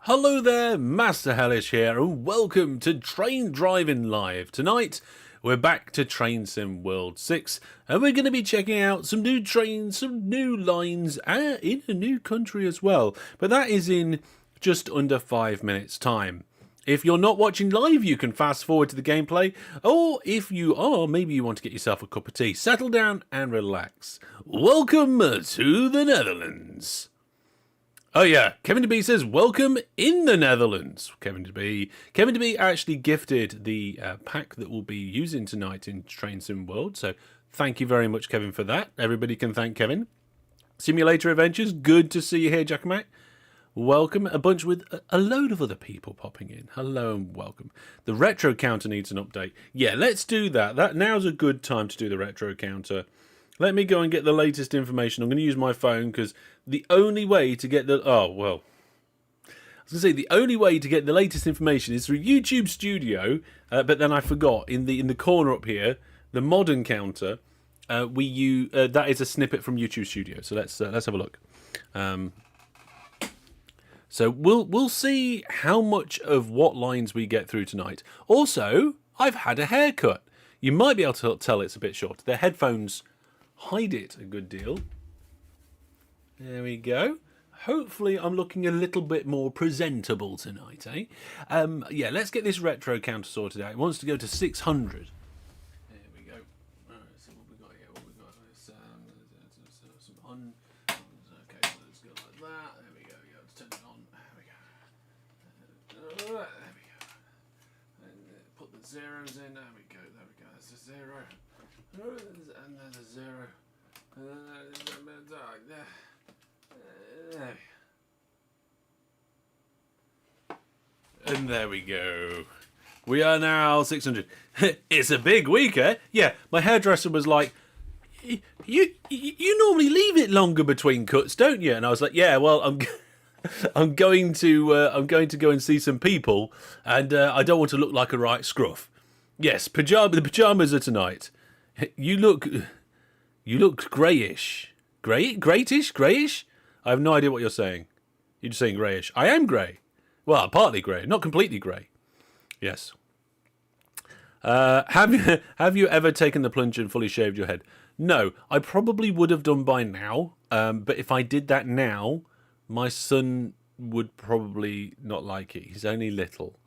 Hello there, Master Hellish here, and welcome to Train Driving Live. Tonight, we're back to Train Sim World 6, and we're going to be checking out some new trains, some new lines, in a new country as well. But that is in just under 5 minutes' time. If you're not watching live, you can fast forward to the gameplay, or if you are, maybe you want to get yourself a cup of tea. Settle down and relax. Welcome to the Netherlands. Oh yeah, Kevin DeB says, welcome in the Netherlands. Kevin DeB actually gifted the pack that we'll be using tonight in Train Sim World. So thank you very much, Kevin, for that. Everybody can thank Kevin. Simulator Adventures, good to see you here, Jack Mac. Welcome, a bunch with a load of other people popping in. Hello and welcome. The retro counter needs an update. Yeah, let's do that. Now's a good time to do the retro counter. Let me go and get the latest information. I'm going to use my phone because the only way to get the... Oh, well. I was going to say the only way to get the latest information is through YouTube Studio. But then I forgot. In the corner up here, the modern counter, that is a snippet from YouTube Studio. So let's have a look. So we'll see how much of what lines we get through tonight. Also, I've had a haircut. You might be able to tell it's a bit short. The headphones hide it a good deal. There we go. Hopefully I'm looking a little bit more presentable tonight, eh? Yeah, let's get this retro counter sorted out. It wants to go to 600. There we go. Alright, so what we got here? What we got? Okay, so let's go like that. There we go. Yeah, let's turn it on. There we go. There we go. And put the zeros in. There we go. That's a zero. And there's a zero. And there we go. We are now 600. It's a big week, eh? Yeah, my hairdresser was like, you normally leave it longer between cuts, don't you? And I was like, yeah, well, I'm going to go and see some people, and I don't want to look like a right scruff. Yes, the pajamas are tonight. You look greyish. Greyish? I have no idea what you're saying. You're just saying greyish. I am grey. Well, partly grey, not completely grey. Yes. Have you ever taken the plunge and fully shaved your head? No, I probably would have done by now. But if I did that now, my son would probably not like it. He's only little,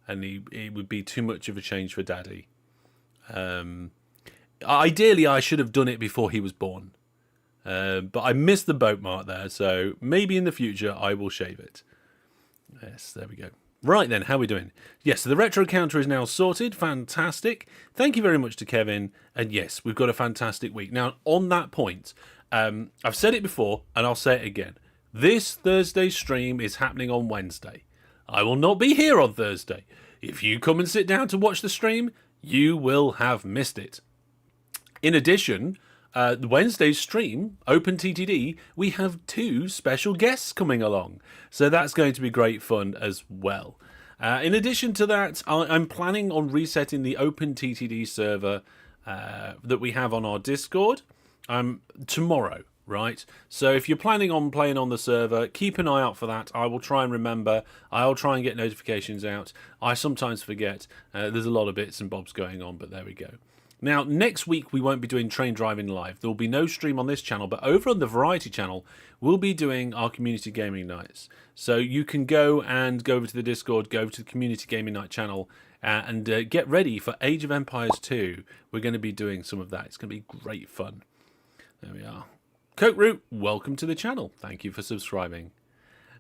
and it would be too much of a change for Daddy. Ideally, I should have done it before he was born. But I missed the boat mark there, so maybe in the future I will shave it. Yes, there we go. Right then, how are we doing? Yes, so the retro counter is now sorted. Fantastic. Thank you very much to Kevin. And yes, we've got a fantastic week. Now, on that point, I've said it before, and I'll say it again. This Thursday stream is happening on Wednesday. I will not be here on Thursday. If you come and sit down to watch the stream, you will have missed it. In addition, Wednesday's stream, Open TTD, we have 2 special guests coming along. So that's going to be great fun as well. In addition to that, I'm planning on resetting the Open TTD server that we have on our Discord tomorrow, right? So if you're planning on playing on the server, keep an eye out for that. I will try and remember. I'll try and get notifications out. I sometimes forget. There's a lot of bits and bobs going on, but there we go. Now, next week we won't be doing Train Driving Live. There will be no stream on this channel, but over on the Variety channel, we'll be doing our Community Gaming Nights. So you can go over to the Discord, go over to the Community Gaming Night channel, and get ready for Age of Empires 2. We're going to be doing some of that. It's going to be great fun. There we are. Coke Root, welcome to the channel. Thank you for subscribing.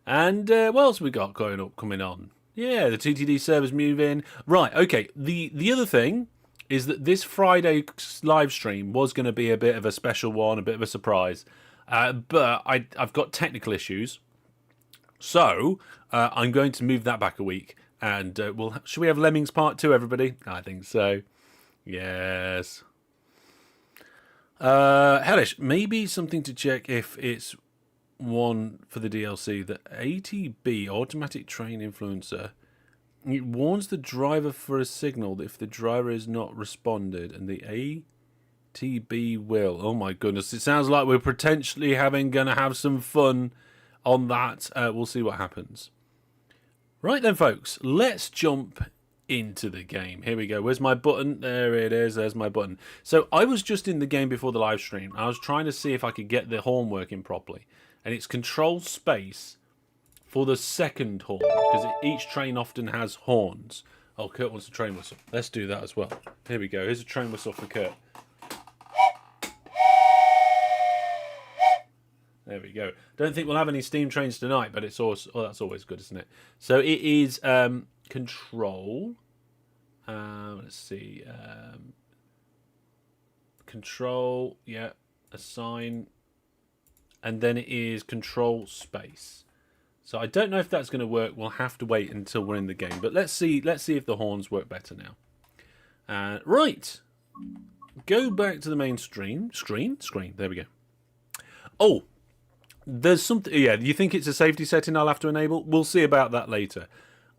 And what else have we got coming on? Yeah, the TTD servers move in. Right, okay. The other thing is that this Friday live stream was going to be a bit of a special one, a bit of a surprise. But I've got technical issues. So I'm going to move that back a week. And should we have Lemmings Part 2, everybody? I think so. Yes. Hellish, maybe something to check if it's one for the DLC. The ATB, Automatic Train Influencer, it warns the driver for a signal if the driver is not responded, and the ATB will. Oh my goodness, it sounds like we're potentially gonna have some fun on that. We'll see what happens. Right then, folks, let's jump into the game. Here we go. Where's my button? There it is. There's my button. So I was just in the game before the live stream. I was trying to see if I could get the horn working properly. And it's control space for the second horn, because each train often has horns. Oh, Kurt wants a train whistle. Let's do that as well. Here we go. Here's a train whistle for Kurt. There we go. Don't think we'll have any steam trains tonight, but it's also, oh, that's always good, isn't it? So it is control. Let's see. Control, yeah, assign. And then it is control space. So I don't know if that's going to work. We'll have to wait until we're in the game. But let's see if the horns work better now. Right. Go back to the main screen. Screen. There we go. Oh, there's something. Yeah, you think it's a safety setting I'll have to enable? We'll see about that later.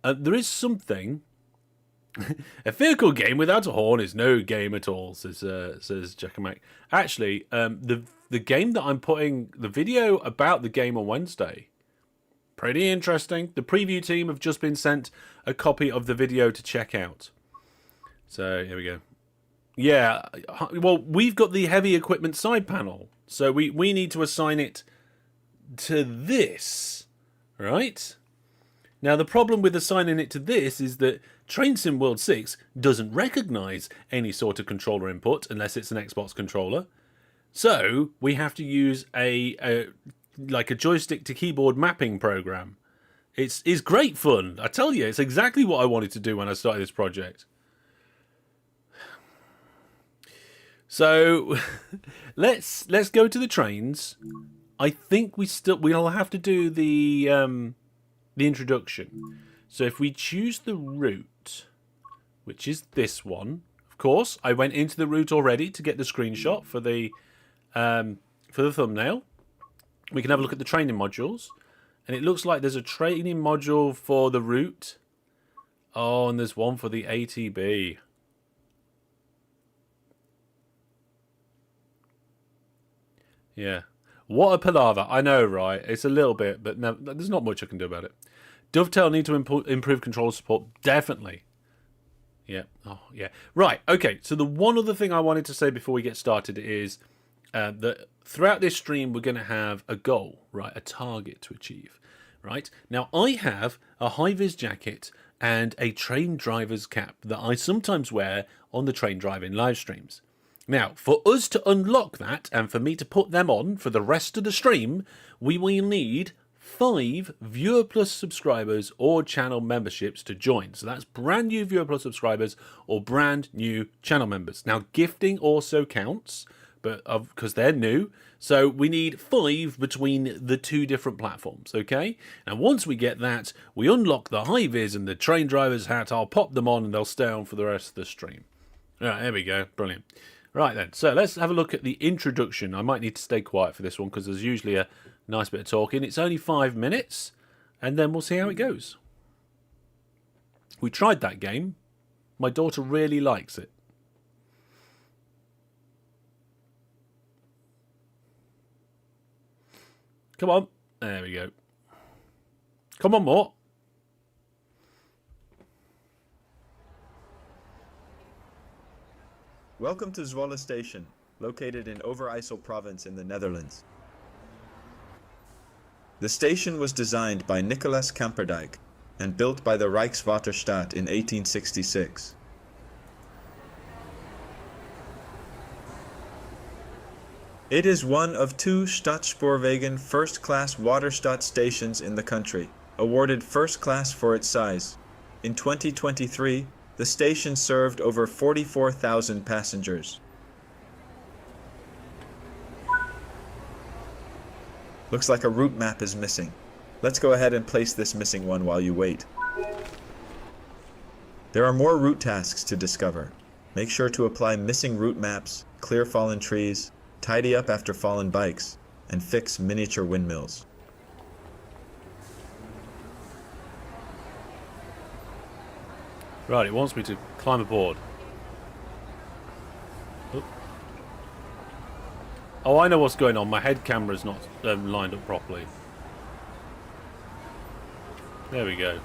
There is something. A vehicle game without a horn is no game at all, says Jackamak. Actually, the game that I'm putting the video about the game on Wednesday. Pretty interesting. The preview team have just been sent a copy of the video to check out. So here we go. Yeah, well, we've got the heavy equipment side panel, so we need to assign it to this, right? Now, the problem with assigning it to this is that Train Sim World 6 doesn't recognize any sort of controller input unless it's an Xbox controller. So we have to use a joystick to keyboard mapping program. It's great fun. I tell you, it's exactly what I wanted to do when I started this project. So let's go to the trains. I think we'll have to do the introduction. So if we choose the route, which is this one, of course, I went into the route already to get the screenshot for the thumbnail. We can have a look at the training modules, and it looks like there's a training module for the route. Oh, and there's one for the ATB. Yeah. What a palaver. I know, right? It's a little bit, but no, there's not much I can do about it. Dovetail need to improve controller support. Definitely. Yeah. Oh, yeah. Right. Okay. So the one other thing I wanted to say before we get started is that throughout this stream, we're going to have a goal, right? A target to achieve, right? Now, I have a high-vis jacket and a train driver's cap that I sometimes wear on the train driving live streams. Now, for us to unlock that and for me to put them on for the rest of the stream, we will need 5 Viewer Plus subscribers or channel memberships to join. So that's brand new Viewer Plus subscribers or brand new channel members. Now, gifting also counts, but because they're new. So we need 5 between the 2 different platforms, okay? And once we get that, we unlock the high vis and the train driver's hat. I'll pop them on and they'll stay on for the rest of the stream. All right, there we go. Brilliant. Right then, so let's have a look at the introduction. I might need to stay quiet for this one because there's usually a nice bit of talking. It's only 5 minutes, and then we'll see how it goes. We tried that game. My daughter really likes it. Come on. There we go. Come on, more. Welcome to Zwolle Station, located in Overijssel province in the Netherlands. The station was designed by Nicolas Kamperdijk and built by the Rijkswaterstaat in 1866. It is one of 2 Stadsspoorwegen first-class Waterstaat stations in the country, awarded first class for its size. In 2023, the station served over 44,000 passengers. Looks like a route map is missing. Let's go ahead and place this missing one while you wait. There are more route tasks to discover. Make sure to apply missing route maps, clear fallen trees, tidy up after fallen bikes, and fix miniature windmills. Right, it wants me to climb aboard. Oh, I know what's going on. My head camera's not lined up properly. There we go.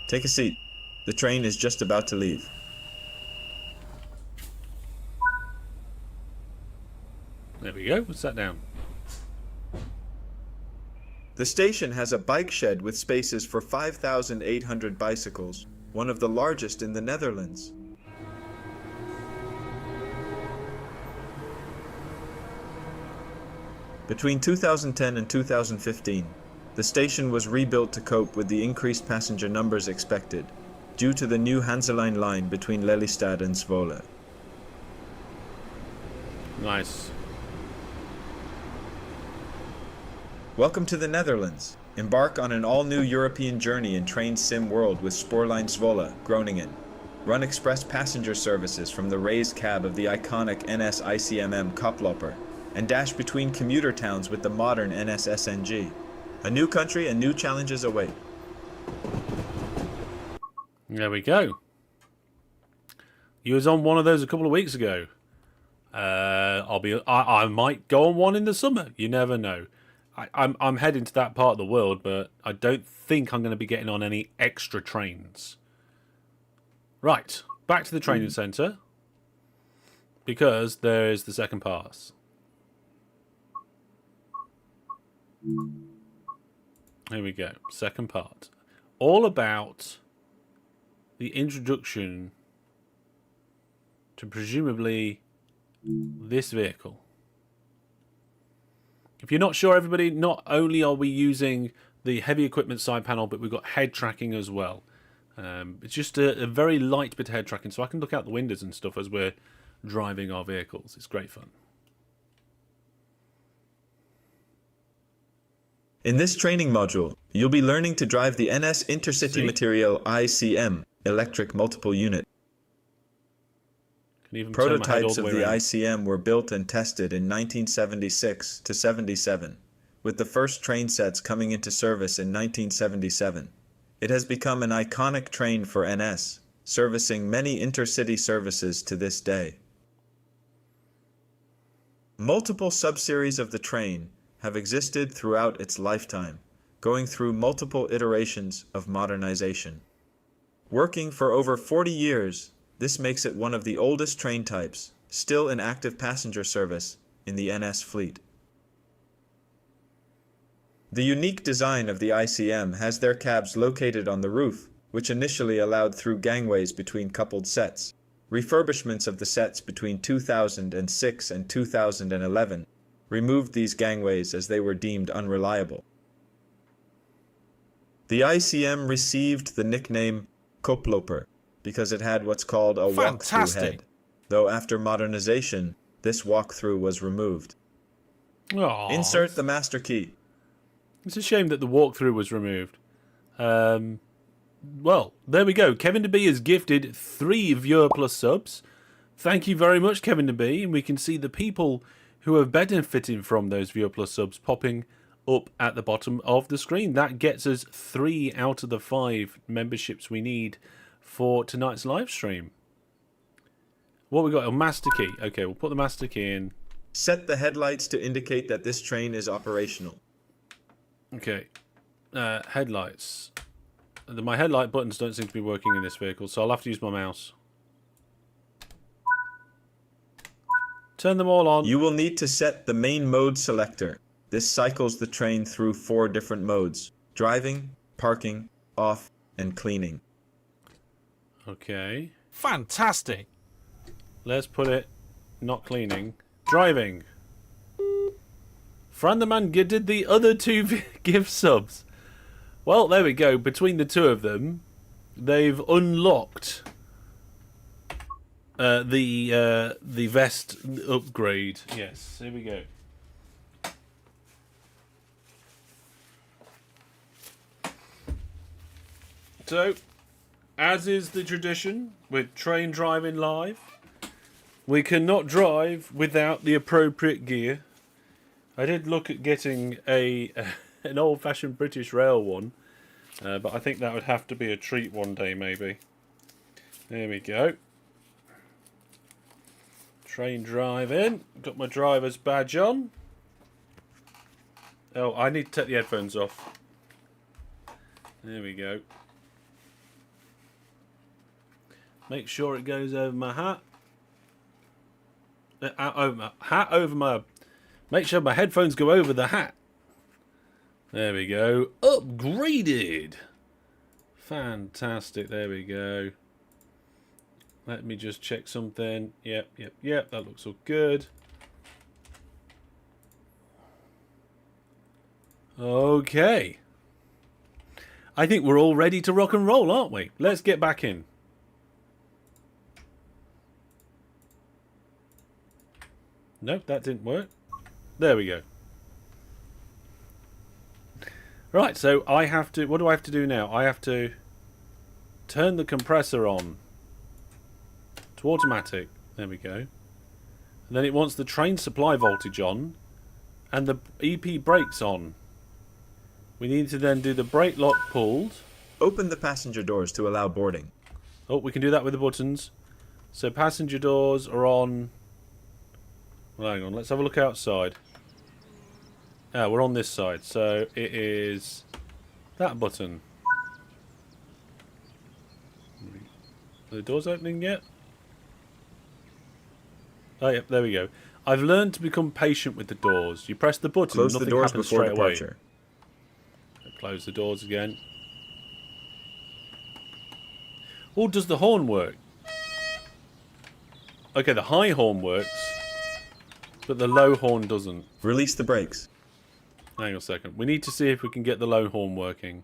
Take a seat. The train is just about to leave. There we go. We sat down. The station has a bike shed with spaces for 5,800 bicycles, one of the largest in the Netherlands. Between 2010 and 2015, the station was rebuilt to cope with the increased passenger numbers expected, due to the new Hanselijn line between Lelystad and Zwolle. Nice. Welcome to the Netherlands. Embark on an all-new European journey in train sim world with Spoorlijn Zwolle, Groningen. Run express passenger services from the raised cab of the iconic NS ICMM Koploper, and dash between commuter towns with the modern NS SNG. A new country and new challenges await. There we go. You was on one of those a couple of weeks ago. I might go on one in the summer. You never know. I'm heading to that part of the world, but I don't think I'm going to be getting on any extra trains. Right, back to the training centre, because there is the second pass. Here we go, second part. All about the introduction to presumably this vehicle. If you're not sure, everybody, not only are we using the heavy equipment side panel, but we've got head tracking as well. It's just a very light bit of head tracking, so I can look out the windows and stuff as we're driving our vehicles. It's great fun. In this training module, you'll be learning to drive the NS Intercity Material ICM, Electric Multiple Unit. Prototypes of the ICM were built and tested in 1976 to 77, with the first train sets coming into service in 1977. It has become an iconic train for NS, servicing many intercity services to this day. Multiple subseries of the train have existed throughout its lifetime, going through multiple iterations of modernization. Working for over 40 years, this makes it one of the oldest train types, still in active passenger service, in the NS fleet. The unique design of the ICM has their cabs located on the roof, which initially allowed through gangways between coupled sets. Refurbishments of the sets between 2006 and 2011 removed these gangways as they were deemed unreliable. The ICM received the nickname Koploper because it had what's called a walk-through head, though after modernization, this walk-through was removed. Aww. Insert the master key. It's a shame that the walkthrough was removed. Well, there we go. Kevin DeB has gifted 3 Viewer Plus subs. Thank you very much, Kevin DeB. And we can see the people who are benefiting from those Viewer Plus subs popping up at the bottom of the screen. That gets us 3 out of the 5 memberships we need for tonight's live stream. What we got? A master key. Okay, we'll put the master key in. Set the headlights to indicate that this train is operational. Okay. Headlights. My headlight buttons don't seem to be working in this vehicle, so I'll have to use my mouse. Turn them all on. You will need to set the main mode selector. This cycles the train through 4 different modes: driving, parking, off, and cleaning. Okay. Fantastic. Let's put it not cleaning. Driving. Fran the man did the other 2 gift subs. Well, there we go. Between the 2 of them, they've unlocked the vest upgrade. Yes, here we go. So, as is the tradition with train driving live, we cannot drive without the appropriate gear. I did look at getting an old-fashioned British Rail one, but I think that would have to be a treat one day, maybe. There we go. Train driving. Got my driver's badge on. Oh, I need to take the headphones off. There we go. Make sure it goes over my hat. Over my hat, over my... Make sure my headphones go over the hat. There we go. Upgraded. Fantastic. There we go. Let me just check something. Yep. That looks all good. Okay. I think we're all ready to rock and roll, aren't we? Let's get back in. Nope, that didn't work. There we go. Right, so I have to... What do I have to do now? I have to turn the compressor on to automatic. There we go. And then it wants the train supply voltage on and the EP brakes on. We need to then do the brake lock pulled. Open the passenger doors to allow boarding. Oh, we can do that with the buttons. So passenger doors are on... Well, hang on, let's have a look outside. Ah, we're on this side, so it is that button. Are the doors opening yet? Oh, yep, there we go. I've learned to become patient with the doors. You press the button, Close nothing the doors happens before straight departure. away. Close the doors again. Oh, does the horn work? Okay, the high horn works, but the low horn doesn't. Release the brakes. Hang on a second. We need to see if we can get the low horn working.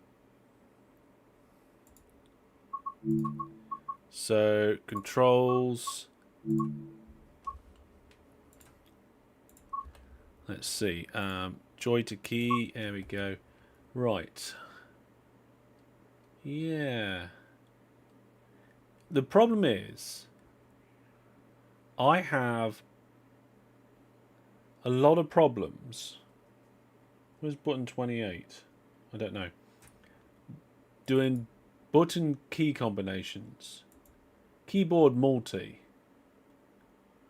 So, controls. Let's see. Joy to key. There we go. Right. Yeah. The problem is, I have a lot of problems. Where's button 28? I don't know. Doing button key combinations. Keyboard multi.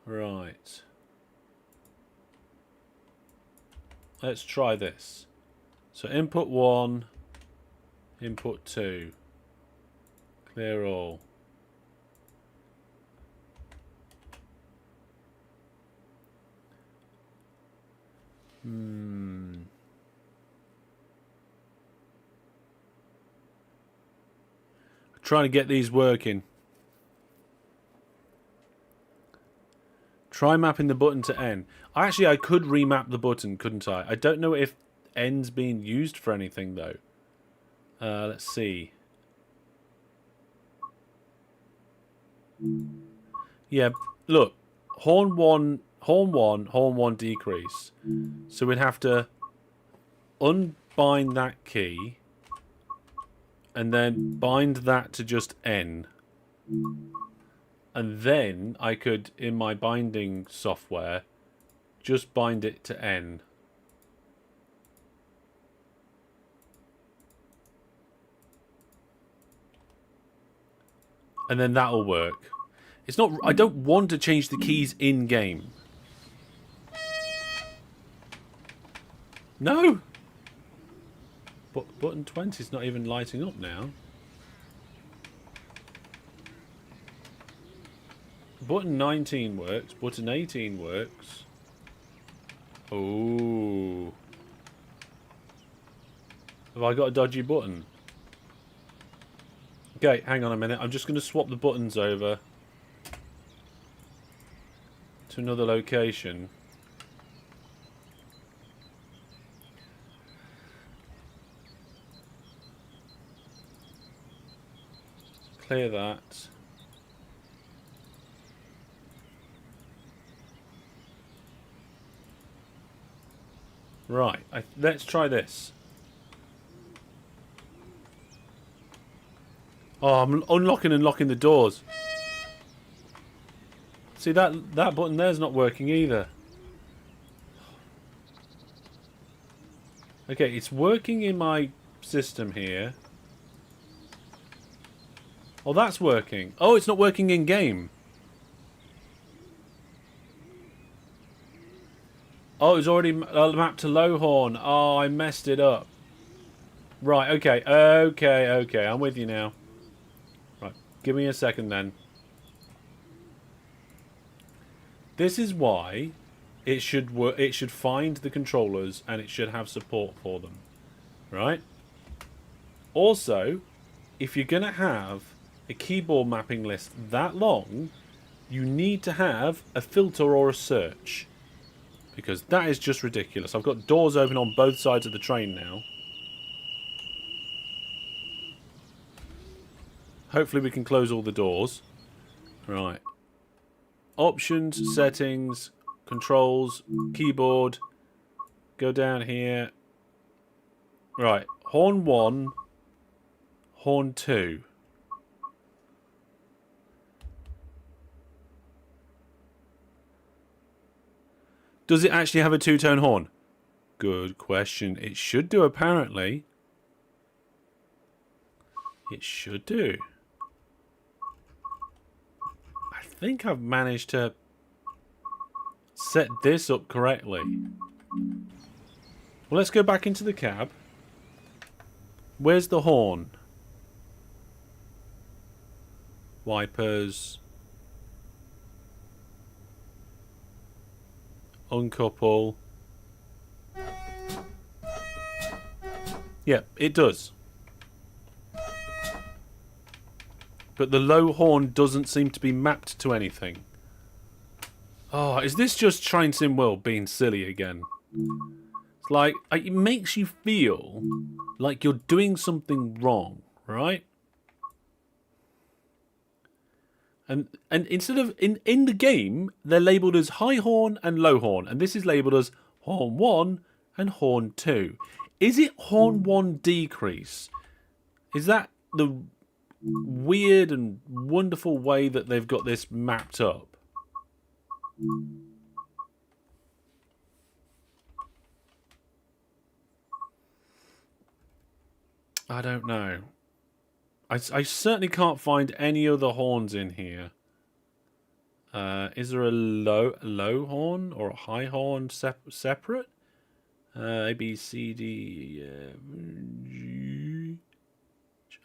Right. Let's try this. So input 1, input 2. Clear all. Trying to get these working. Try mapping the button to N. Actually, I could remap the button, couldn't I? I don't know if N's being used for anything, though. Let's see. Yeah, look. Horn 1, horn 1, horn 1 decrease. So we'd have to unbind that key and then bind that to just N. And then I could, in my binding software, just bind it to N. And then that'll work. It's not... I don't want to change the keys in-game. No! But button 20 is not even lighting up now. Button 19 works. Button 18 works. Oh. Have I got a dodgy button? Okay, hang on a minute. I'm just going to swap the buttons over to another location. Clear that. Right, let's try this. Oh, I'm unlocking and locking the doors. See, that button there's not working either. Okay, it's working in my system here. Oh, that's working. Oh, it's not working in game. Oh, it's already mapped to low horn. Oh, I messed it up. Right, okay. Okay, I'm with you now. Right, give me a second then. This is why it should work. It should find the controllers and it should have support for them, right? Also, if you're gonna have a keyboard mapping list that long, you need to have a filter or a search, because that is just ridiculous. I've got doors open on both sides of the train now. Hopefully we can close all the doors. Right. Options, settings, controls, keyboard. Go down here. Right. Horn 1. Horn 2. Does it actually have a two-tone horn? Good question. It should do, apparently. It should do. I think I've managed to set this up correctly. Well, let's go back into the cab. Where's the horn? Wipers. Uncouple. Yeah, it does. But the low horn doesn't seem to be mapped to anything. Oh, is this just Train Sim World being silly again? It's like, it makes you feel like you're doing something wrong, right? And instead of in the game, they're labelled as high horn and low horn, and this is labelled as horn 1 and horn 2. Is it horn 1 decrease? Is that the weird and wonderful way that they've got this mapped up? I don't know. I certainly can't find any other horns in here. Is there a low horn or a high horn separate? A, B, C, D, G,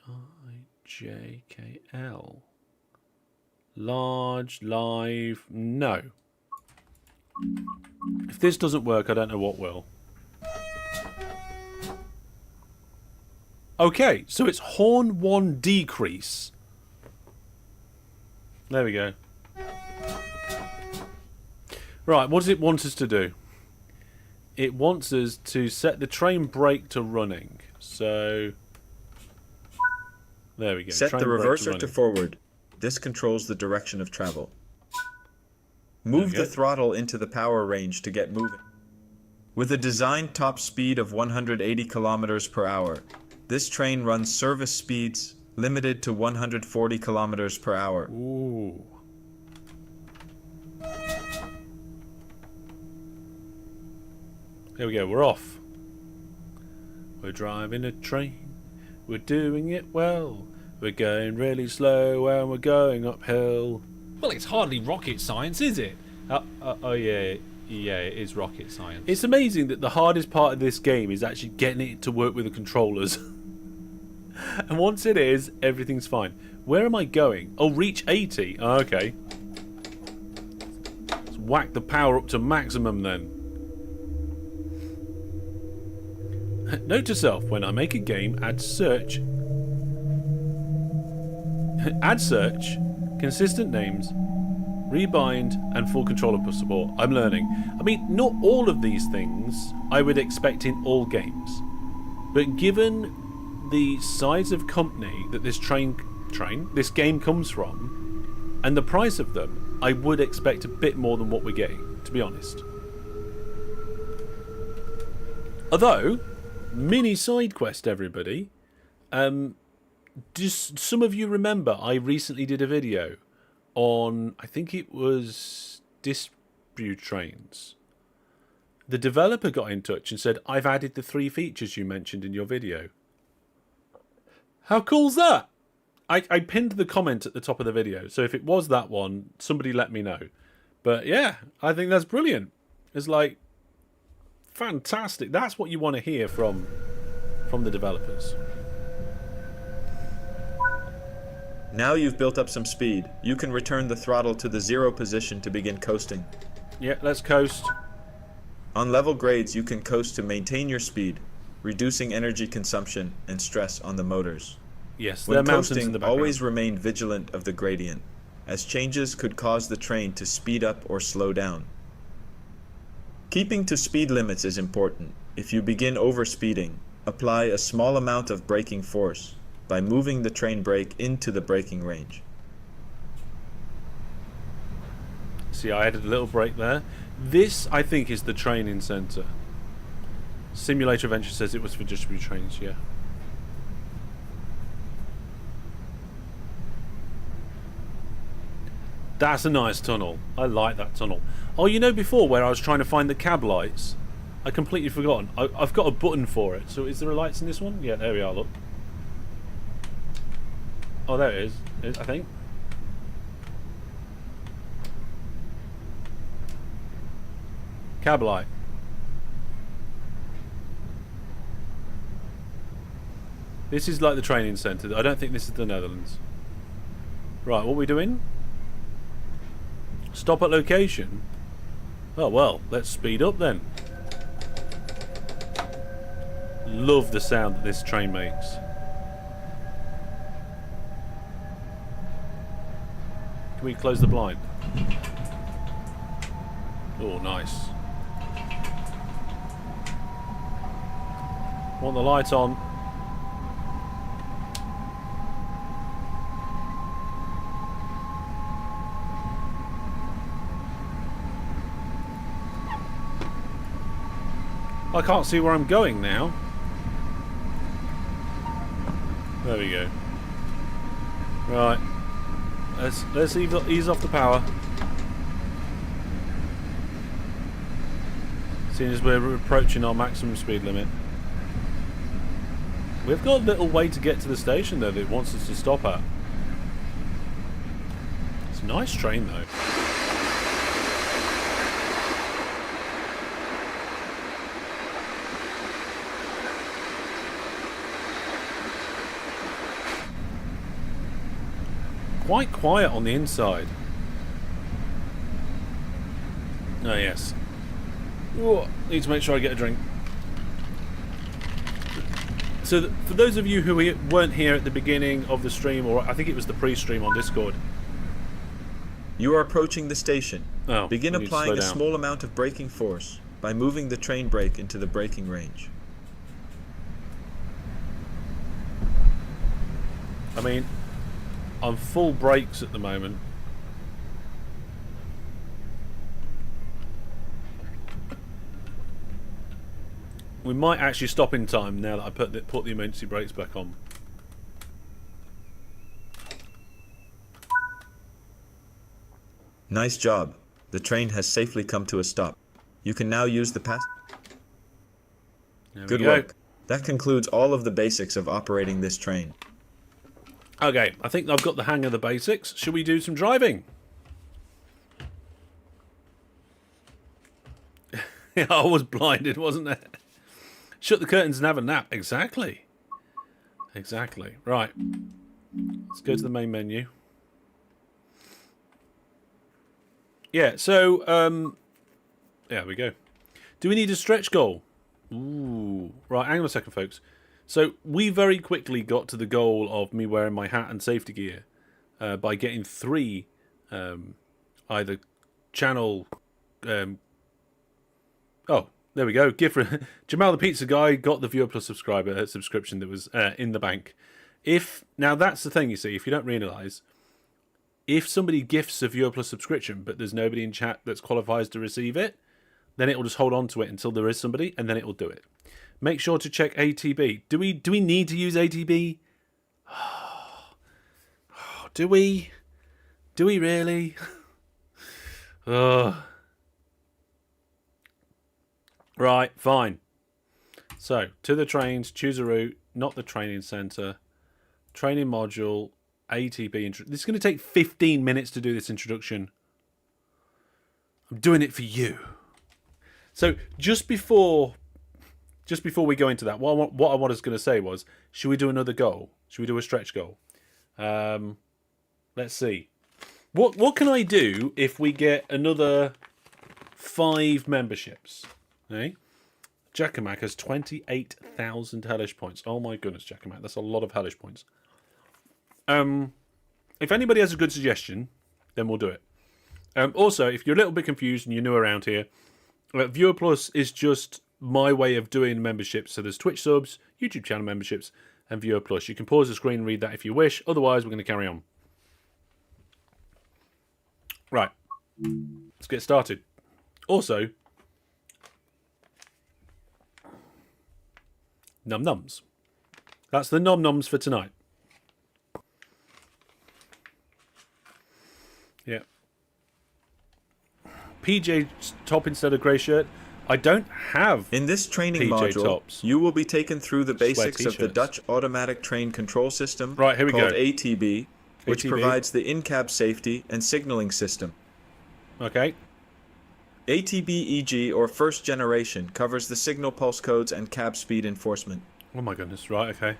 I, J, K, L. Large, live, no. If this doesn't work, I don't know what will. Okay, so it's horn 1 decrease. There we go. Right, what does it want us to do? It wants us to set the train brake to running. So, there we go. Set train the brake reverser to to forward. This controls the direction of travel. Move the throttle into the power range to get moving. With a designed top speed of 180 kilometers per hour, this train runs service speeds limited to 140 kilometers per hour. Ooh. There we go, we're off. We're driving a train. We're doing it well. We're going really slow and we're going uphill. Well, it's hardly rocket science, is it? Oh yeah, it is rocket science. It's amazing that the hardest part of this game is actually getting it to work with the controllers. And once it is, everything's fine. Where am I going? Oh, reach 80. Oh, okay. Let's whack the power up to maximum then. Note to self, when I make a game, add search. Add search, consistent names, rebind, and full controller support. I'm learning. I mean, not all of these things I would expect in all games. But given the size of company that this this game comes from, and the price of them, I would expect a bit more than what we're getting, to be honest. Although, mini side quest, everybody. Just some of you remember I recently did a video on, I think it was dispute trains. The developer got in touch and said, I've added the 3 features you mentioned in your video. How cool's that? I pinned the comment at the top of the video, so if it was that one, somebody let me know. But yeah, I think that's brilliant. It's like, fantastic. That's what you want to hear from the developers. Now you've built up some speed. You can return the throttle to the 0 position to begin coasting. Yeah, let's coast. On level grades, you can coast to maintain your speed, reducing energy consumption and stress on the motors. Yes, there are When mountains in coasting, the background. always remain vigilant of the gradient, as changes could cause the train to speed up or slow down. Keeping to speed limits is important. If you begin overspeeding, apply a small amount of braking force by moving the train brake into the braking range. See, I added a little brake there. This, I think, is the training centre. Simulator Adventure says it was for distributed trains, yeah. That's a nice tunnel. I like that tunnel. Oh, you know before where I was trying to find the cab lights? I completely forgotten. I've got a button for it. So is there a lights in this one? Yeah, there we are, look. Oh, there it is, I think. Cab light. This is like the training centre. I don't think this is the Netherlands. Right, what are we doing? Stop at location? Oh, well, let's speed up then. Love the sound that this train makes. Can we close the blind? Oh, nice. Want the light on. I can't see where I'm going now. There we go. Right. Let's ease off the power. Seeing as we're approaching our maximum speed limit. We've got a little way to get to the station though that it wants us to stop at. It's a nice train though. Quite quiet on the inside. Oh yes. Ooh, need to make sure I get a drink. So for those of you who weren't here at the beginning of the stream, or I think it was the pre-stream on Discord. You are approaching the station. Oh, Begin we need to applying a slow down. small amount of braking force by moving the train brake into the braking range. I mean, I'm full brakes at the moment. We might actually stop in time now that I put the emergency brakes back on. Nice job. The train has safely come to a stop. You can now use the pass. There we Good go. work. That concludes all of the basics of operating this train. Okay, I think I've got the hang of the basics. Should we do some driving? Yeah, I was blinded, wasn't I? Shut the curtains and have a nap. Exactly. Exactly. Right. Let's go to the main menu. Yeah, so, there we go. Do we need a stretch goal? Ooh. Right, hang on a second, folks. So, we very quickly got to the goal of me wearing my hat and safety gear by getting 3 either channel... oh, there we go. Gift for Jamal the Pizza Guy got the Viewer Plus subscriber subscription that was in the bank. Now, that's the thing, you see, if you don't realise... If somebody gifts a Viewer Plus subscription, but there's nobody in chat that's qualifies to receive it, then it will just hold on to it until there is somebody, and then it will do it. Make sure to check ATB. Do we need to use ATB? Do we? Do we really? Right, fine. So, to the trains, choose a route, not the training centre, training module, ATB. This is going to take 15 minutes to do this introduction. I'm doing it for you. So just before we go into that, what I was going to say was, should we do another goal? Should we do a stretch goal? Let's see. What can I do if we get another 5 memberships? Eh? Jackamak has 28,000 Hellish points. Oh my goodness, Jackamak. That's a lot of Hellish points. If anybody has a good suggestion, then we'll do it. Also, if you're a little bit confused and you're new around here, Viewer Plus is just my way of doing memberships. So there's Twitch subs, YouTube channel memberships, and Viewer Plus. You can pause the screen and read that if you wish. Otherwise, we're going to carry on. Right. Let's get started. Also, Num Nums. That's the Num Nums for tonight. Yeah. PJ top instead of grey shirt. I don't have In this training PJ module, tops. you will be taken through the basics of the t-shirts. Dutch Automatic Train Control System, Right, here we called go. ATB, which ATB. provides the in-cab safety and signaling system. Okay. ATB-EG, or first generation, covers the signal pulse codes and cab speed enforcement. Oh my goodness. Right, okay.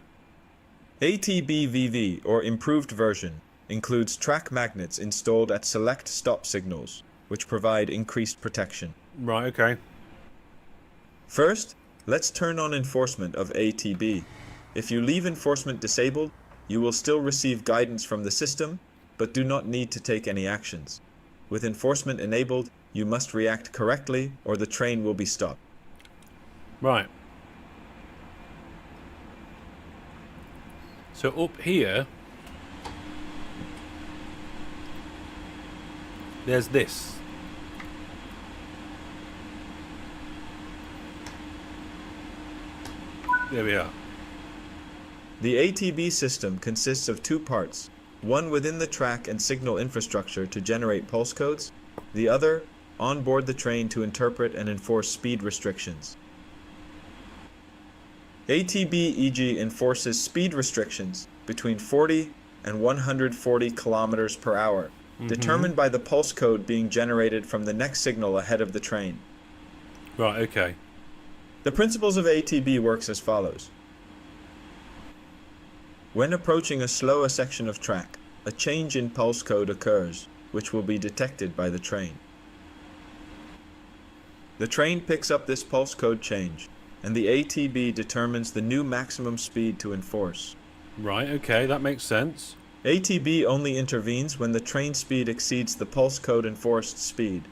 ATB-VV, or improved version, includes track magnets installed at select stop signals, which provide increased protection. Right, okay. First, let's turn on enforcement of ATB. If you leave enforcement disabled, you will still receive guidance from the system, but do not need to take any actions. With enforcement enabled, you must react correctly or the train will be stopped. Right. So up here, there's this. There we are. The ATB system consists of 2 parts, one within the track and signal infrastructure to generate pulse codes, the other on board the train to interpret and enforce speed restrictions. ATB-EG enforces speed restrictions between 40 and 140 kilometers per hour, determined by the pulse code being generated from the next signal ahead of the train. Right, okay. The principles of ATB works as follows. When approaching a slower section of track, a change in pulse code occurs, which will be detected by the train. The train picks up this pulse code change, and the ATB determines the new maximum speed to enforce. Right, okay, that makes sense. ATB only intervenes when the train speed exceeds the pulse code enforced speed,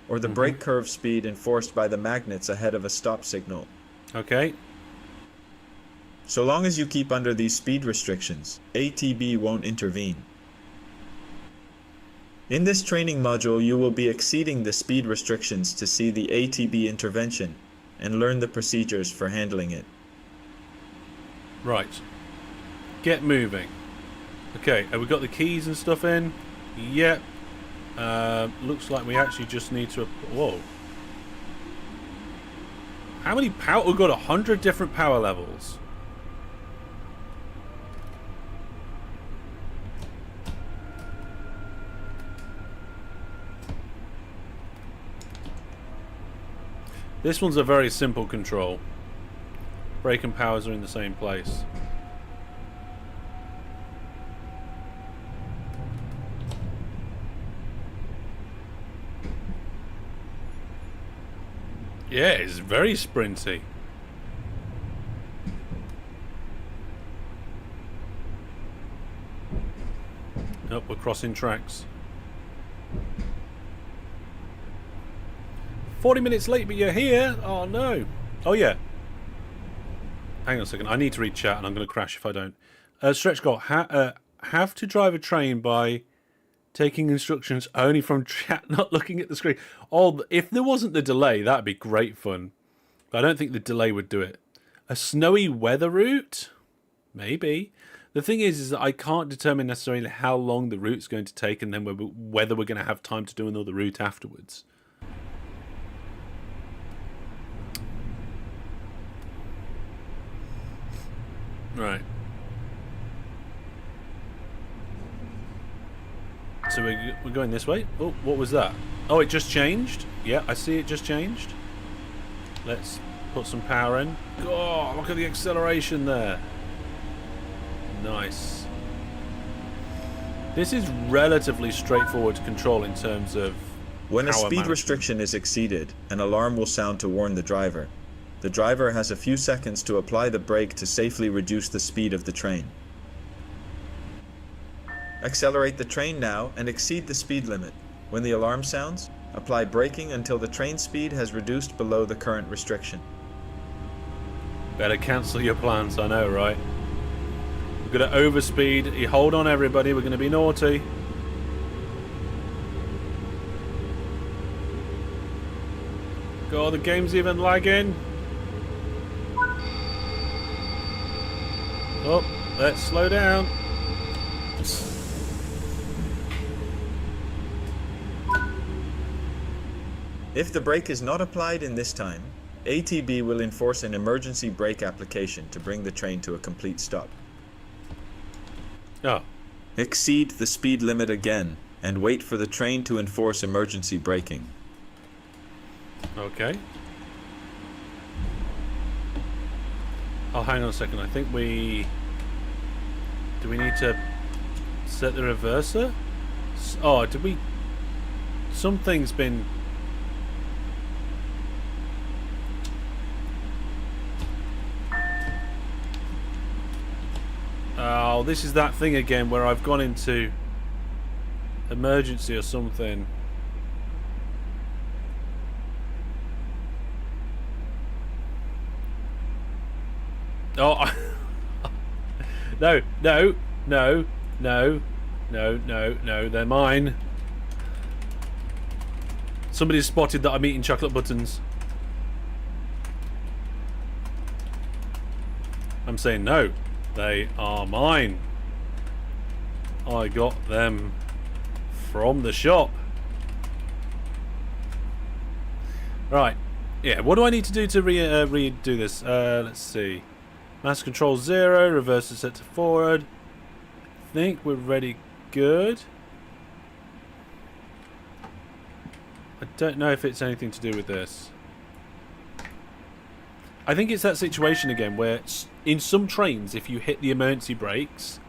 or the brake curve speed enforced by the magnets ahead of a stop signal. Okay. So long as you keep under these speed restrictions, ATB won't intervene. In this training module, you will be exceeding the speed restrictions to see the ATB intervention and learn the procedures for handling it. Right. Get moving. Okay, have we got the keys and stuff in? Yep. Looks like we actually just need to... Whoa. How many power? We've got 100 different power levels. This one's a very simple control. Brake and powers are in the same place. Yeah, it's very sprinty. Oh, we're crossing tracks. 40 minutes late, but you're here? Oh, no. Oh, yeah. Hang on a second. I need to read chat, and I'm going to crash if I don't. Stretch Goal. Have to drive a train by taking instructions only from chat, not looking at the screen. Oh, if there wasn't the delay, that'd be great fun. But I don't think the delay would do it. A snowy weather route? Maybe. The thing is that I can't determine necessarily how long the route's going to take and then whether we're going to have time to do another route afterwards. Right. So we're going this way. Oh, what was that? Oh, it just changed? Yeah, I see it just changed. Let's put some power in. Oh, look at the acceleration there. Nice. This is relatively straightforward to control in terms of When a power speed management. restriction is exceeded, an alarm will sound to warn the driver. The driver has a few seconds to apply the brake to safely reduce the speed of the train. Accelerate the train now and exceed the speed limit. When the alarm sounds, apply braking until the train speed has reduced below the current restriction. Better cancel your plans, I know, right? We're going to overspeed. You hold on, everybody. We're going to be naughty. God, the game's even lagging. Oh, let's slow down. If the brake is not applied in this time, ATB will enforce an emergency brake application to bring the train to a complete stop. Oh, Exceed the speed limit again and wait for the train to enforce emergency braking. okay. Oh, hang on a second. I think we... Do we need to set the reverser? Oh, did we... Something's been... Oh, this is that thing again where I've gone into emergency or something. Oh, no, no, no, no, no, no, no, they're mine. Somebody's spotted that I'm eating chocolate buttons. I'm saying no. They are mine. I got them from the shop. Right. Yeah, what do I need to do to redo this? Let's see. Mass control 0, reverse is set to forward. I think we're ready good. I don't know if it's anything to do with this. I think it's that situation again where in some trains, if you hit the emergency brakes,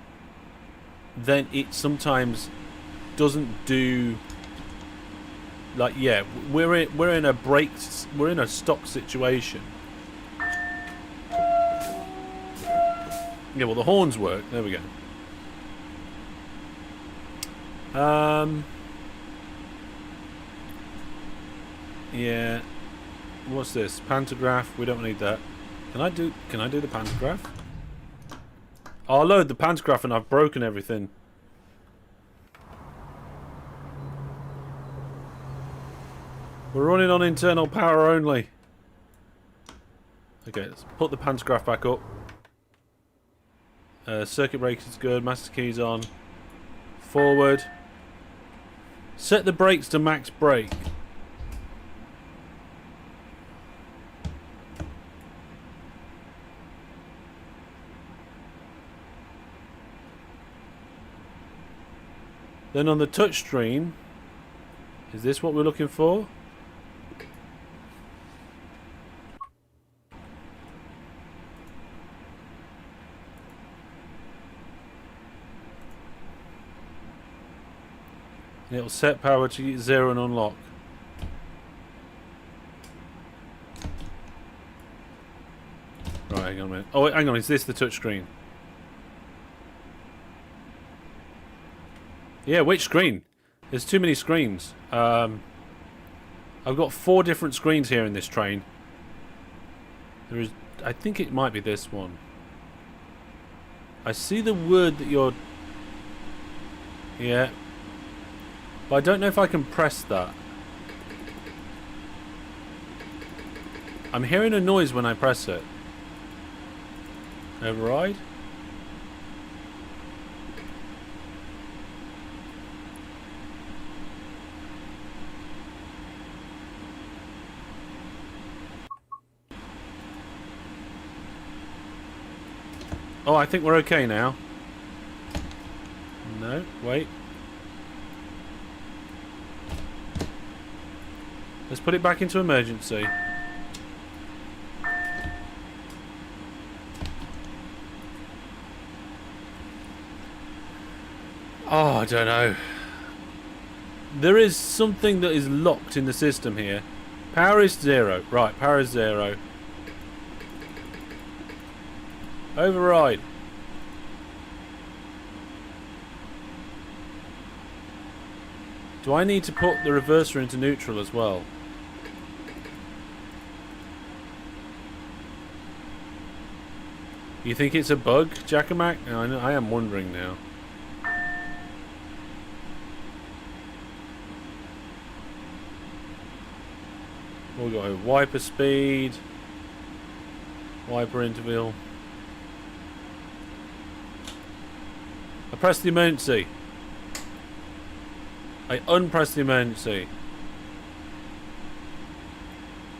then it sometimes doesn't do. Like, yeah, we're in a stop situation. Yeah, well, the horns work. There we go. Yeah. What's this? Pantograph. We don't need that. Can I do the pantograph? I'll load the pantograph and I've broken everything. We're running on internal power only. Okay, let's put the pantograph back up. Circuit breaker is good. Master keys on. Forward. Set the brakes to max brake. Then on the touch screen, is this what we're looking for? It'll set power to 0 and unlock. Right, hang on a minute. Oh, wait, hang on. Is this the touch screen? Yeah, which screen? There's too many screens. I've got 4 different screens here in this train. There is, I think it might be this one. I see the word that you're... Yeah. But I don't know if I can press that. I'm hearing a noise when I press it. Override? Oh, I think we're okay now. No, wait. Let's put it back into emergency. Oh, I don't know. There is something that is locked in the system here. Power is 0. Right, power is 0. Override. Do I need to put the reverser into neutral as well? You think it's a bug, Jackamak? I am wondering now. We've got a wiper speed, wiper interval. I pressed the emergency. I unpressed the emergency.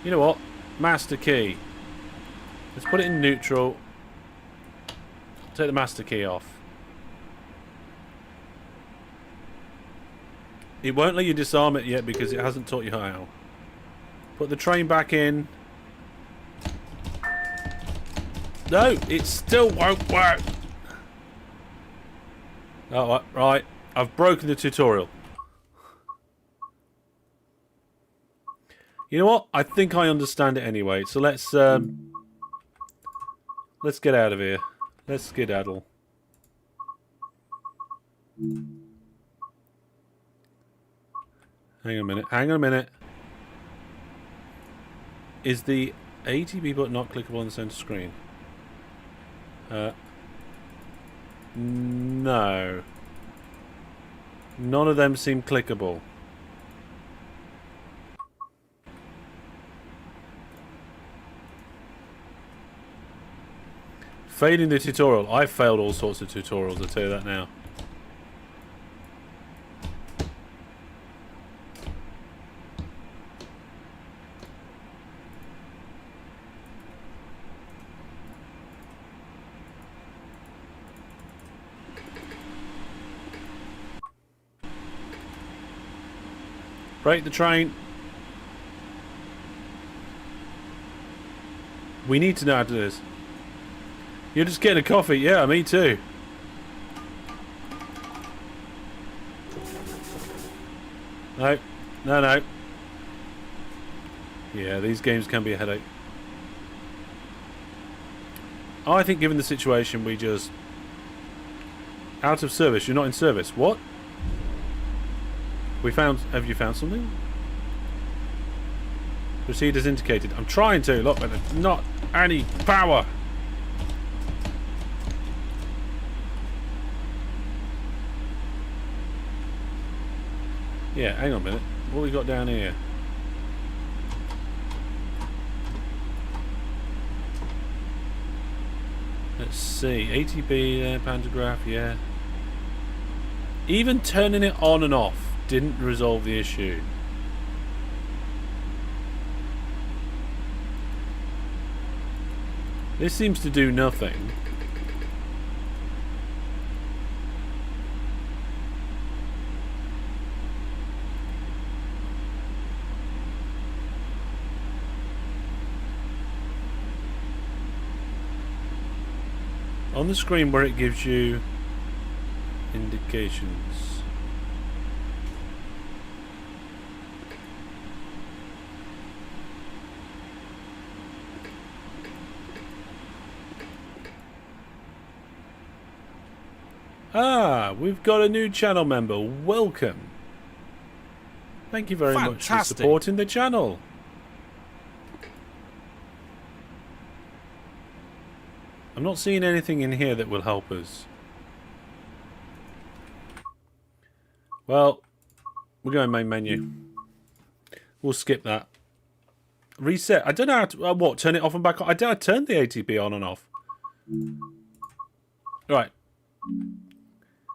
You know what? Master key. Let's put it in neutral. Take the master key off. It won't let you disarm it yet because it hasn't taught you how. Put the train back in. No, it still won't work. Oh, right. I've broken the tutorial. You know what? I think I understand it anyway. So let's get out of here. Let's skedaddle. Hang on a minute. Hang on a minute. Is the ATB button not clickable on the center screen? No. None of them seem clickable. Failing the tutorial. I've failed all sorts of tutorials, I'll tell you that now. Break the train. We need to know how to do this. You're just getting a coffee. Yeah, me too. No. No, no. Yeah, these games can be a headache. I think given the situation, we just... Out of service. You're not in service. What? We found... Have you found something? Proceed as indicated. I'm trying to. Look, but there's not any power. Yeah, hang on a minute. What we got down here? Let's see. ATB there, pantograph, yeah. Even turning it on and off didn't resolve the issue. This seems to do nothing. On the screen where it gives you indications. Ah, we've got a new channel member. Welcome. Thank you very much for supporting the channel. I'm not seeing anything in here that will help us. Well, we're going main menu. We'll skip that. Reset. I don't know how to... what? Turn it off and back on? I don't turn the ATP on and off. Right.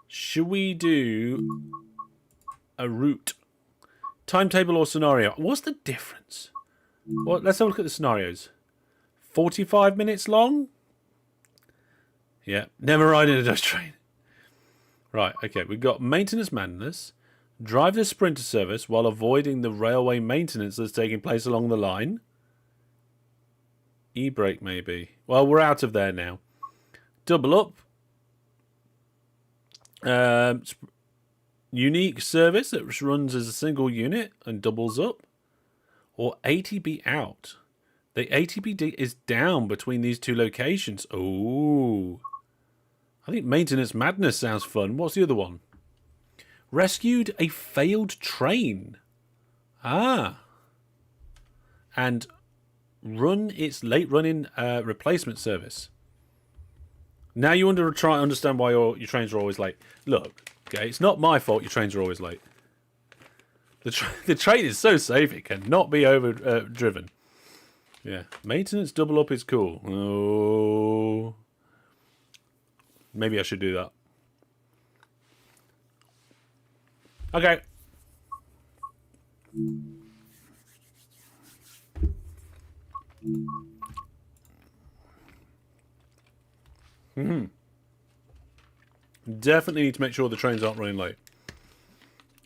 Should we do a route? Timetable or scenario? What's the difference? Well, let's have a look at the scenarios. 45 minutes long? Yeah, never ride in a Dutch train. Right, okay, we've got maintenance madness. Drive the sprinter service while avoiding the railway maintenance that's taking place along the line. E-brake, maybe. Well, we're out of there now. Double up. Unique service that runs as a single unit and doubles up. Or ATB out. The ATB is down between these two locations. Oh. I think Maintenance Madness sounds fun. What's the other one? Rescued a failed train. Ah. And run its late running replacement service. Now you try to understand why your trains are always late. Look, okay, it's not my fault your trains are always late. The train is so safe it cannot be driven. Yeah, maintenance double up is cool. Oh, maybe I should do that. Okay. Definitely need to make sure the trains aren't running late.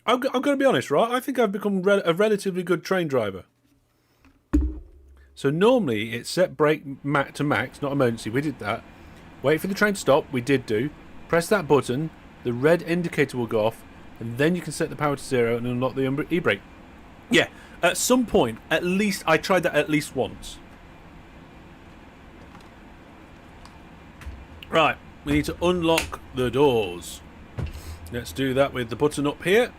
I'm going to be honest, right? I think I've become a relatively good train driver. So normally it's set brake to max, not emergency. We did that. Wait for the train to stop. We did do. Press that button. The red indicator will go off. And then you can set the power to 0 and unlock the e-brake. Yeah, at some point, at least, I tried that at least once. Right, we need to unlock the doors. Let's do that with the button up here.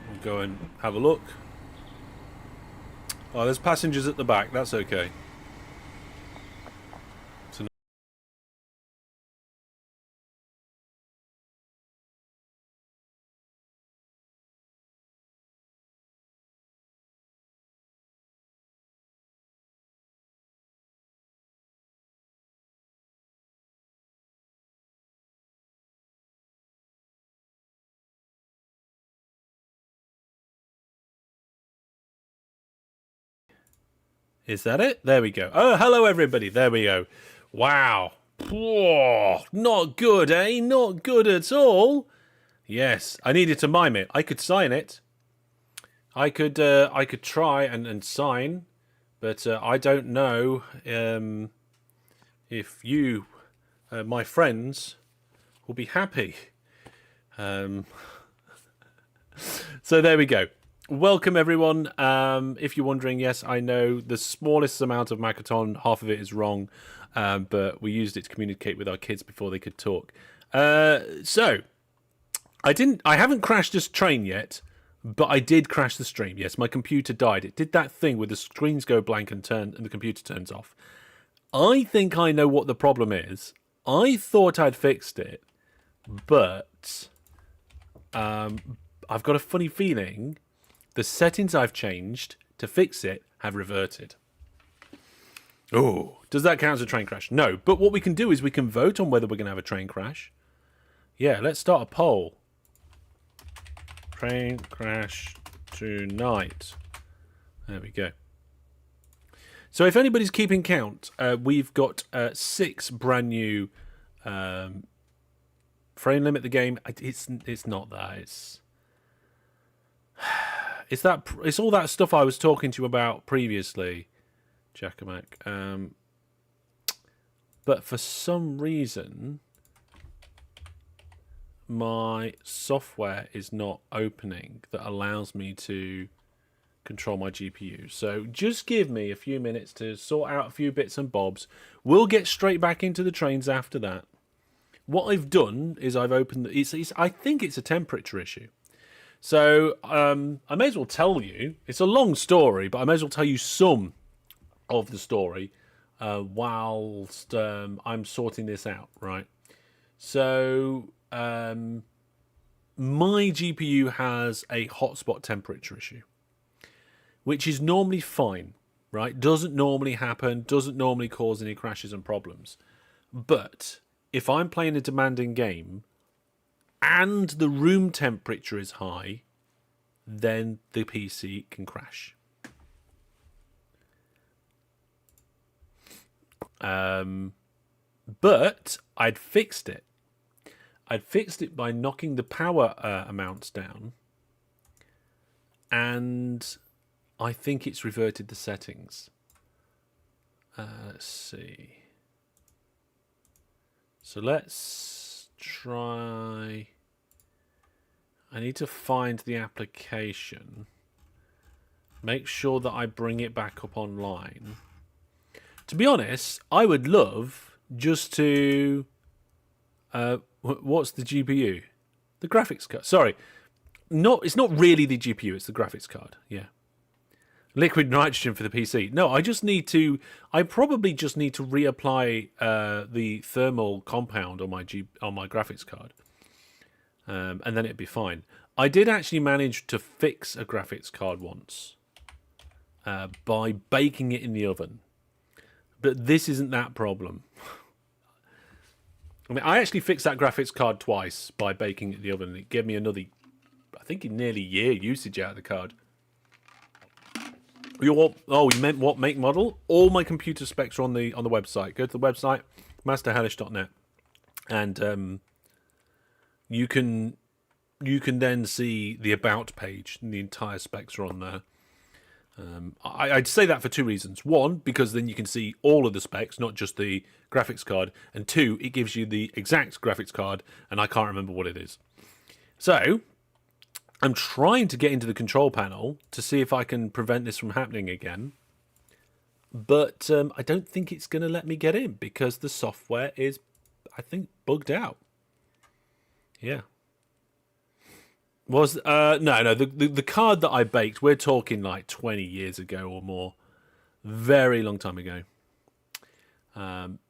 We'll go and have a look. Oh, there's passengers at the back. That's okay. Is that it? There we go. Oh, hello everybody. There we go. Wow. Whoa, not good, eh? Not good at all. Yes, I needed to mime it. I could sign it. I could try and sign, but I don't know if you, my friends, will be happy. So there we go. Welcome everyone. If you're wondering, yes, I know the smallest amount of Makaton, half of it is wrong, but we used it to communicate with our kids before they could talk. So I haven't crashed this train yet, but I did crash the stream. Yes, my computer died. It did that thing where the screens go blank and the computer turns off. I think I know what the problem is. I thought I'd fixed it, but I've got a funny feeling the settings I've changed to fix it have reverted. Oh, does that count as a train crash? No, but what we can do is we can vote on whether we're going to have a train crash. Yeah, let's start a poll. Train crash tonight. There we go. So if anybody's keeping count, we've got 6 brand new frame limit the game. It's not that. It's all that stuff I was talking to you about previously, Jackamak. But for some reason, my software is not opening that allows me to control my GPU. So just give me a few minutes to sort out a few bits and bobs. We'll get straight back into the trains after that. What I've done is I've opened. I think it's a temperature issue. So I may as well tell you. It's a long story, but I may as well tell you some of the story whilst I'm sorting this out. Right. So my GPU has a hotspot temperature issue, which is normally fine. Right. Doesn't normally happen. Doesn't normally cause any crashes and problems. But if I'm playing a demanding game and the room temperature is high, then the PC can crash. But I'd fixed it. I'd fixed it by knocking the power amounts down, and I think it's reverted the settings. Let's see. So let's try... I need to find the application. Make sure that I bring it back up online. To be honest, I would love just to... what's the GPU? The graphics card. Sorry. It's not really the GPU, it's the graphics card. Yeah. Liquid nitrogen for the PC. No, I probably just need to reapply the thermal compound on my graphics card. And then it'd be fine. I did actually manage to fix a graphics card once by baking it in the oven. But this isn't that problem. I mean, I actually fixed that graphics card twice by baking it in the oven. It gave me another, I think, nearly year usage out of the card. You meant what make model? All my computer specs are on the website. Go to the website, masterhellish.net, and you can then see the about page, and the entire specs are on there. I'd say that for two reasons. One, because then you can see all of the specs, not just the graphics card. And two, it gives you the exact graphics card, and I can't remember what it is. So, I'm trying to get into the control panel to see if I can prevent this from happening again. But I don't think it's going to let me get in because the software is, I think, bugged out. Yeah. The card that I baked, we're talking like 20 years ago or more. Very long time ago.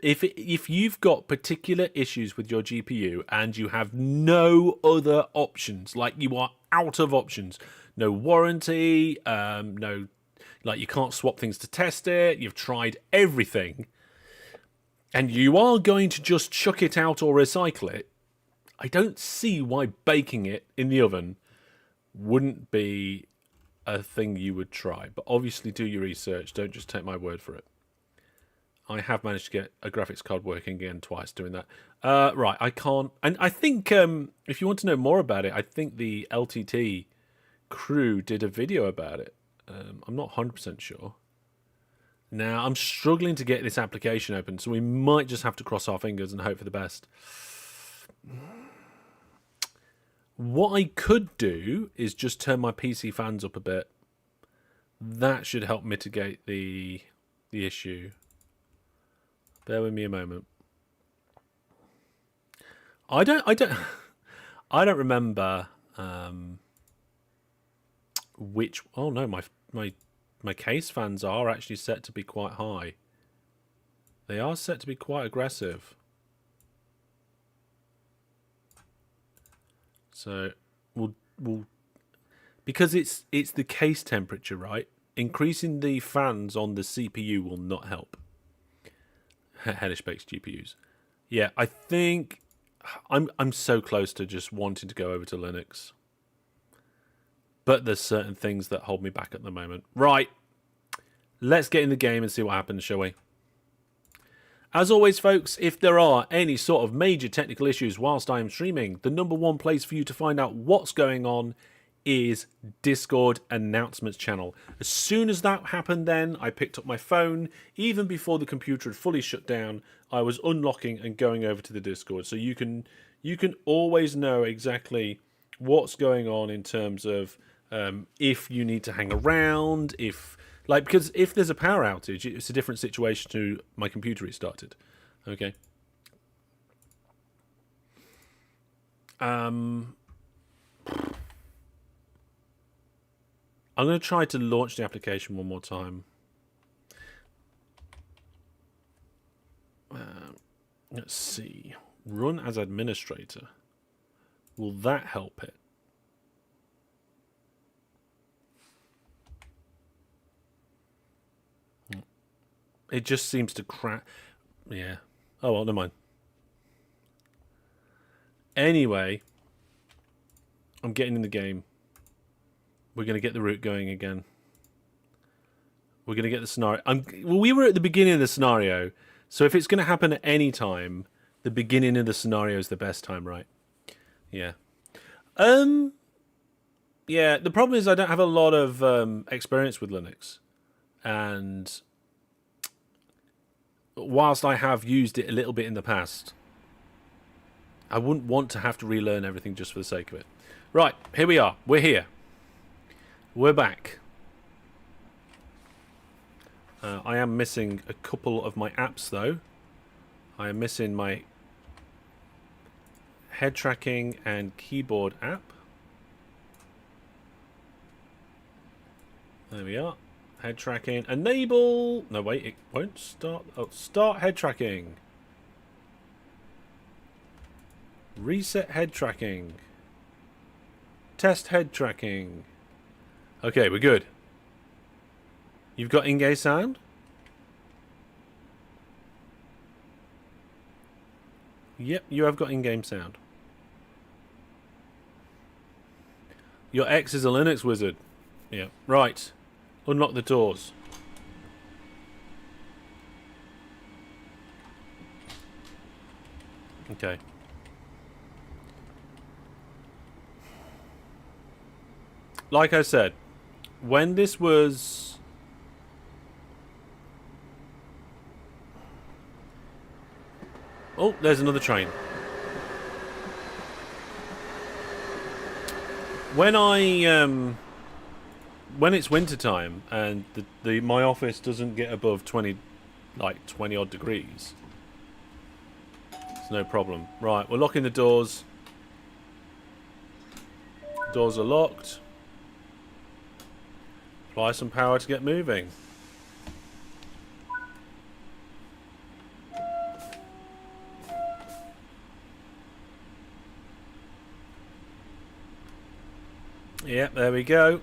If you've got particular issues with your GPU and you have no other options, like you are out of options, no warranty, like you can't swap things to test it, you've tried everything, and you are going to just chuck it out or recycle it, I don't see why baking it in the oven wouldn't be a thing you would try. But obviously do your research, don't just take my word for it. I have managed to get a graphics card working again twice doing that. Right, I can't... And I think, if you want to know more about it, I think the LTT crew did a video about it. I'm not 100% sure. Now, I'm struggling to get this application open, so we might just have to cross our fingers and hope for the best. What I could do is just turn my PC fans up a bit. That should help mitigate the issue. Bear with me a moment. I don't remember which. Oh no, my case fans are actually set to be quite high. They are set to be quite aggressive. So we'll because it's the case temperature, right? Increasing the fans on the CPU will not help. Hellish-based GPUs. Yeah, I think I'm so close to just wanting to go over to Linux. But there's certain things that hold me back at the moment. Right. Let's get in the game and see what happens, shall we? As always, folks, if there are any sort of major technical issues whilst I am streaming, the number one place for you to find out what's going on is Discord announcements channel. As soon as that happened then, I picked up my phone. Even before the computer had fully shut down, I was unlocking and going over to the Discord. So you can always know exactly what's going on in terms of if you need to hang around, because if there's a power outage, it's a different situation to my computer restarted. Okay. I'm going to try to launch the application one more time. Let's see. Run as administrator. Will that help it? It just seems to crack. Yeah. Oh, well, never mind. Anyway, I'm getting in the game. We're going to get the route going again. We're going to get the scenario. We were at the beginning of the scenario, so if it's going to happen at any time, the beginning of the scenario is the best time, right? Yeah. Yeah, the problem is I don't have a lot of experience with Linux. And whilst I have used it a little bit in the past, I wouldn't want to have to relearn everything just for the sake of it. Right, here we are. We're here. We're back. I am missing a couple of my apps, though. I am missing my head tracking and keyboard app. There we are. Head tracking. Enable. No, wait, it won't start. Oh, start head tracking. Reset head tracking. Test head tracking. Okay, we're good. You've got in-game sound? Yep, you have got in-game sound. Your ex is a Linux wizard. Yeah, right. Unlock the doors. Okay. Like I said, when this was... Oh, there's another train. When when it's winter time and my office doesn't get above 20 odd degrees, it's no problem. Right, we're locking the doors. Doors are locked. Apply some power to get moving. Yep, there we go.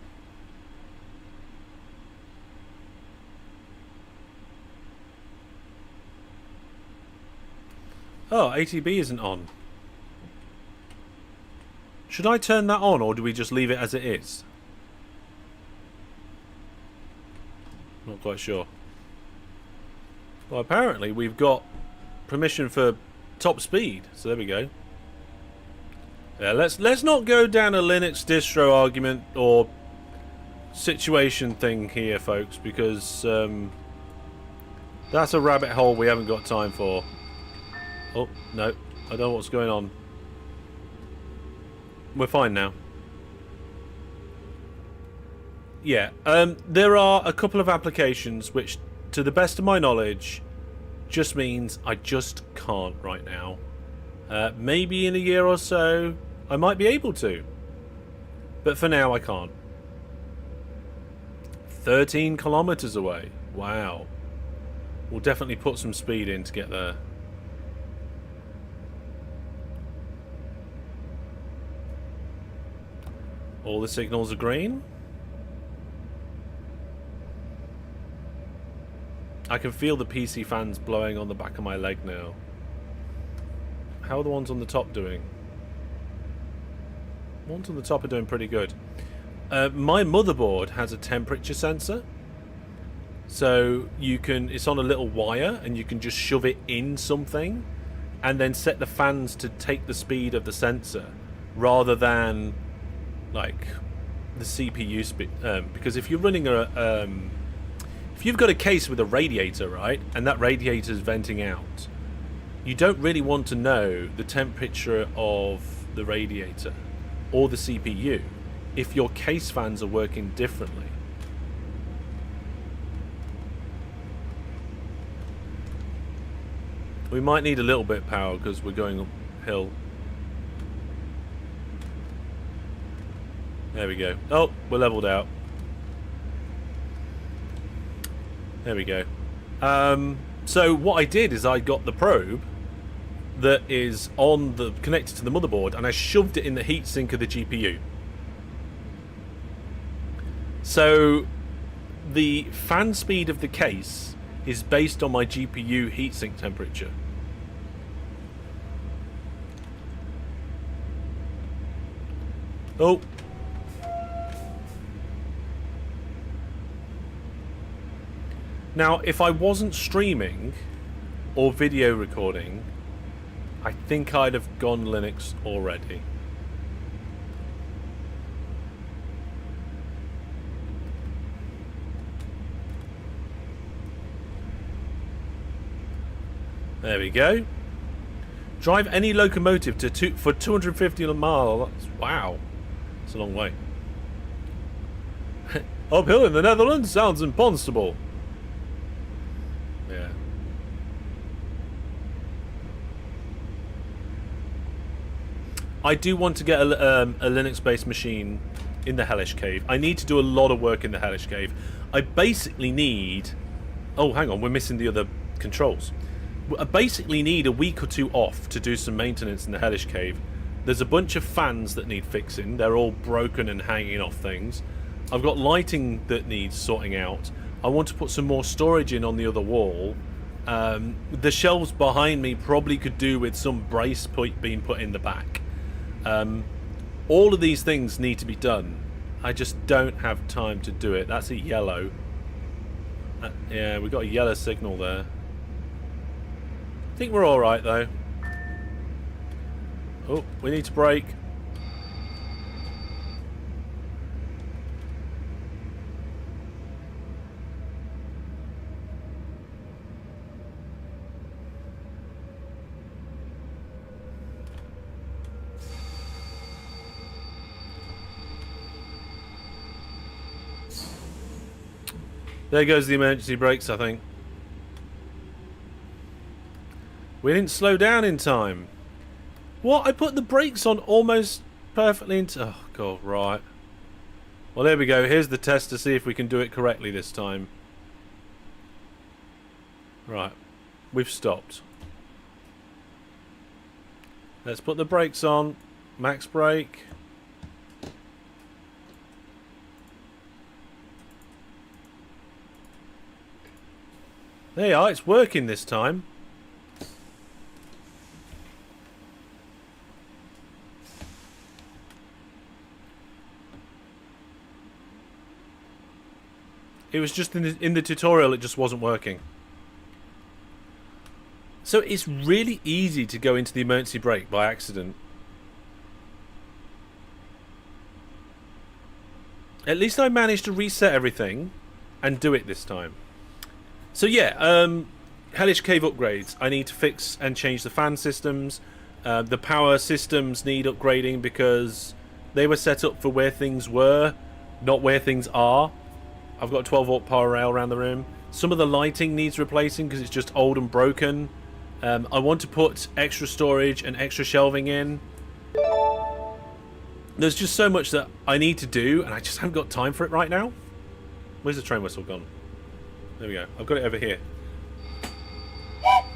Oh, ATB isn't on. Should I turn that on, or do we just leave it as it is? Not quite sure. Well, apparently we've got permission for top speed, so there we go. Yeah, let's not go down a Linux distro argument or situation thing here, folks, because that's a rabbit hole we haven't got time for. Oh, no. I don't know what's going on. We're fine now. Yeah, there are a couple of applications which, to the best of my knowledge, just means I just can't right now. Maybe in a year or so, I might be able to. But for now, I can't. 13 kilometers away. Wow. We'll definitely put some speed in to get there. All the signals are green. I can feel the PC fans blowing on the back of my leg now. How are the ones on the top doing? The ones on the top are doing pretty good. My motherboard has a temperature sensor. So you can, it's on a little wire and you can just shove it in something and then set the fans to take the speed of the sensor rather than like the CPU speed. Because if you're running a if you've got a case with a radiator, right, and that radiator is venting out, you don't really want to know the temperature of the radiator or the CPU if your case fans are working differently. We might need a little bit of power because we're going uphill. There we go. Oh, we're leveled out. There we go. So what I did is I got the probe that is on the connected to the motherboard and I shoved it in the heatsink of the GPU. So the fan speed of the case is based on my GPU heatsink temperature. Oh. Now, if I wasn't streaming or video recording, I think I'd have gone Linux already. There we go. Drive any locomotive for 250 miles. Wow. It's a long way. Uphill in the Netherlands sounds impossible. Yeah. I do want to get a Linux-based machine in the Hellish Cave. I need to do a lot of work in the Hellish Cave. I basically need... Oh, hang on. We're missing the other controls. I basically need a week or two off to do some maintenance in the Hellish Cave. There's a bunch of fans that need fixing. They're all broken and hanging off things. I've got lighting that needs sorting out. I want to put some more storage in on the other wall. The shelves behind me probably could do with some brace being put in the back. All of these things need to be done. I just don't have time to do it. That's a yellow. Yeah, we got a yellow signal there. I think we're alright though. Oh, we need to brake. There goes the emergency brakes, I think. We didn't slow down in time. What? I put the brakes on almost perfectly into... Oh, God, right. Well, there we go. Here's the test to see if we can do it correctly this time. Right. We've stopped. Let's put the brakes on. Max brake. There you are. It's working this time. It was just in the tutorial, it just wasn't working. So it's really easy to go into the emergency brake by accident. At least I managed to reset everything and do it this time. So yeah, Hellish Cave upgrades. I need to fix and change the fan systems. The power systems need upgrading because they were set up for where things were, not where things are. I've got a 12-volt power rail around the room. Some of the lighting needs replacing because it's just old and broken. I want to put extra storage and extra shelving in. There's just so much that I need to do, and I just haven't got time for it right now. Where's the train whistle gone? There we go. I've got it over here.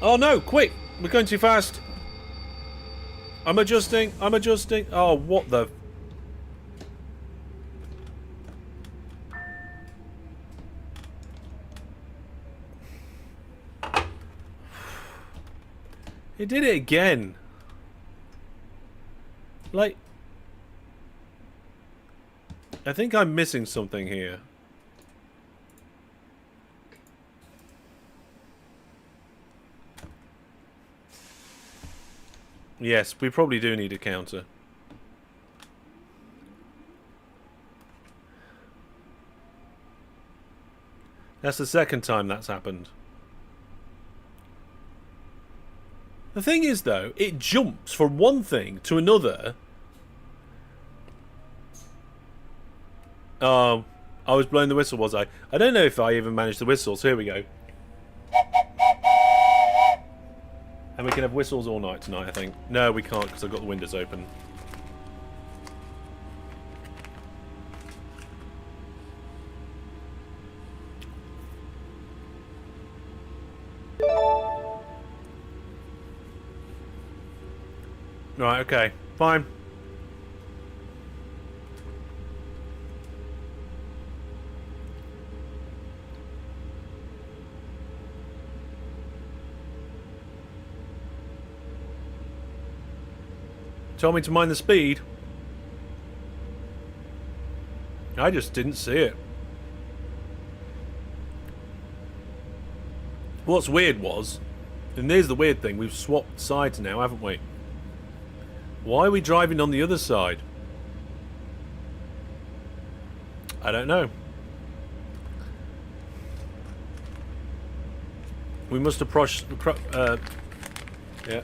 Oh no, quick! We're going too fast. I'm adjusting. I'm adjusting. Oh, what the... It did it again. Like... I think I'm missing something here. Yes, we probably do need a counter. That's the second time that's happened. The thing is, though, it jumps from one thing to another. Oh, I was blowing the whistle, was I? I don't know if I even managed the whistle, so here we go. And we can have whistles all night tonight, I think. No, we can't, because I've got the windows open. Right, okay. Fine. Told me to mind the speed. I just didn't see it. What's weird was, and there's the weird thing, we've swapped sides now, haven't we? Why are we driving on the other side? I don't know. We must approach... yeah.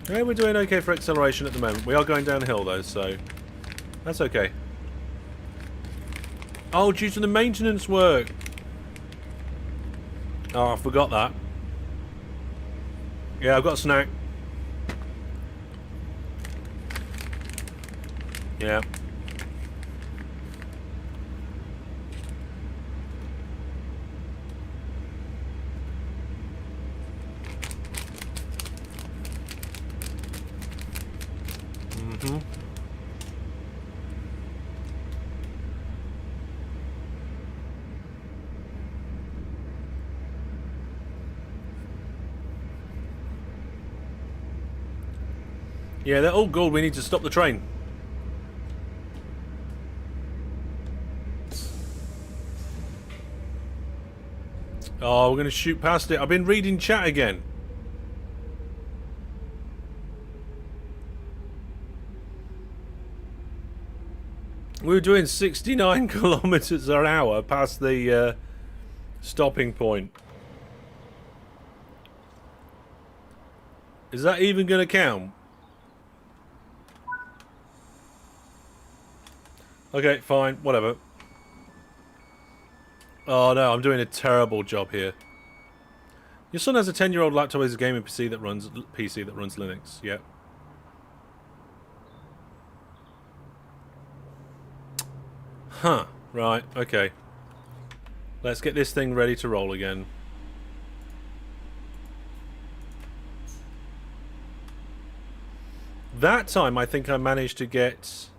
Yeah, we're doing okay for acceleration at the moment. We are going downhill though, so that's okay. Oh, due to the maintenance work. Oh, I forgot that. Yeah, I've got a snack. Yeah. Mm-hmm. Yeah, they're all good. We need to stop the train. Oh, we're going to shoot past it. I've been reading chat again. We were doing 69 kilometers an hour past the stopping point. Is that even going to count? Okay, fine, whatever. Oh no, I'm doing a terrible job here. Your son has a 10-year-old laptop as a gaming PC that runs Linux. Yep. Huh. Right. Okay. Let's get this thing ready to roll again. That time, I think I managed to get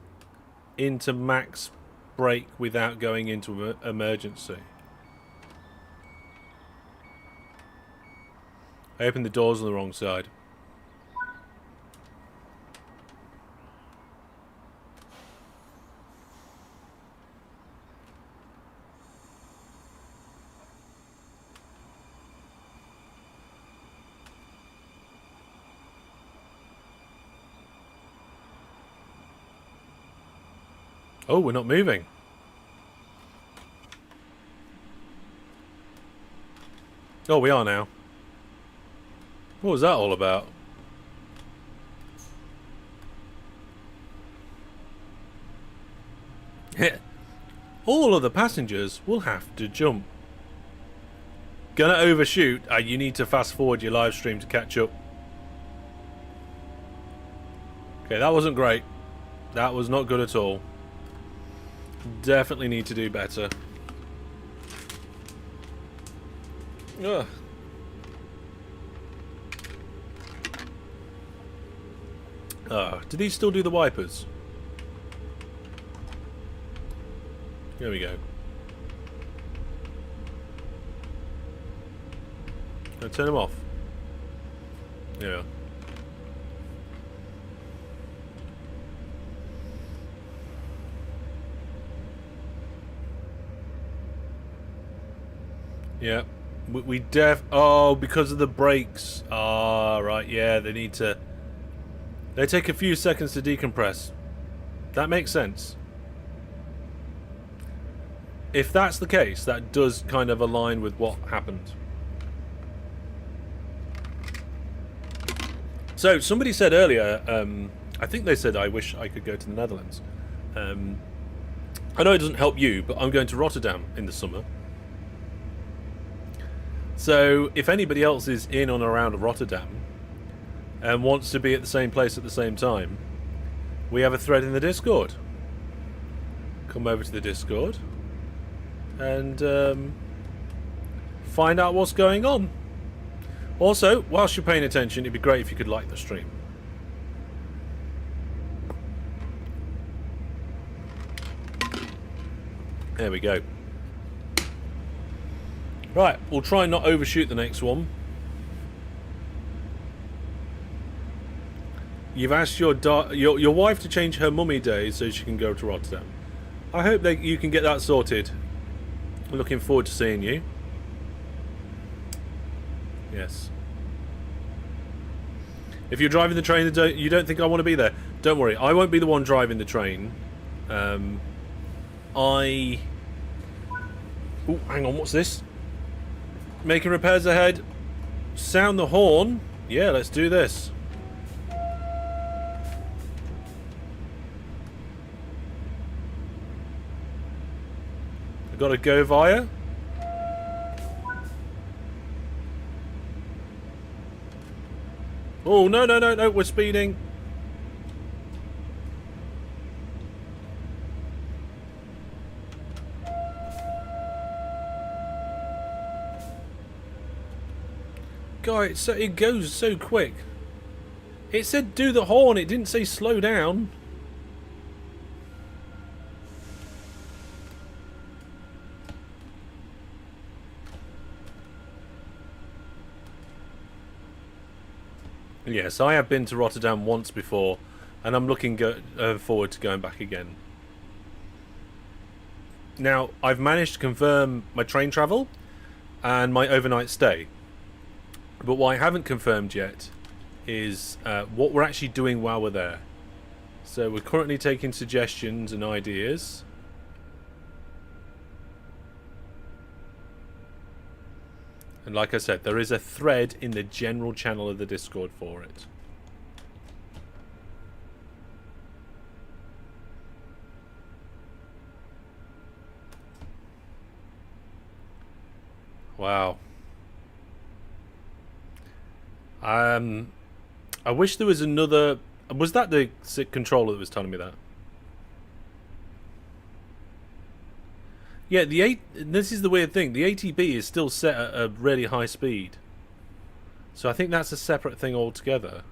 into max brake without going into emergency. I opened the doors on the wrong side. Oh, we're not moving. Oh, we are now. What was that all about? All of the passengers will have to jump. Gonna overshoot. You need to fast forward your live stream to catch up. Okay, that wasn't great. That was not good at all. Definitely need to do better. Ugh. Do these still do the wipers? There we go. I'll turn them off. Yeah. Yeah. We oh, because of the brakes. Ah, right, yeah, they need to... They take a few seconds to decompress. That makes sense. If that's the case, that does kind of align with what happened. So, somebody said earlier, I think they said I wish I could go to the Netherlands. I know it doesn't help you, but I'm going to Rotterdam in the summer. So, if anybody else is in or around Rotterdam and wants to be at the same place at the same time, we have a thread in the Discord. Come over to the Discord and find out what's going on. Also, whilst you're paying attention, it'd be great if you could like the stream. There we go. Right, we'll try and not overshoot the next one. You've asked your wife to change her mummy days so she can go to Rotterdam. I hope that you can get that sorted. I'm looking forward to seeing you. Yes. If you're driving the train and you don't think I want to be there, don't worry. I won't be the one driving the train. Oh, hang on, what's this? Making repairs ahead. Sound the horn. Yeah, let's do this. Got to go via. Oh, no, no, no, no, we're speeding. God, it goes so quick. It said do the horn, it didn't say slow down. Yes, I have been to Rotterdam once before, and I'm looking forward to going back again. Now, I've managed to confirm my train travel and my overnight stay. But what I haven't confirmed yet is what we're actually doing while we're there. So we're currently taking suggestions and ideas. And like I said, there is a thread in the general channel of the Discord for it. Wow. I wish there was another... Was that the controller that was telling me that? Yeah, this is the weird thing. The ATB is still set at a really high speed. So I think that's a separate thing altogether.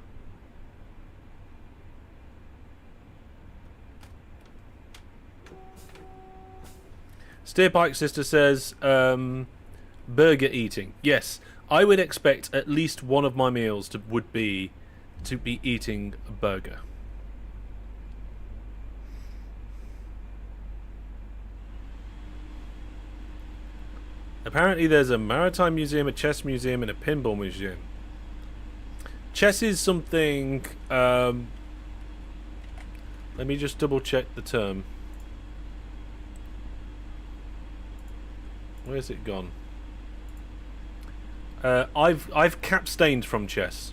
Steerpike Sister says, burger eating. Yes, I would expect at least one of my meals to be eating a burger. Apparently there's a maritime museum, a chess museum, and a pinball museum. Chess is something... let me just double check the term. Where's it gone? I've capstained from chess.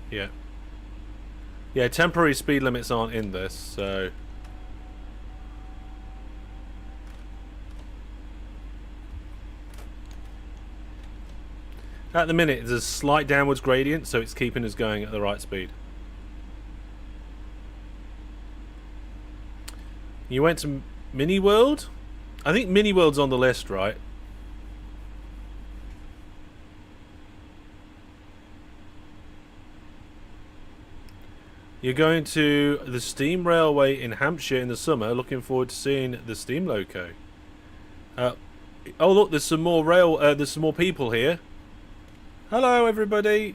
Yeah. Yeah, temporary speed limits aren't in this, so... At the minute, there's a slight downwards gradient, so it's keeping us going at the right speed. You went to Mini World? I think Mini World's on the list, right? You're going to the Steam Railway in Hampshire in the summer. Looking forward to seeing the Steam Loco. Oh look, there's some more there's some more people here. Hello, everybody.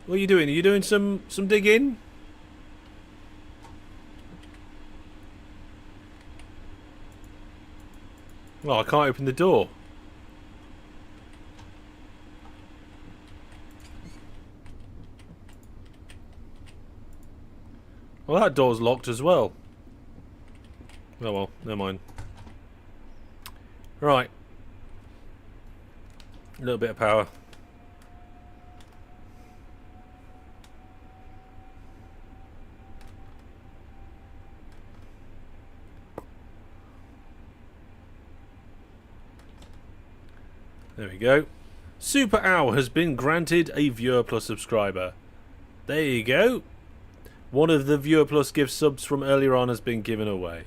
What are you doing? Are you doing some digging? Well, I can't open the door. Well, that door's locked as well. Oh well, never mind. Right. A little bit of power. There we go. Super Owl has been granted a Viewer Plus subscriber. There you go. One of the Viewer Plus gift subs from earlier on has been given away.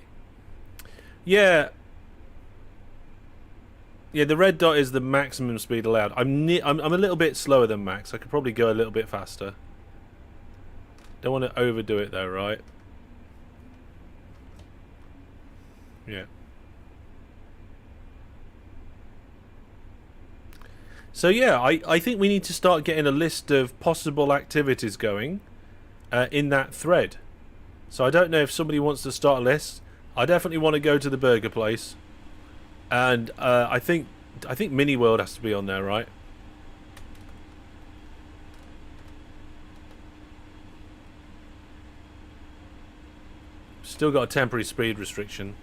Yeah. Yeah, the red dot is the maximum speed allowed. I'm a little bit slower than max. I could probably go a little bit faster. Don't want to overdo it though, right? Yeah. So yeah, I think we need to start getting a list of possible activities going in that thread. So I don't know if somebody wants to start a list. I definitely want to go to the burger place, and I think Mini World has to be on there, right? Still got a temporary speed restriction.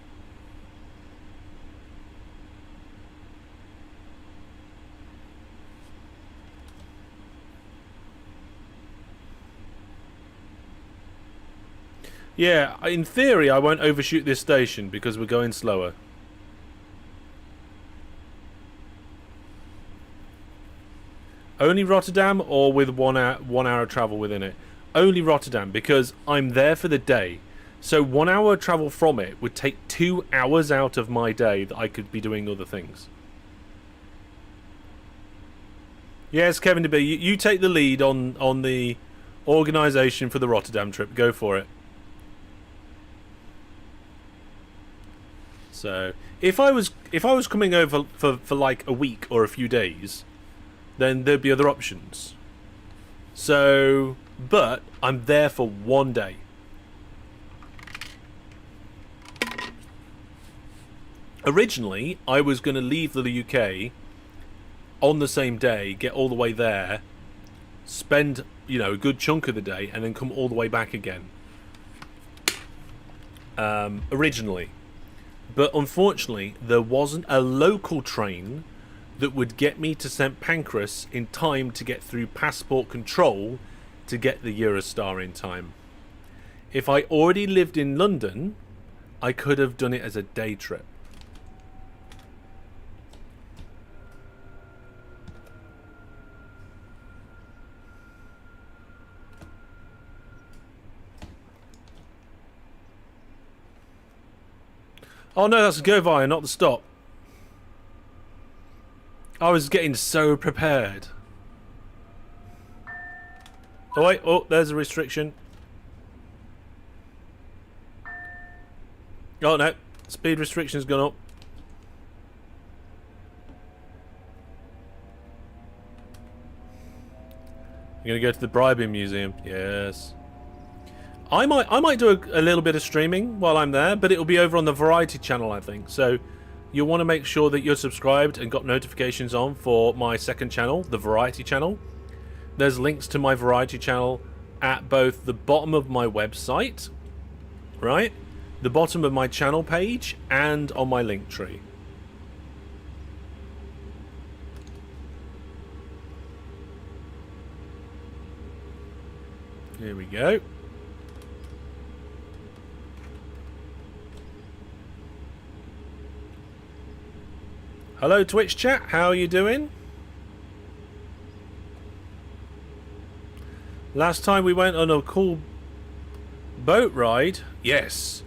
Yeah, in theory, I won't overshoot this station because we're going slower. Only Rotterdam, or with 1 hour travel within it? Only Rotterdam, because I'm there for the day. So 1 hour travel from it would take 2 hours out of my day that I could be doing other things. Yes, Kevin DB, you take the lead on the organisation for the Rotterdam trip. Go for it. So if I was coming over for like a week or a few days, then there'd be other options. So, but I'm there for 1 day. Originally, I was going to leave the UK on the same day, get all the way there, spend, a good chunk of the day, and then come all the way back again. Originally. But unfortunately, there wasn't a local train that would get me to St. Pancras in time to get through passport control to get the Eurostar in time. If I already lived in London, I could have done it as a day trip. Oh no, that's a go via, not the stop. I was getting so prepared. Oh wait, oh, there's a restriction. Oh no, speed restriction's gone up. You're gonna go to the bribing museum? Yes. I might do a little bit of streaming while I'm there, but it'll be over on the Variety channel, I think. So you'll want to make sure that you're subscribed and got notifications on for my second channel, the Variety channel. There's links to my Variety channel at both the bottom of my website, right? The bottom of my channel page and on my link tree. Here we go. Hello Twitch chat, how are you doing? Last time we went on a cool boat ride, yes,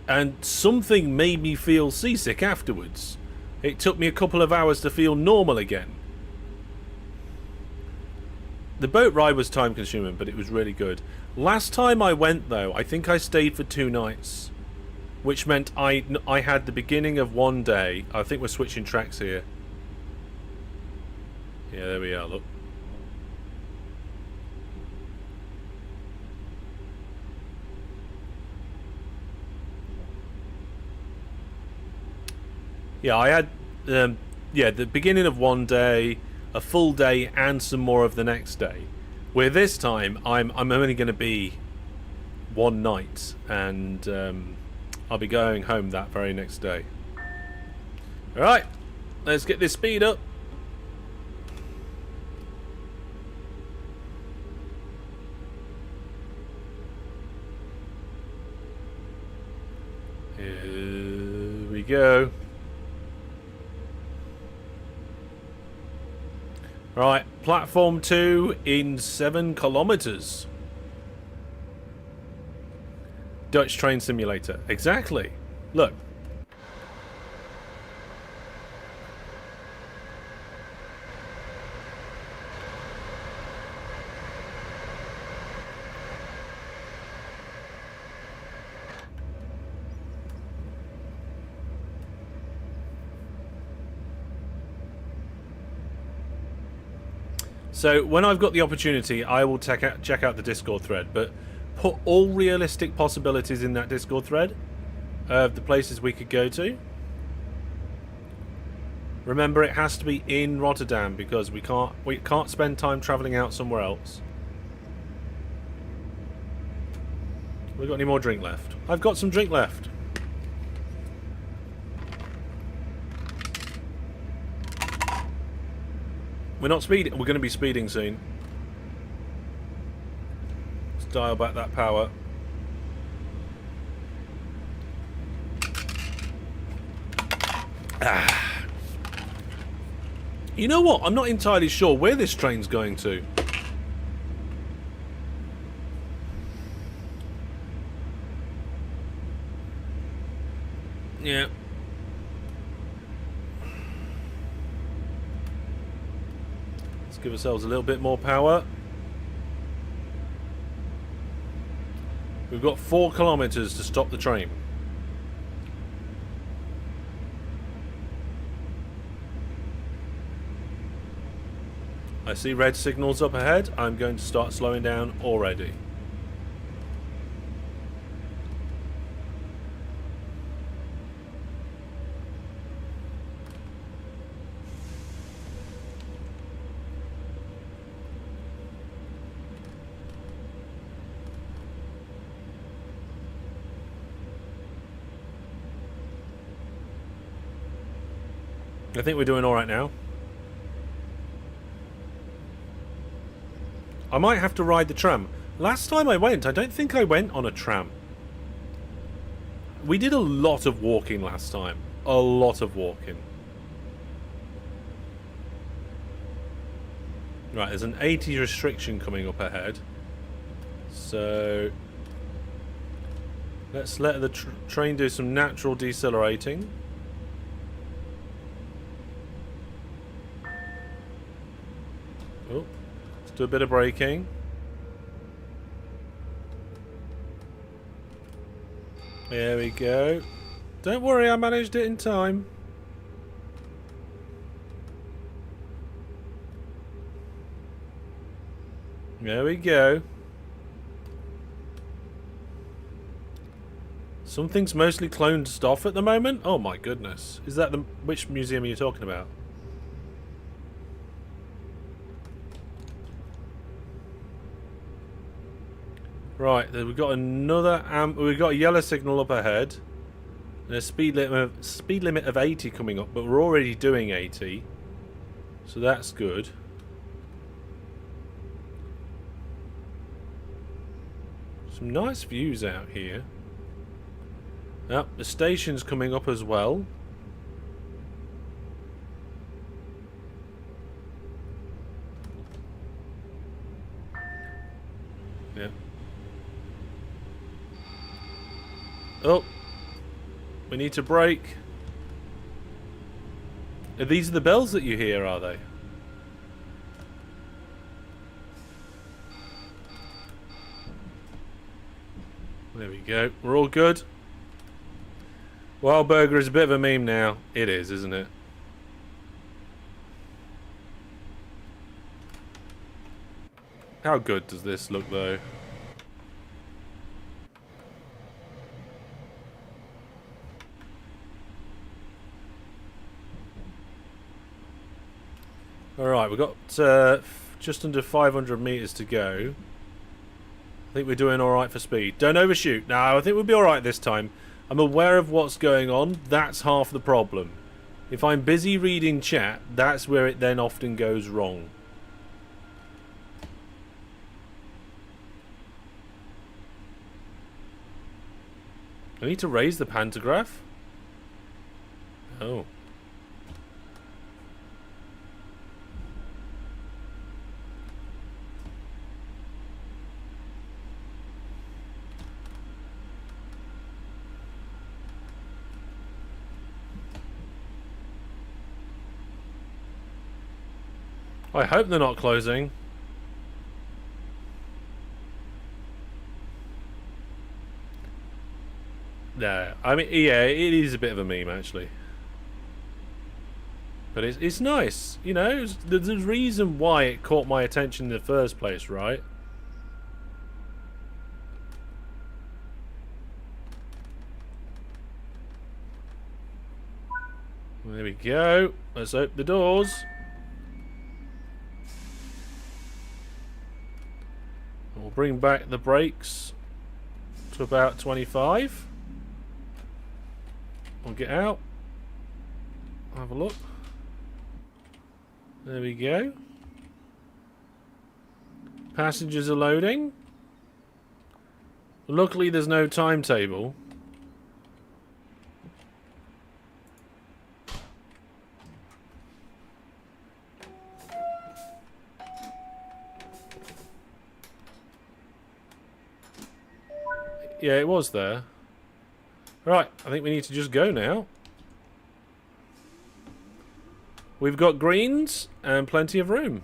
and something made me feel seasick afterwards. It took me a couple of hours to feel normal again. The boat ride was time consuming, but it was really good. Last time I went though, I think I stayed for 2 nights. Which meant I had the beginning of 1 day. I think we're switching tracks here. Yeah, there we are, look. Yeah, I had the beginning of 1 day, a full day, and some more of the next day. Where this time I'm only going to be 1 night, and I'll be going home that very next day. Alright, let's get this speed up. Here we go. Right, platform 2 in 7 kilometers. Dutch train simulator. Exactly. Look. So when I've got the opportunity, I will check out the Discord thread, but put all realistic possibilities in that Discord thread of the places we could go to. Remember, it has to be in Rotterdam because we can't spend time travelling out somewhere else. We got any more drink left? I've got some drink left. We're not speeding. We're going to be speeding soon. Let's dial back that power. You know what? I'm not entirely sure where this train's going to. Yeah. Let's give ourselves a little bit more power. We've got 4 kilometers to stop the train. I see red signals up ahead. I'm going to start slowing down already. I think we're doing all right now. I might have to ride the tram. Last time I went, I don't think I went on a tram. We did a lot of walking last time. A lot of walking. Right, there's an 80 restriction coming up ahead. So let's let the train do some natural decelerating. Oh, let's do a bit of braking. There we go. Don't worry, I managed it in time. There we go. Something's mostly cloned off at the moment? Oh my goodness. Is that the... Which museum are you talking about? Right, we've got another we've got a yellow signal up ahead. And a speed limit of 80 coming up, but we're already doing 80. So that's good. Some nice views out here. Yep, the station's coming up as well. Yeah. Oh, we need to brake. These are the bells that you hear, are they? There we go. We're all good. Wild Burger is a bit of a meme now. It is, isn't it? How good does this look, though? Alright, we've got just under 500 meters to go. I think we're doing alright for speed. Don't overshoot. No, I think we'll be alright this time. I'm aware of what's going on. That's half the problem. If I'm busy reading chat, that's where it then often goes wrong. I need to raise the pantograph. Oh. I hope they're not closing. No, I mean, yeah, it is a bit of a meme, actually. But it's nice, you know. There's a reason why it caught my attention in the first place, right? There we go. Let's open the doors. We'll bring back the brakes to about 25. We'll get out. Have a look. There we go. Passengers are loading. Luckily there's no timetable. Yeah, it was there. Right, I think we need to just go now. We've got greens and plenty of room.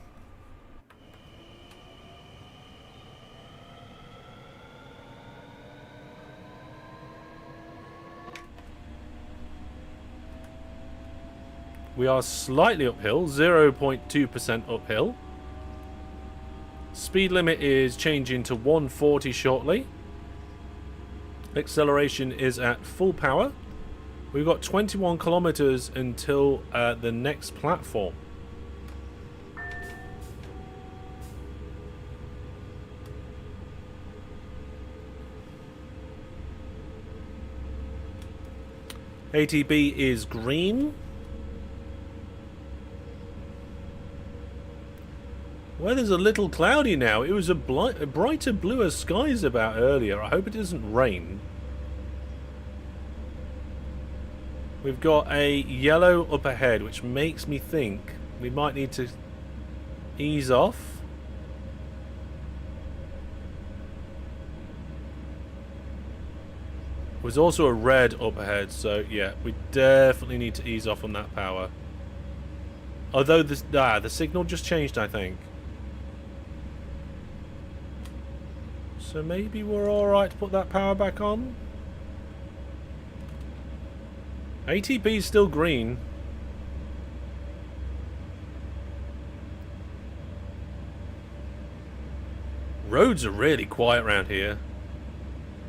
We are slightly uphill, 0.2% uphill. Speed limit is changing to 140 shortly. Acceleration is at full power. We've got 21 kilometers until the next platform. ATB is green. Weather's a little cloudy now. It was a brighter, bluer skies about earlier. I hope it doesn't rain. We've got a yellow up ahead, which makes me think we might need to ease off. There's also a red up ahead, so yeah, we definitely need to ease off on that power. Although the signal just changed, I think. So maybe we're alright to put that power back on. ATP is still green. Roads are really quiet around here.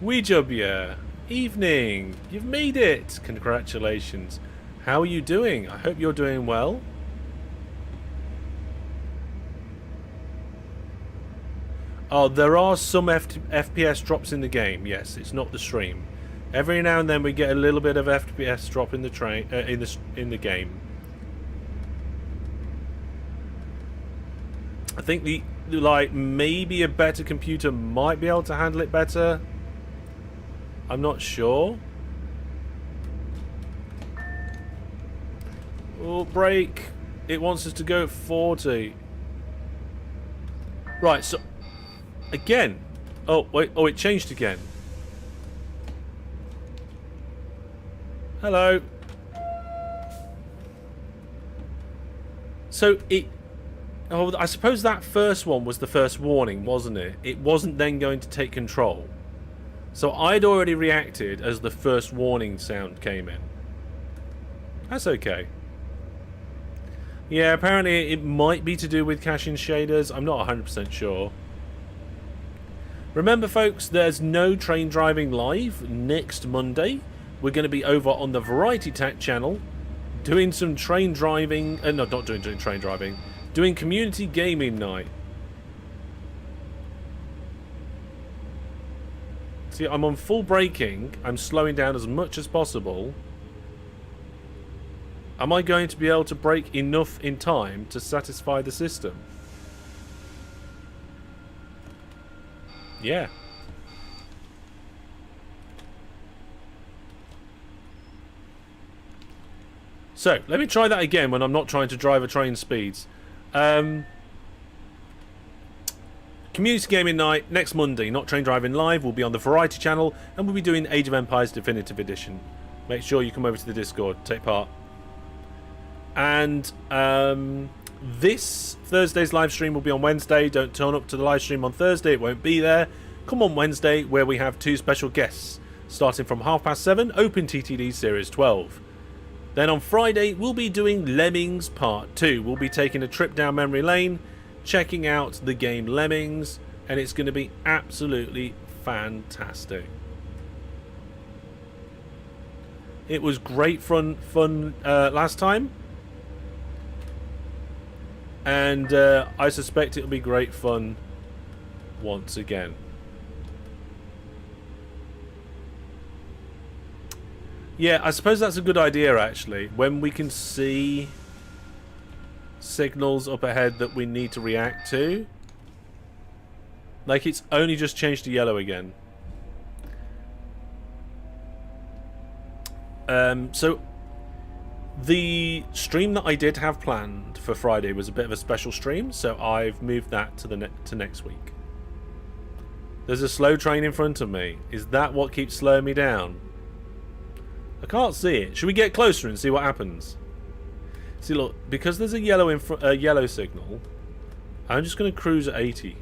Weejubya. Evening. You've made it. Congratulations. How are you doing? I hope you're doing well. Oh, there are some FPS drops in the game. Yes, it's not the stream. Every now and then we get a little bit of FPS drop in the in the game. I think maybe a better computer might be able to handle it better. I'm not sure. Oh, brake. It wants us to go at 40. Right, so again. Oh, wait. Oh, it changed again. Hello. So it... Oh, I suppose that first one was the first warning, wasn't it? It wasn't then going to take control. So I'd already reacted as the first warning sound came in. That's okay. Yeah, apparently it might be to do with caching shaders. I'm not 100% sure. Remember, folks, there's no train driving live next Monday. We're going to be over on the Variety Tech channel doing some train driving. No, not doing train driving. Doing community gaming night. See, I'm on full braking. I'm slowing down as much as possible. Am I going to be able to brake enough in time to satisfy the system? Yeah. So, let me try that again when I'm not trying to drive at train speeds. Community Gaming Night next Monday, not Train Driving Live. We'll be on the Variety channel and we'll be doing Age of Empires Definitive Edition. Make sure you come over to the Discord, take part. And this Thursday's live stream will be on Wednesday. Don't turn up to the live stream on Thursday, it won't be there. Come on Wednesday, where we have two special guests. Starting from 7:30, Open TTD Series 12. Then on Friday, we'll be doing Lemmings Part 2. We'll be taking a trip down memory lane, checking out the game Lemmings, and it's going to be absolutely fantastic. It was great fun last time, and I suspect it'll be great fun once again. Yeah, I suppose that's a good idea, actually. When we can see signals up ahead that we need to react to. Like, it's only just changed to yellow again. So, the stream that I did have planned for Friday was a bit of a special stream, so I've moved that to next week. There's a slow train in front of me. Is that what keeps slowing me down? I can't see it. Should we get closer and see what happens? See, look, because there's a yellow signal, I'm just going to cruise at 80.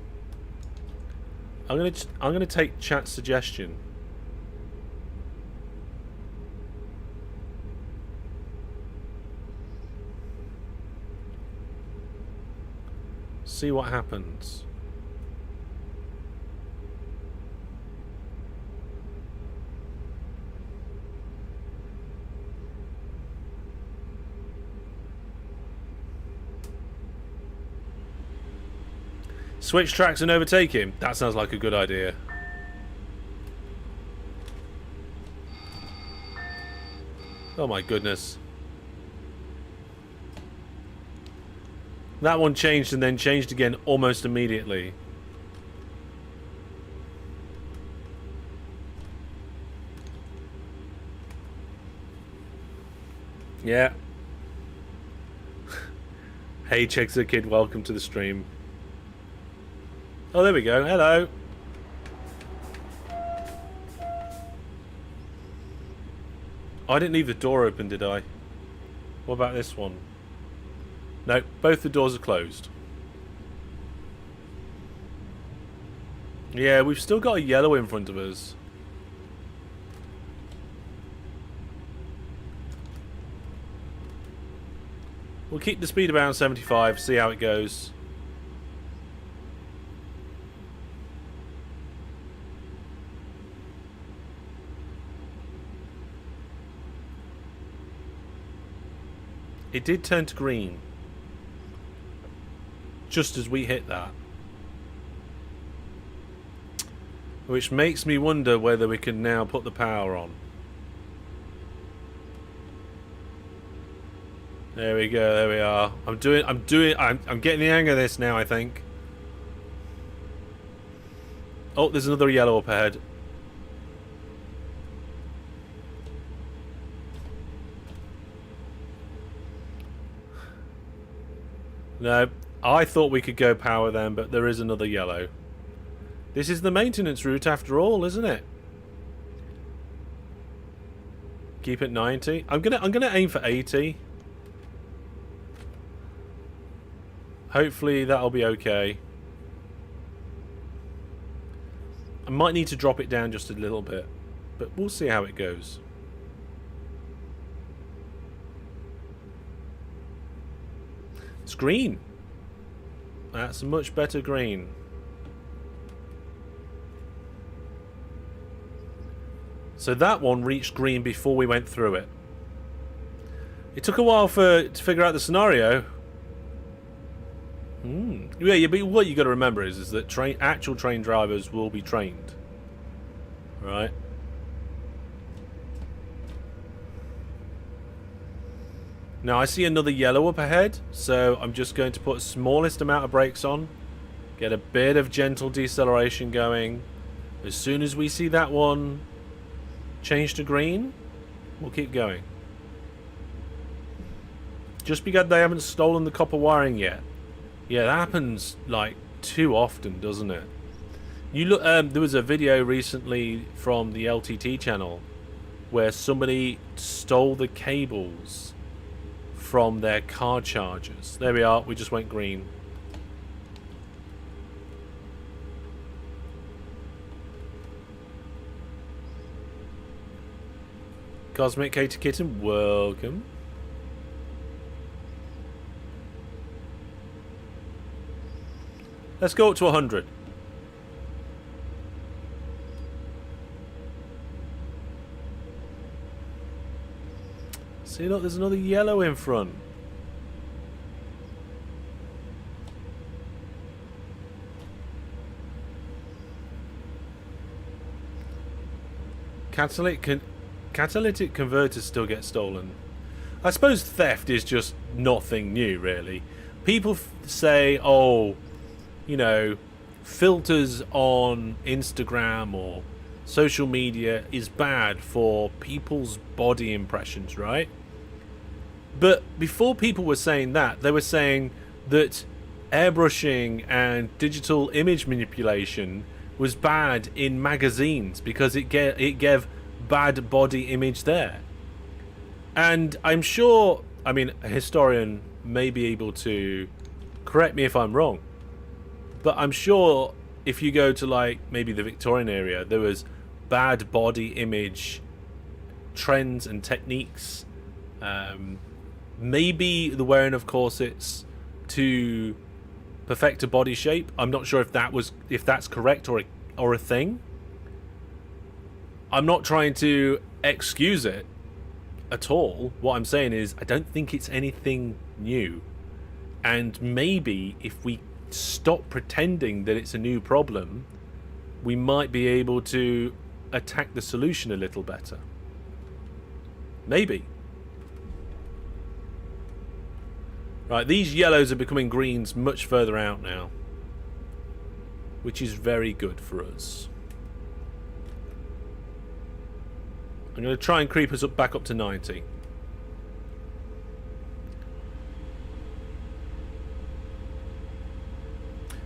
I'm going to take chat's suggestion. See what happens. Switch tracks and overtake him. That sounds like a good idea. Oh my goodness. That one changed and then changed again almost immediately. Yeah. Hey, Checks the Kid, welcome to the stream. Oh, there we go. Hello. I didn't leave the door open, did I? What about this one? No, both the doors are closed. Yeah, we've still got a yellow in front of us. We'll keep the speed around 75, see how it goes. It did turn to green. Just as we hit that. Which makes me wonder whether we can now put the power on. There we go, there we are. I'm getting the hang of this now, I think. Oh, there's another yellow up ahead. No, I thought we could go power then, but there is another yellow. This is the maintenance route after all, isn't it? Keep it 90. I'm gonna aim for 80. Hopefully that'll be okay. I might need to drop it down just a little bit, but we'll see how it goes. It's green. That's a much better green. So that one reached green before we went through it. It took a while to figure out the scenario. Yeah, but what you got to remember is that actual train drivers will be trained. Right? Now I see another yellow up ahead, so I'm just going to put the smallest amount of brakes on, get a bit of gentle deceleration going. As soon as we see that one change to green, we'll keep going. Just because they haven't stolen the copper wiring yet. Yeah, that happens like too often, doesn't it? You look. There was a video recently from the LTT channel where somebody stole the cables from their car chargers. There we are. We just went green. Cosmic Cater Kitten, welcome. Let's go up to 100. See, look, there's another yellow in front. Catalytic converters still get stolen. I suppose theft is just nothing new, really. People say, oh, you know, filters on Instagram or social media is bad for people's body impressions, right? But before people were saying that, they were saying that airbrushing and digital image manipulation was bad in magazines because it gave bad body image there. And I'm sure, I mean, a historian may be able to correct me if I'm wrong, but I'm sure if you go to like maybe the Victorian area, there was bad body image trends and techniques. Maybe the wearing of corsets to perfect a body shape. I'm not sure if that's correct or a thing. I'm not trying to excuse it at all. What I'm saying is I don't think it's anything new. And maybe if we stop pretending that it's a new problem, we might be able to attack the solution a little better. Maybe. Right, these yellows are becoming greens much further out now, which is very good for us. I'm going to try and creep us back up to 90.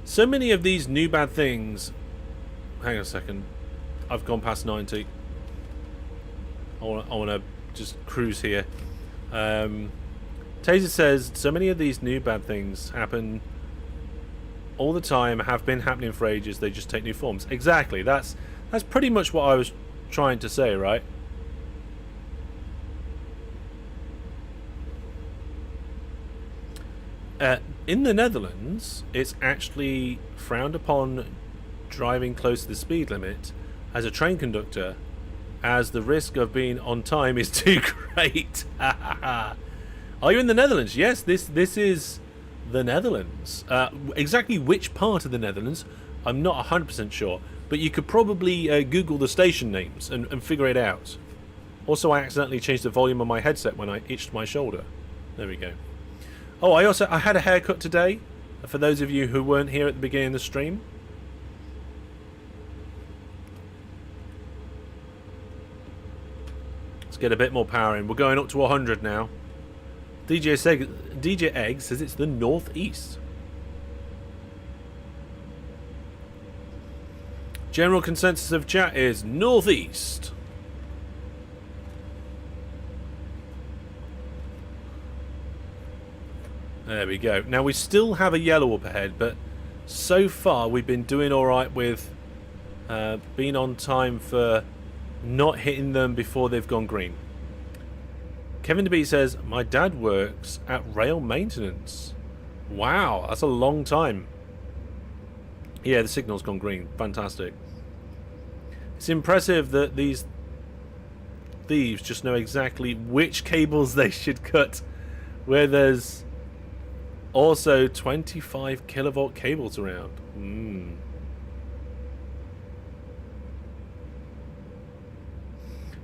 So many of these new bad things... Hang on a second. I've gone past 90. I want to just cruise here. Taser says, so many of these new bad things happen all the time, have been happening for ages, they just take new forms. Exactly. That's pretty much what I was trying to say, right? In the Netherlands, it's actually frowned upon driving close to the speed limit as a train conductor, as the risk of being on time is too great. Are you in the Netherlands? Yes, this is the Netherlands. Exactly which part of the Netherlands, I'm not 100% sure, but you could probably Google the station names and figure it out. Also, I accidentally changed the volume on my headset when I itched my shoulder. There we go. Oh, I had a haircut today, for those of you who weren't here at the beginning of the stream. Let's get a bit more power in. We're going up to 100 now. DJ Egg says it's the northeast. General consensus of chat is northeast. There we go. Now we still have a yellow up ahead, but so far we've been doing alright with being on time for not hitting them before they've gone green. Kevin DeBee says, my dad works at rail maintenance. Wow, that's a long time. Yeah, the signal's gone green. Fantastic. It's impressive that these thieves just know exactly which cables they should cut, where there's also 25 kilovolt cables around.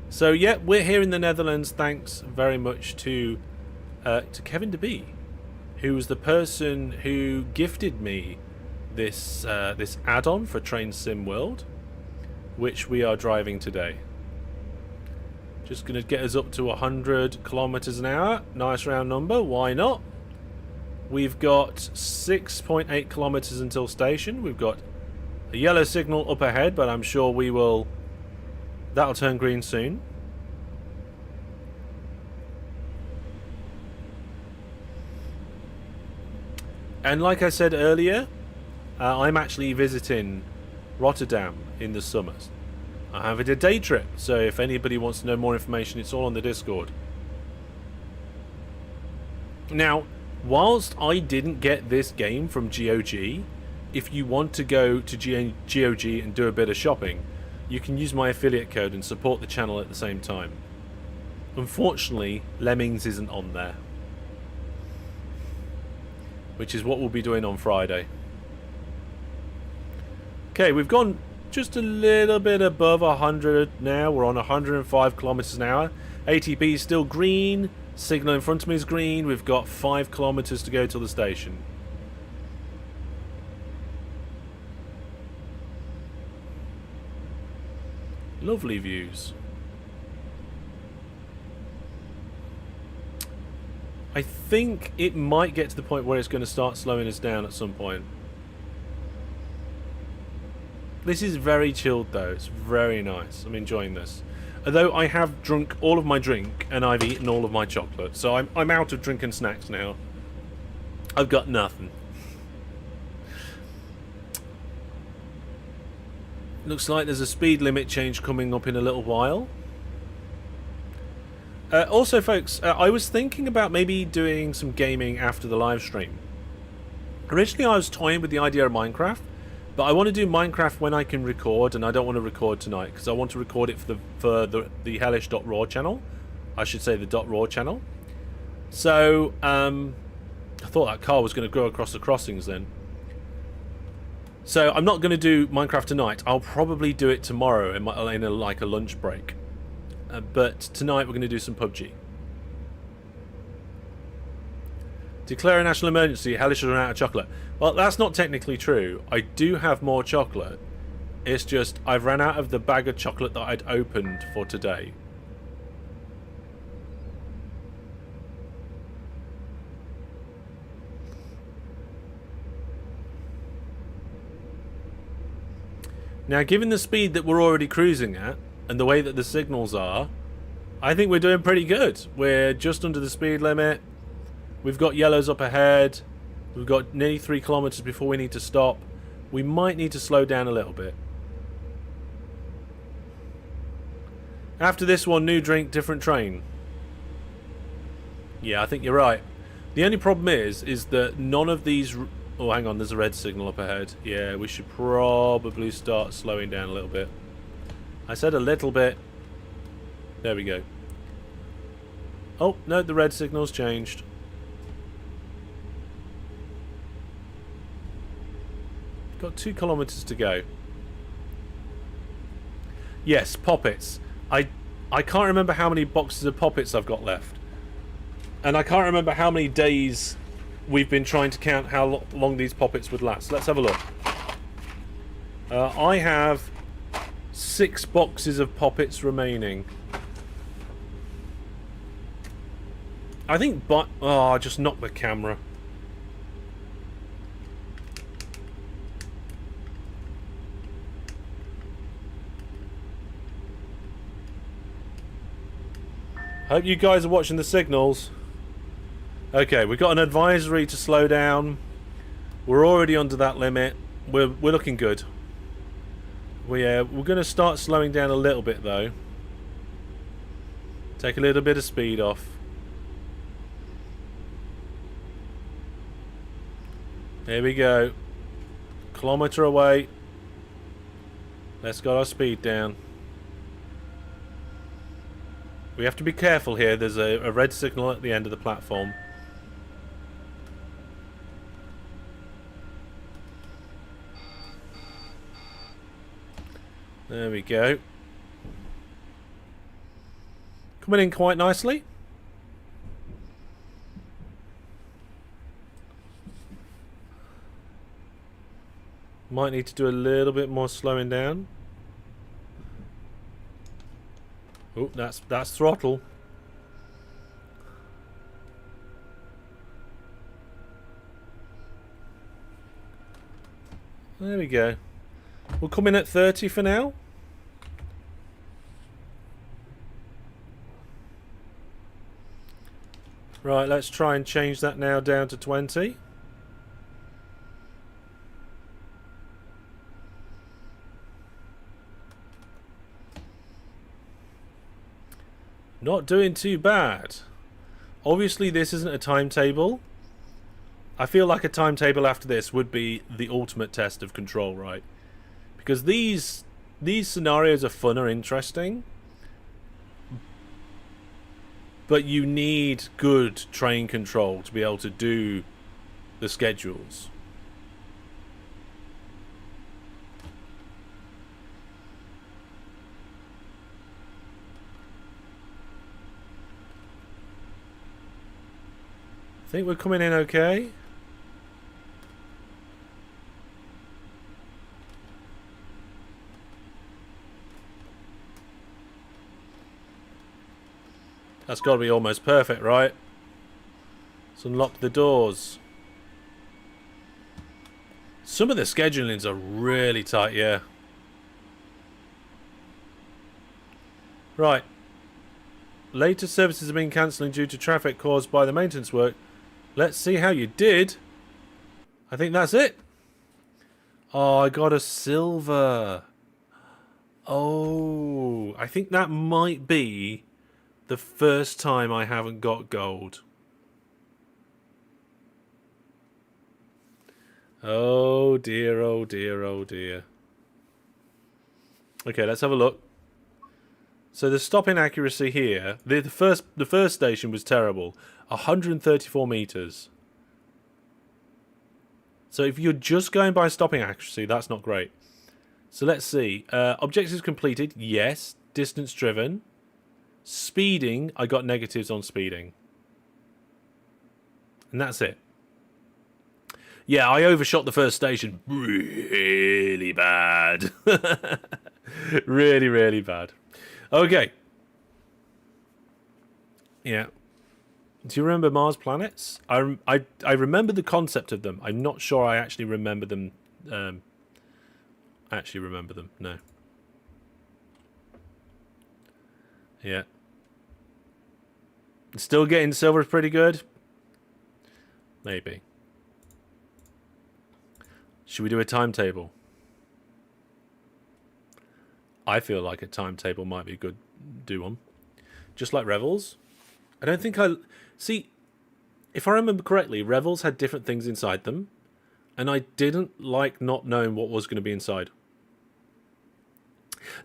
So yeah, we're here in the Netherlands thanks very much to Kevin DeBee, who was the person who gifted me this this add-on for Train Sim World, which we are driving today. Just going to get us up to 100 kilometers an hour. Nice round number, why not? We've got 6.8 kilometers until station. We've got a yellow signal up ahead, but I'm sure that'll turn green soon. And like I said earlier, I'm actually visiting Rotterdam in the summers. I'm having a day trip, so if anybody wants to know more information, it's all on the Discord. Now, whilst I didn't get this game from GOG, if you want to go to GOG and do a bit of shopping, you can use my affiliate code and support the channel at the same time. Unfortunately, Lemmings isn't on there, which is what we'll be doing on Friday. Okay, we've gone just a little bit above 100 now. We're on 105 kilometers an hour. ATP is still green. Signal in front of me is green. We've got 5 kilometers to go to the station. Lovely views. I think it might get to the point where it's going to start slowing us down at some point. This is very chilled though. It's very nice. I'm enjoying this. Although I have drunk all of my drink and I've eaten all of my chocolate, so I'm out of drink and snacks now. I've got nothing. Looks like there's a speed limit change coming up in a little while. Also, folks, I was thinking about maybe doing some gaming after the live stream. Originally, I was toying with the idea of Minecraft, but I want to do Minecraft when I can record, and I don't want to record tonight because I want to record it for the Hellish.raw channel. I should say the .raw channel. So, I thought that car was going to go across the crossings then. So I'm not going to do Minecraft tonight. I'll probably do it tomorrow in like a lunch break. But tonight we're going to do some PUBG. Declare a national emergency. Hellish has run out of chocolate. Well, that's not technically true. I do have more chocolate. It's just I've ran out of the bag of chocolate that I'd opened for today. Now, given the speed that we're already cruising at, and the way that the signals are, I think we're doing pretty good. We're just under the speed limit. We've got yellows up ahead. We've got nearly 3 kilometers before we need to stop. We might need to slow down a little bit. After this one, new drink, different train. Yeah, I think you're right. The only problem is that none of these... Oh, hang on, there's a red signal up ahead. Yeah, we should probably start slowing down a little bit. I said a little bit. There we go. Oh, no, the red signal's changed. Got 2 kilometers to go. Yes, poppets. I can't remember how many boxes of poppets I've got left. And I can't remember how many days we've been trying to count how long these poppets would last. Let's have a look. I have 6 boxes of poppets remaining. I think, oh, I just knocked the camera. Hope you guys are watching the signals. Okay, we've got an advisory to slow down. We're already under that limit. We're looking good. We're going to start slowing down a little bit though. Take a little bit of speed off. Here we go. Kilometre away. Let's get our speed down. We have to be careful here. There's a red signal at the end of the platform. There we go. Coming in quite nicely. Might need to do a little bit more slowing down. Oh, that's throttle. There we go. We'll come in at 30 for now. Right, let's try and change that now down to 20. Not doing too bad. Obviously this isn't a timetable. I feel like a timetable after this would be the ultimate test of control, right? Because these scenarios are fun or interesting, but you need good train control to be able to do the schedules. I think we're coming in okay. That's got to be almost perfect, right? Let's unlock the doors. Some of the schedulings are really tight, yeah. Right. Later services have been cancelling due to traffic caused by the maintenance work. Let's see how you did. I think that's it. Oh, I got a silver. Oh, I think that might be the first time I haven't got gold. Oh dear, oh dear, oh dear. Okay, let's have a look. So the stopping accuracy here, the first station was terrible. 134 meters. So if you're just going by stopping accuracy, that's not great. So let's see. Objectives completed, yes. Distance driven. Speeding, I got negatives on speeding. And that's it. Yeah, I overshot the first station really bad. Really, really bad. Okay. Yeah. Do you remember Mars planets? I remember the concept of them. I'm not sure I actually remember them. No. Yeah. Still getting silver pretty good? Maybe. Should we do a timetable? I feel like a timetable might be a good do one. Just like Revels. I don't think I... See, if I remember correctly, Revels had different things inside them. And I didn't like not knowing what was going to be inside.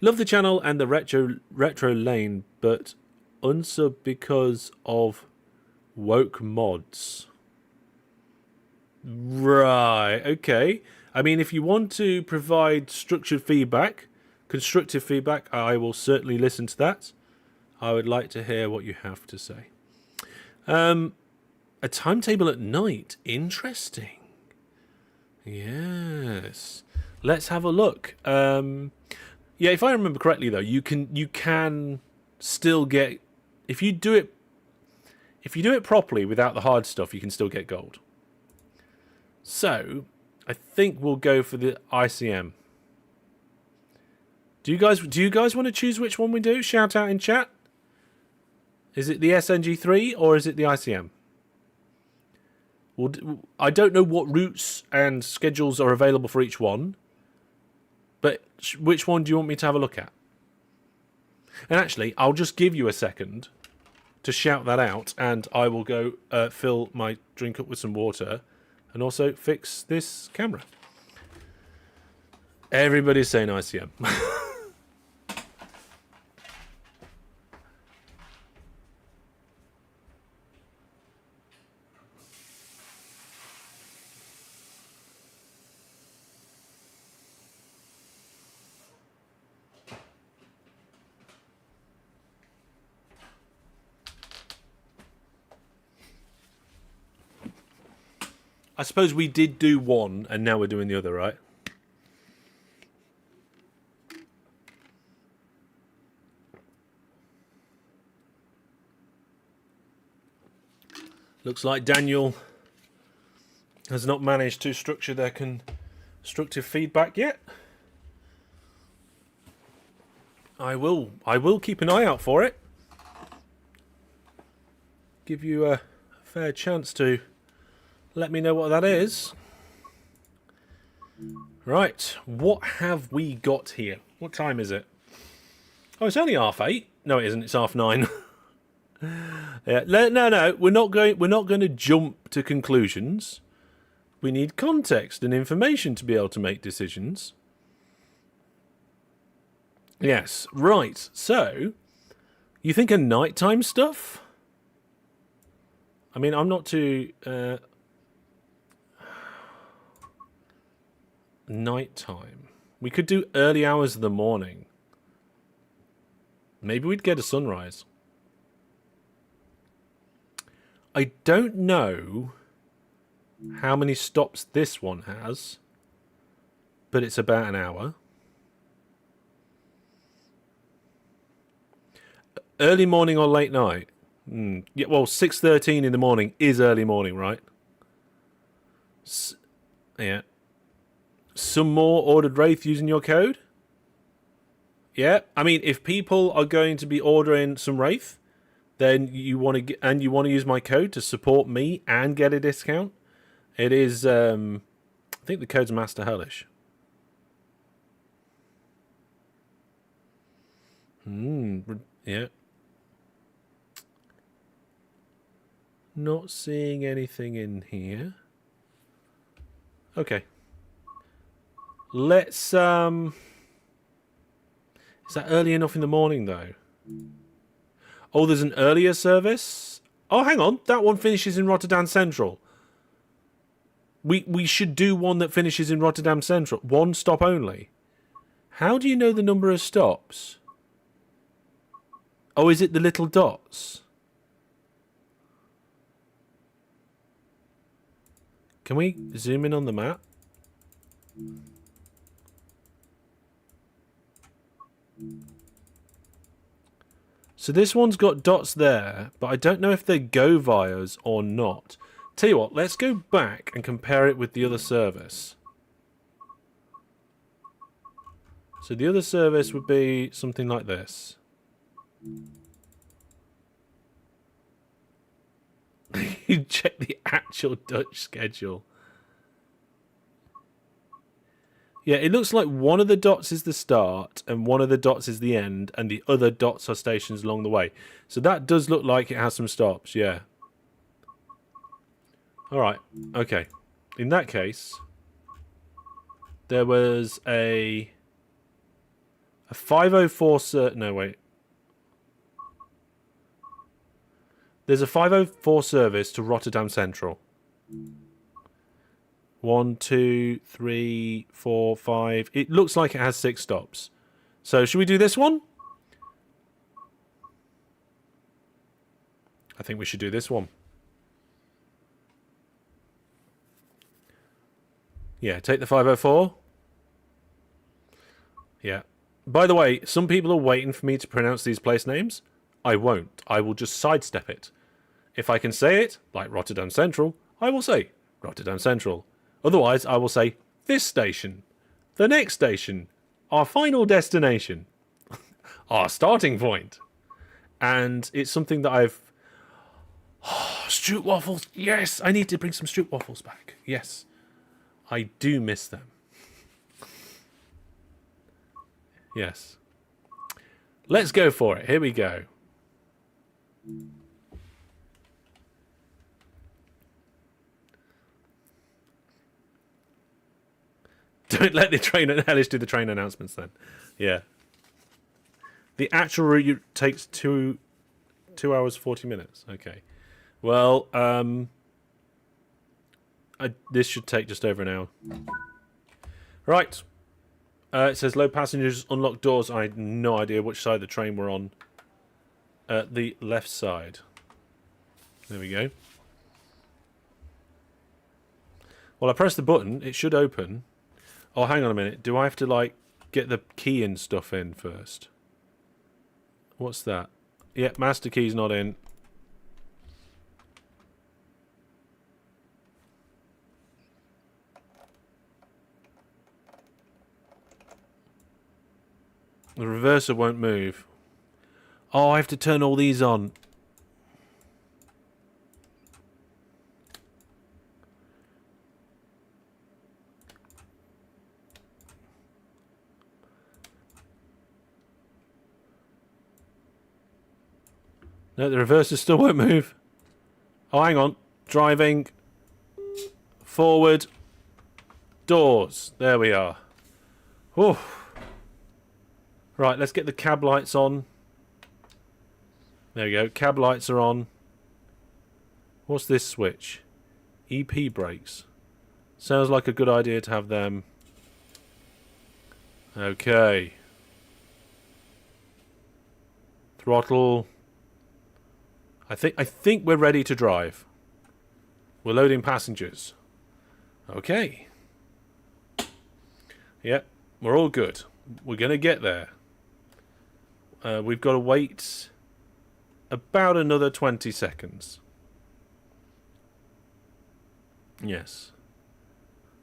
Love the channel and the retro lane, but unsub because of woke mods. Right, okay. I mean, if you want to provide structured feedback, constructive feedback, I will certainly listen to that. I would like to hear what you have to say. A timetable at night. Interesting. Yes. Let's have a look. Yeah, if I remember correctly though, you can still get, if you do it properly without the hard stuff, you can still get gold. So, I think we'll go for the ICM. Do you guys want to choose which one we do? Shout out in chat. Is it the SNG3 or is it the ICM? Well, I don't know what routes and schedules are available for each one, but which one do you want me to have a look at? And actually, I'll just give you a second to shout that out, and I will go fill my drink up with some water and also fix this camera. Everybody's saying ICM. I suppose we did do one, and now we're doing the other, right? Looks like Daniel has not managed to structure their constructive feedback yet. I will keep an eye out for it. Give you a fair chance to let me know what that is. Right, what have we got here? What time is it? Oh, it's only 8:30. No, it isn't. It's 9:30. Yeah, no. We're not going to jump to conclusions. We need context and information to be able to make decisions. Yes, right. So, you think of nighttime stuff? I mean, I'm not too... nighttime. We could do early hours of the morning. Maybe we'd get a sunrise. I don't know how many stops this one has, but it's about an hour. Early morning or late night? Yeah, well, 6:13 in the morning is early morning, right? Yeah. Some more ordered Wraith using your code? Yeah, I mean, if people are going to be ordering some Wraith, then you want to get, and you want to use my code to support me and get a discount. It is, I think the code's Master Hellish. Yeah. Not seeing anything in here. Okay. Let's, is that early enough in the morning, though? Oh, there's an earlier service? Oh, hang on. That one finishes in Rotterdam Central. We should do one that finishes in Rotterdam Central. One stop only. How do you know the number of stops? Oh, is it the little dots? Can we zoom in on the map? So this one's got dots there, but I don't know if they go vias or not. Tell you what, let's go back and compare it with the other service. So the other service would be something like this. You check the actual Dutch schedule. Yeah, it looks like one of the dots is the start and one of the dots is the end, and the other dots are stations along the way. So that does look like it has some stops, yeah. Alright, okay. In that case, there was a 504... No, wait. There's a 504 service to Rotterdam Central. 1, 2, 3, 4, 5. It looks like it has 6 stops. So should we do this one? I think we should do this one. Yeah, take the 504. Yeah. By the way, some people are waiting for me to pronounce these place names. I won't. I will just sidestep it. If I can say it, like Rotterdam Central, I will say Rotterdam Central. Otherwise, I will say this station, the next station, our final destination, our starting point. And it's something that I've... Oh, Stroop waffles. Yes, I need to bring some Stroop waffles back. Yes, I do miss them. Yes. Let's go for it. Here we go. Don't let the train and Hellish do the train announcements then. Yeah. The actual route takes 2 hours 40 minutes. Okay. Well, this should take just over an hour. Right. It says load passengers, unlock doors. I had no idea which side of the train we're on. The left side. There we go. Well, I press the button. It should open. Oh, hang on a minute. Do I have to, like, get the key and stuff in first? What's that? Yeah, master key's not in. The reverser won't move. Oh, I have to turn all these on. No, the reverser still won't move. Oh, hang on. Driving. Forward. Doors. There we are. Oh. Right, let's get the cab lights on. There we go. Cab lights are on. What's this switch? EP brakes. Sounds like a good idea to have them. Okay. Throttle. I think we're ready to drive. We're loading passengers. Okay. Yep, we're all good. We're going to get there. We've got to wait about another 20 seconds. Yes.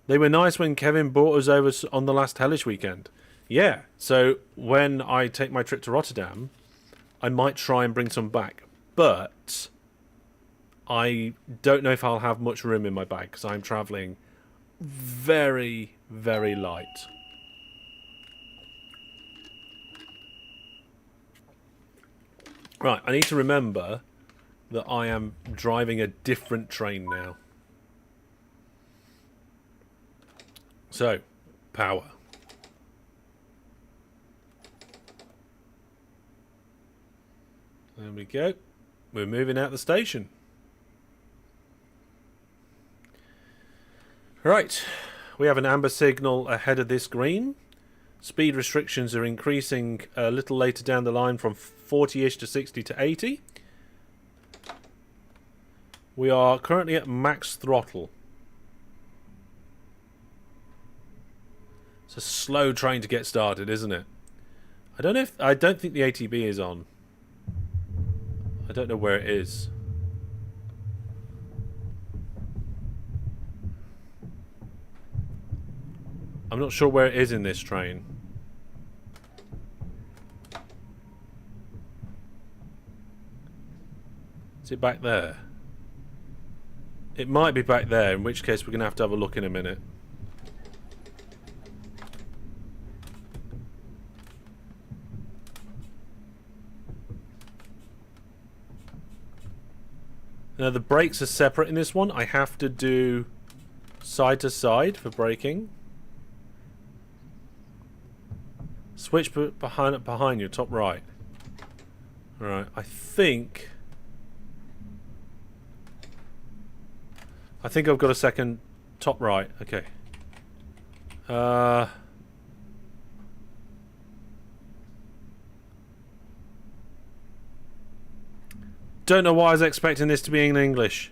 They were nice when Kevin brought us over on the last Hellish weekend. Yeah, so when I take my trip to Rotterdam, I might try and bring some back. But I don't know if I'll have much room in my bag because I'm travelling very, very light. Right, I need to remember that I am driving a different train now. So, power. There we go. We're moving out the station. Right, we have an amber signal ahead of this green. Speed restrictions are increasing a little later down the line from 40-ish to 60 to 80. We are currently at max throttle. It's a slow train to get started, isn't it? I don't think the ATB is on. I don't know where it is. I'm not sure where it is in this train. Is it back there? It might be back there, in which case we're going to have a look in a minute. Now the brakes are separate in this one. I have to do side to side for braking. Switch behind you, top right. Alright, I think I've got a second top right. Okay. Don't know why I was expecting this to be in English.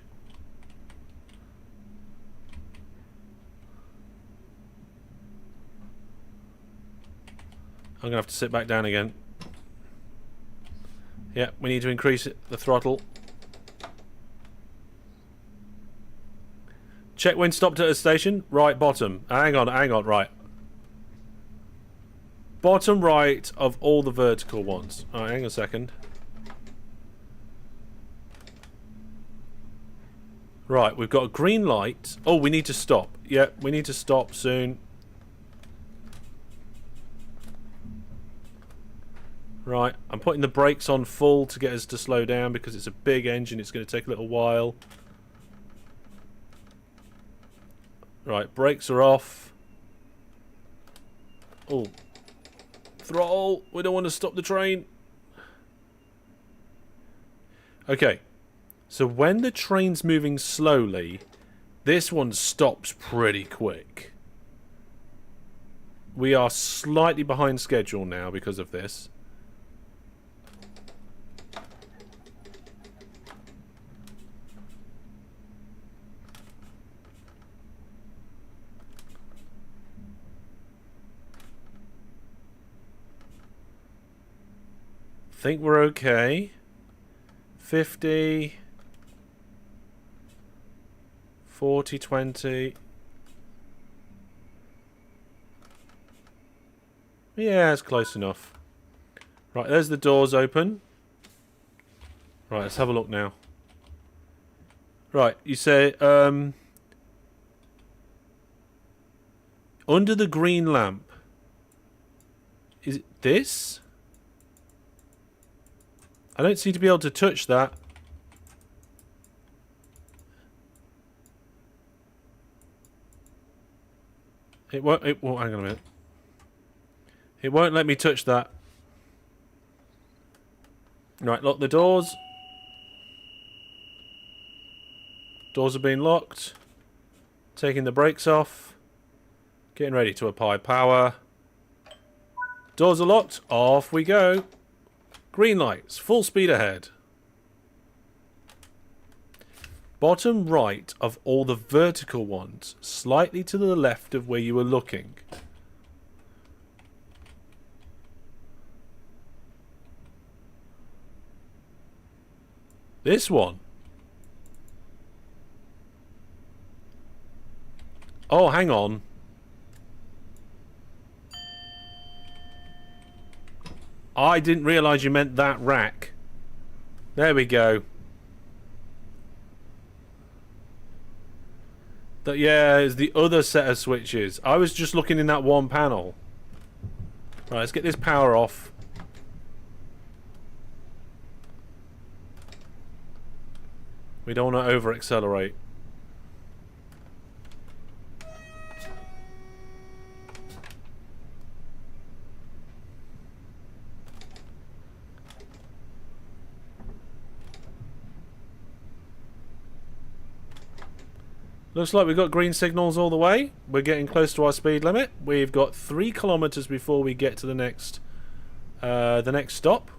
I'm going to have to sit back down again. Yeah, we need to increase the throttle. Check when stopped at a station. Right bottom. Hang on, right. Bottom right of all the vertical ones. Alright, hang on a second. Right, we've got a green light. Oh, we need to stop. Yeah, we need to stop soon. Right, I'm putting the brakes on full to get us to slow down because it's a big engine. It's going to take a little while. Right, brakes are off. Oh. Throttle. We don't want to stop the train. Okay. So when the train's moving slowly, this one stops pretty quick. We are slightly behind schedule now because of this. Think we're okay. 50, 40, 20. Yeah, it's close enough. Right, there's the doors open. Right, let's have a look now. Right, you say under the green lamp. Is it this? I don't seem to be able to touch that. It won't, hang on a minute. It won't let me touch that. Right, lock the doors. Doors are being locked. Taking the brakes off. Getting ready to apply power. Doors are locked. Off we go. Green lights. Full speed ahead. Bottom right of all the vertical ones. Slightly to the left of where you were looking. This one. Oh, hang on. I didn't realise you meant that rack. There we go. Yeah, it's the other set of switches. I was just looking in that one panel. Right, let's get this power off. We don't want to over-accelerate. Looks like we've got green signals all the way. We're getting close to our speed limit. We've got 3 kilometers before we get to the next stop.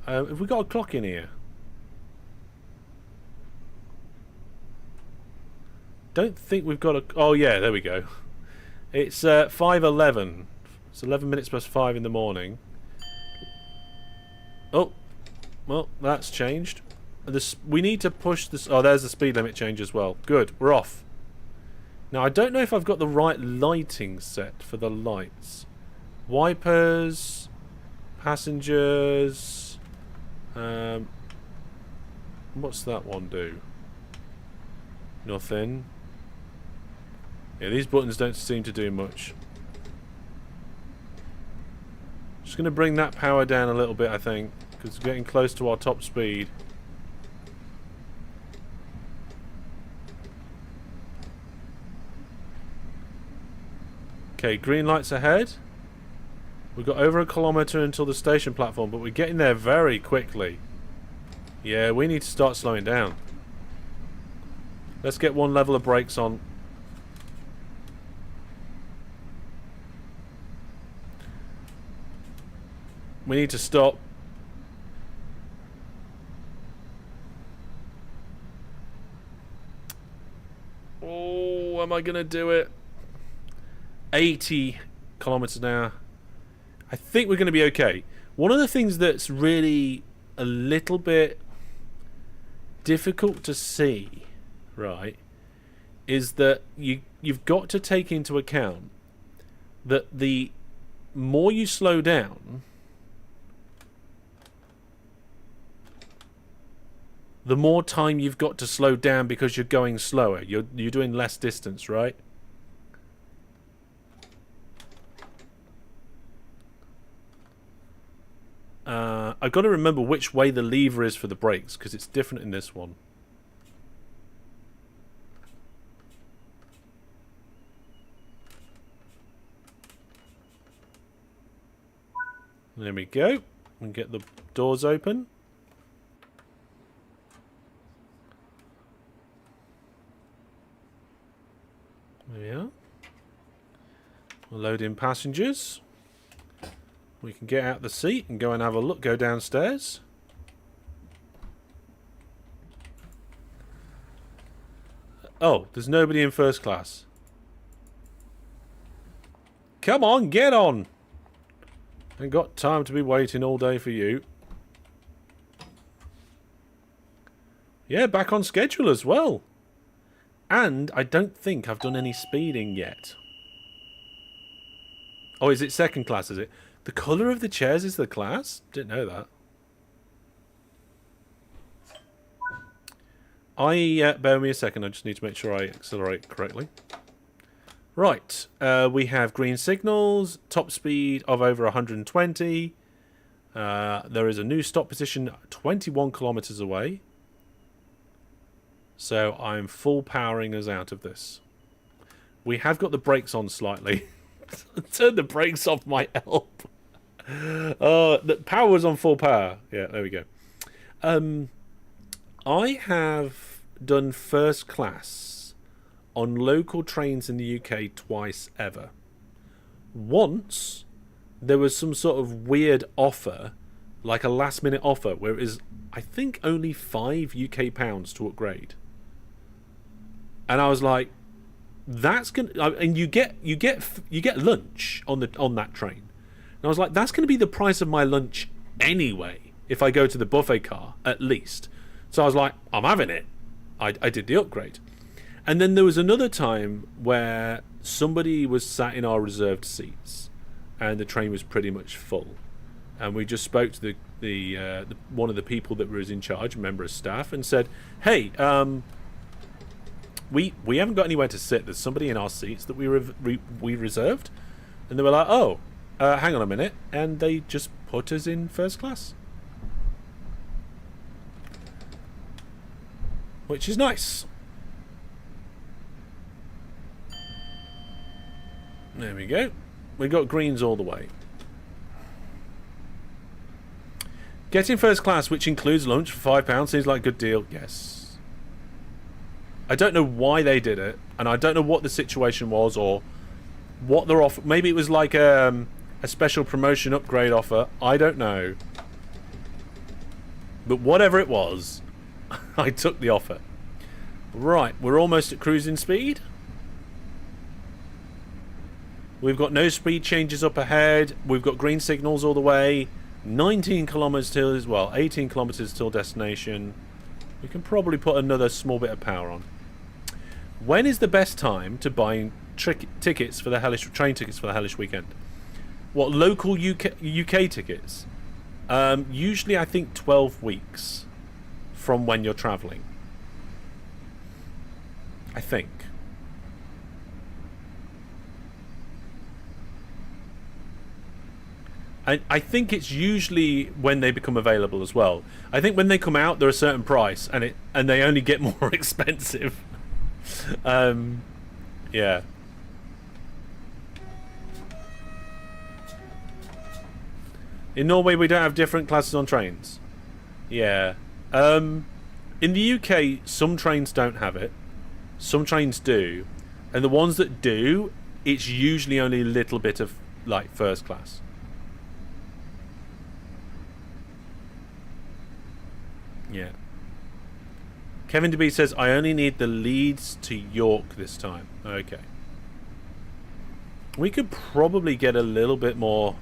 Have we got a clock in here? Don't think we've got a... Oh yeah, there we go. It's 5:11. It's 11 minutes past 5 in the morning. Oh, well, that's changed. We need to push this... Oh, there's the speed limit change as well. Good, we're off. Now, I don't know if I've got the right lighting set for the lights. Wipers, passengers... what's that one do? Nothing. Yeah, these buttons don't seem to do much. Just going to bring that power down a little bit, I think, because we're getting close to our top speed. Okay, green lights ahead. We've got over a kilometre until the station platform, but we're getting there very quickly. Yeah, we need to start slowing down. Let's get one level of brakes on. We need to stop. Oh, am I going to do it? 80 kilometers an hour. I think we're going to be okay. One of the things that's really a little bit difficult to see, right, is that you've got to take into account that the more you slow down, the more time you've got to slow down because you're going slower. You're doing less distance, right? I've got to remember which way the lever is for the brakes, because it's different in this one. There we go. And get the doors open. There we are. We'll load in passengers. We can get out the seat and go and have a look, go downstairs. Oh, there's nobody in first class. Come on, get on! Ain't got time to be waiting all day for you. Yeah, back on schedule as well. And I don't think I've done any speeding yet. Oh, is it second class, is it? The colour of the chairs is the class? Didn't know that. Bear with me a second, I just need to make sure I accelerate correctly. Right, we have green signals, top speed of over 120. There is a new stop position 21 kilometres away. So I'm full powering us out of this. We have got the brakes on slightly. Turn the brakes off, my help. The power was on full power. Yeah, there we go. I have done first class on local trains in the UK twice ever. Once there was some sort of weird offer, like a last minute offer, where it is, I think, only £5 UK to upgrade. And I was like, that's gonna, and you get lunch on that train. And I was like, that's going to be the price of my lunch anyway if I go to the buffet car, at least. So I was like, I'm having it. I did the upgrade. And then there was another time where somebody was sat in our reserved seats, and the train was pretty much full, and we just spoke to the one of the people that was in charge, a member of staff, and said, "Hey, we haven't got anywhere to sit. There's somebody in our seats that we reserved," and they were like, "Oh, hang on a minute," and they just put us in first class, which is nice. There we go. We got greens all the way. Getting first class, which includes lunch for £5, seems like a good deal. Yes. I don't know why they did it, and I don't know what the situation was or what they're offering. Maybe it was like a special promotion upgrade offer. I don't know. But whatever it was, I took the offer. Right, we're almost at cruising speed. We've got no speed changes up ahead. We've got green signals all the way. 19 kilometers till, well, 18 kilometers till destination. We can probably put another small bit of power on. When is the best time to buy tickets for the Hellish, train tickets for the Hellish weekend? What, local UK tickets? Usually I think 12 weeks from when you're travelling. I think. I think it's usually when they become available as well. I think when they come out, they're a certain price, and they only get more expensive. Yeah. In Norway, we don't have different classes on trains. Yeah. In the UK, some trains don't have it. Some trains do. And the ones that do, it's usually only a little bit of, like, first class. Yeah. Kevin DeB says, I only need the Leeds to York this time. Okay. We could probably get a little bit more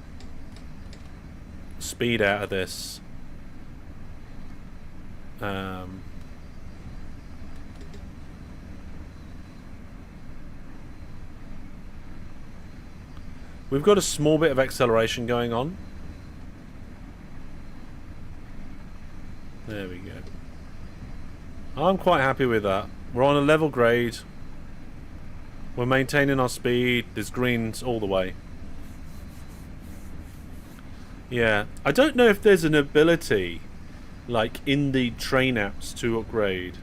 speed out of this. We've got a small bit of acceleration going on. There we go. I'm quite happy with that. We're on a level grade. We're maintaining our speed. There's greens all the way. Yeah. I don't know if there's an ability, like, in the train apps to upgrade.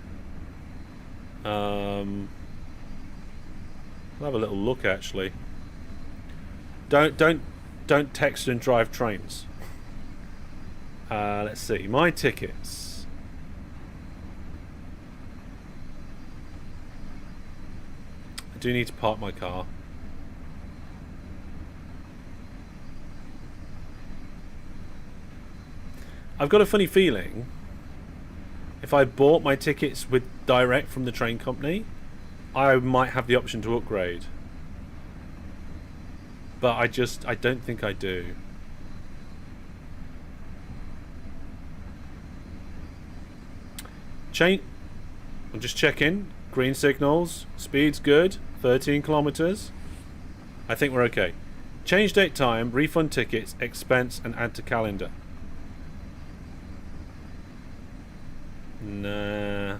I'll have a little look, actually. Don't text and drive trains. Let's see. My tickets. I do need to park my car. I've got a funny feeling if I bought my tickets with direct from the train company, I might have the option to upgrade. But I don't think I do. I'm just checking. Green signals. Speed's good. 13 kilometers. I think we're okay. Change date time, refund tickets, expense, and add to calendar. Nah.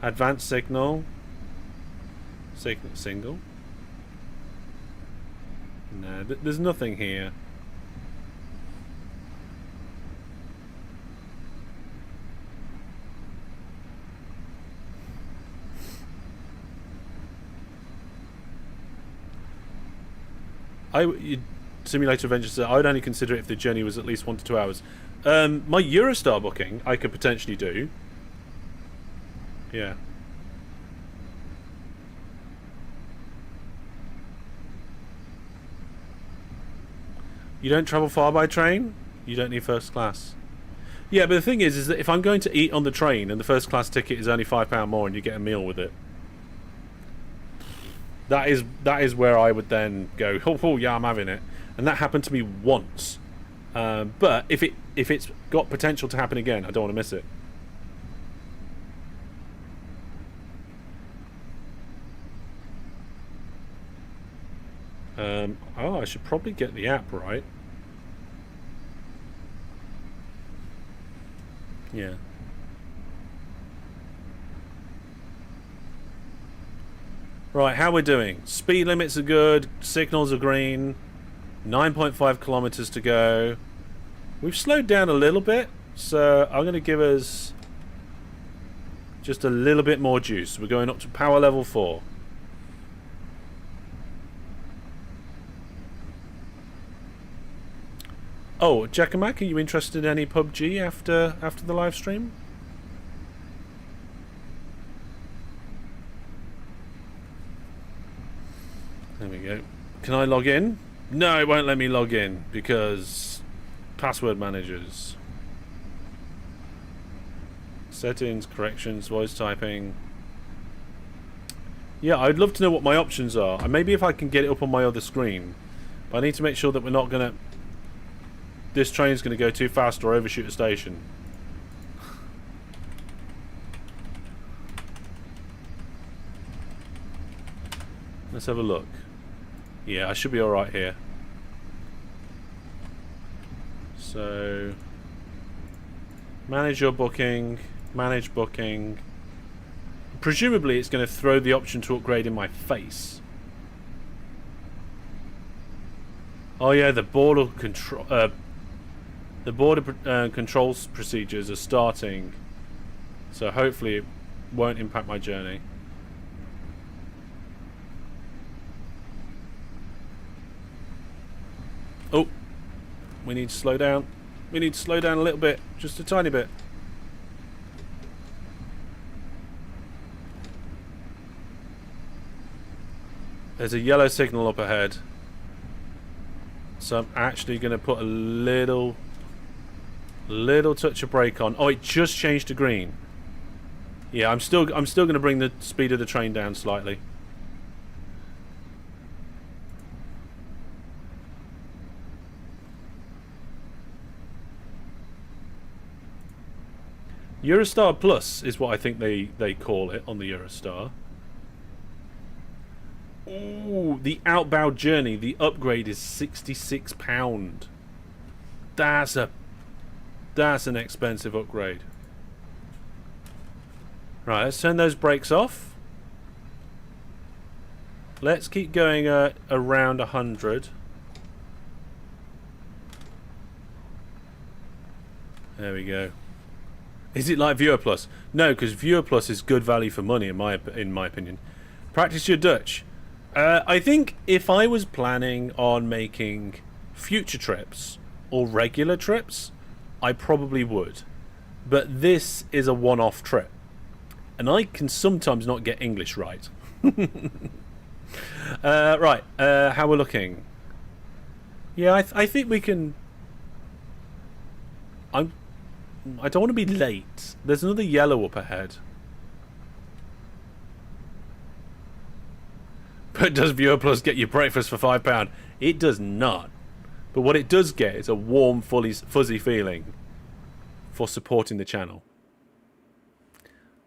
Advanced signal. Single. Nah, there's nothing here. Simulator Adventure said I would only consider it if the journey was at least 1 to 2 hours. My Eurostar booking I could potentially do. Yeah. You don't travel far by train? You don't need first class. Yeah, but the thing is that if I'm going to eat on the train and the first class ticket is only £5 more and you get a meal with it, that is where I would then go, oh yeah, I'm having it. And that happened to me once. But if it's got potential to happen again, I don't want to miss it. Oh, I should probably get the app right. Yeah. Right, how we're doing? Speed limits are good. Signals are green. 9.5 kilometers to go. We've slowed down a little bit, so I'm going to give us just a little bit more juice. We're going up to power level 4. Oh, Jackamak, are you interested in any PUBG after the live stream? There we go. Can I log in? No, it won't let me log in because password managers. Settings, corrections, voice typing. Yeah, I'd love to know what my options are. And maybe if I can get it up on my other screen. But I need to make sure that we're not going to... This train's going to go too fast or overshoot a station. Let's have a look. Yeah, I should be alright here. So... Manage your booking. Manage booking. Presumably it's going to throw the option to upgrade in my face. Oh yeah, the border control... the border controls procedures are starting. So hopefully it won't impact my journey. Oh, we need to slow down. We need to slow down a little bit, just a tiny bit. There's a yellow signal up ahead, so I'm actually going to put a little touch of brake on. Oh, it just changed to green. Yeah, I'm still going to bring the speed of the train down slightly. Eurostar Plus is what I think they call it on the Eurostar. Ooh, the outbound journey, the upgrade is £66. That's an expensive upgrade. Right, let's turn those brakes off. Let's keep going around 100. There we go. Is it like Viewer Plus? No, because Viewer Plus is good value for money in my opinion. Practice your Dutch. I think if I was planning on making future trips or regular trips, I probably would. But this is a one-off trip. And I can sometimes not get English right. Right, how we're looking. Yeah, I think we can... I don't want to be late. There's another yellow up ahead. But does Viewer Plus get you breakfast for £5? It does not. But what it does get is a warm, fuzzy feeling for supporting the channel.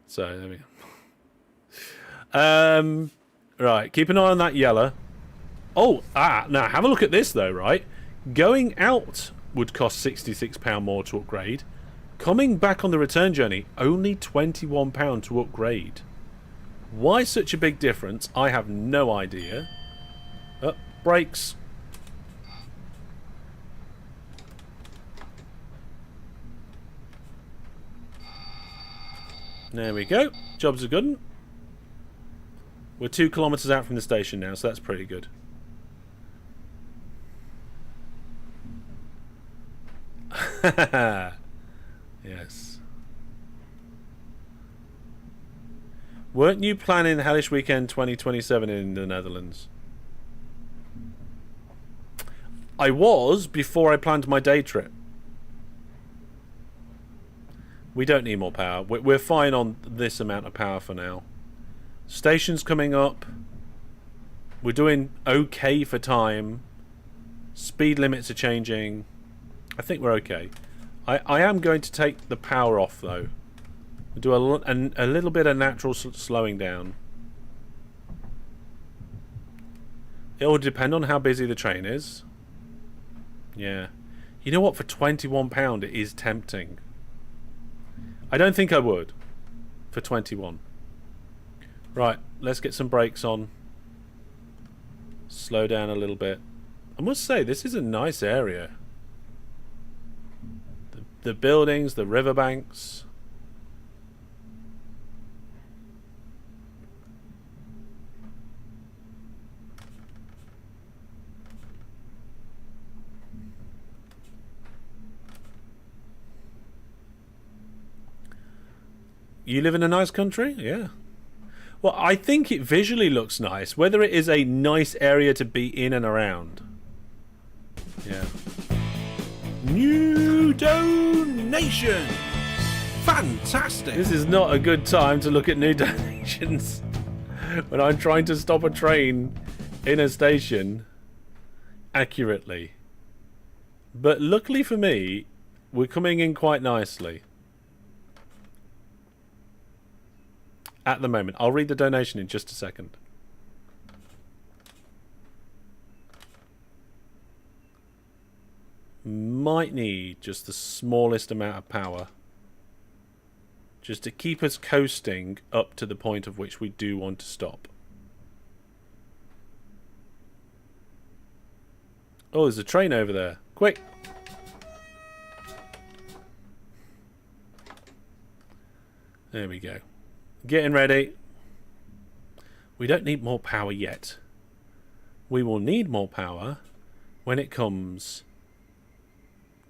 So, there we go. Right, keep an eye on that yellow. Oh, now have a look at this though, right? Going out would cost £66 more to upgrade. Coming back on the return journey, only £21 to upgrade. Why such a big difference? I have no idea. Brakes. There we go. Job's a good one. We're 2 kilometers out from the station now, so that's pretty good. Yes. Weren't you planning Hellish Weekend 2027 in the Netherlands? I was before I planned my day trip. We don't need more power. We're fine on this amount of power for now. Station's coming up. We're doing okay for time. Speed limits are changing. I think we're okay. I am going to take the power off though. Do a little bit of natural slowing down. It'll depend on how busy the train is. Yeah. You know what? For £21, it is tempting. I don't think I would. For 21. Right, let's get some brakes on. Slow down a little bit. I must say, this is a nice area. The buildings, the riverbanks. You live in a nice country? Yeah. Well, I think it visually looks nice. Whether it is a nice area to be in and around. Yeah. New donation! Fantastic! This is not a good time to look at new donations when I'm trying to stop a train in a station accurately. But luckily for me, we're coming in quite nicely. At the moment. I'll read the donation in just a second. Might need just the smallest amount of power. Just to keep us coasting up to the point of which we do want to stop. Oh, there's a train over there. Quick! There we go. Getting ready. We don't need more power yet. We will need more power when it comes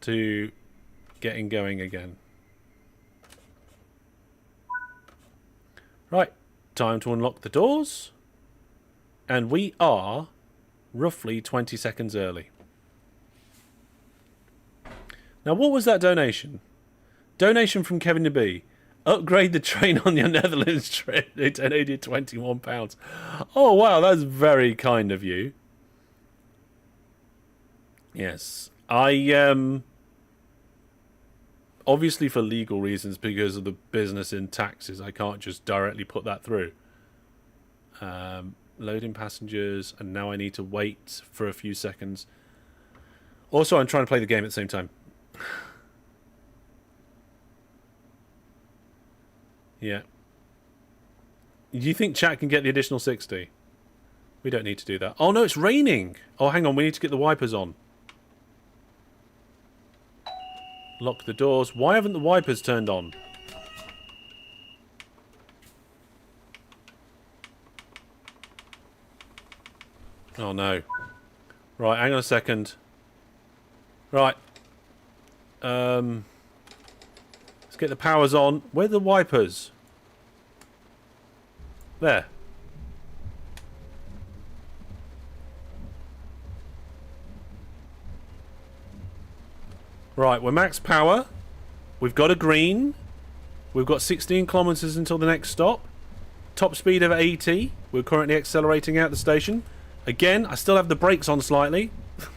to getting going again. Right, time to unlock the doors. And we are roughly 20 seconds early. Now, what was that donation? Donation from Kevin the B. Upgrade the train on your Netherlands trip. They donated £21. Oh, wow, that's very kind of you. Yes. Obviously for legal reasons, because of the business in taxes, I can't just directly put that through. Loading passengers, and now I need to wait for a few seconds. Also, I'm trying to play the game at the same time. Yeah. Do you think chat can get the additional 60? We don't need to do that. Oh no, it's raining! Oh, hang on, we need to get the wipers on. Lock the doors. Why haven't the wipers turned on? Oh no. Right, hang on a second. Right. Let's get the powers on. Where are the wipers? There. Right, we're max power. We've got a green. We've got 16 kilometers until the next stop. Top speed of 80. We're currently accelerating out the station. Again, I still have the brakes on slightly.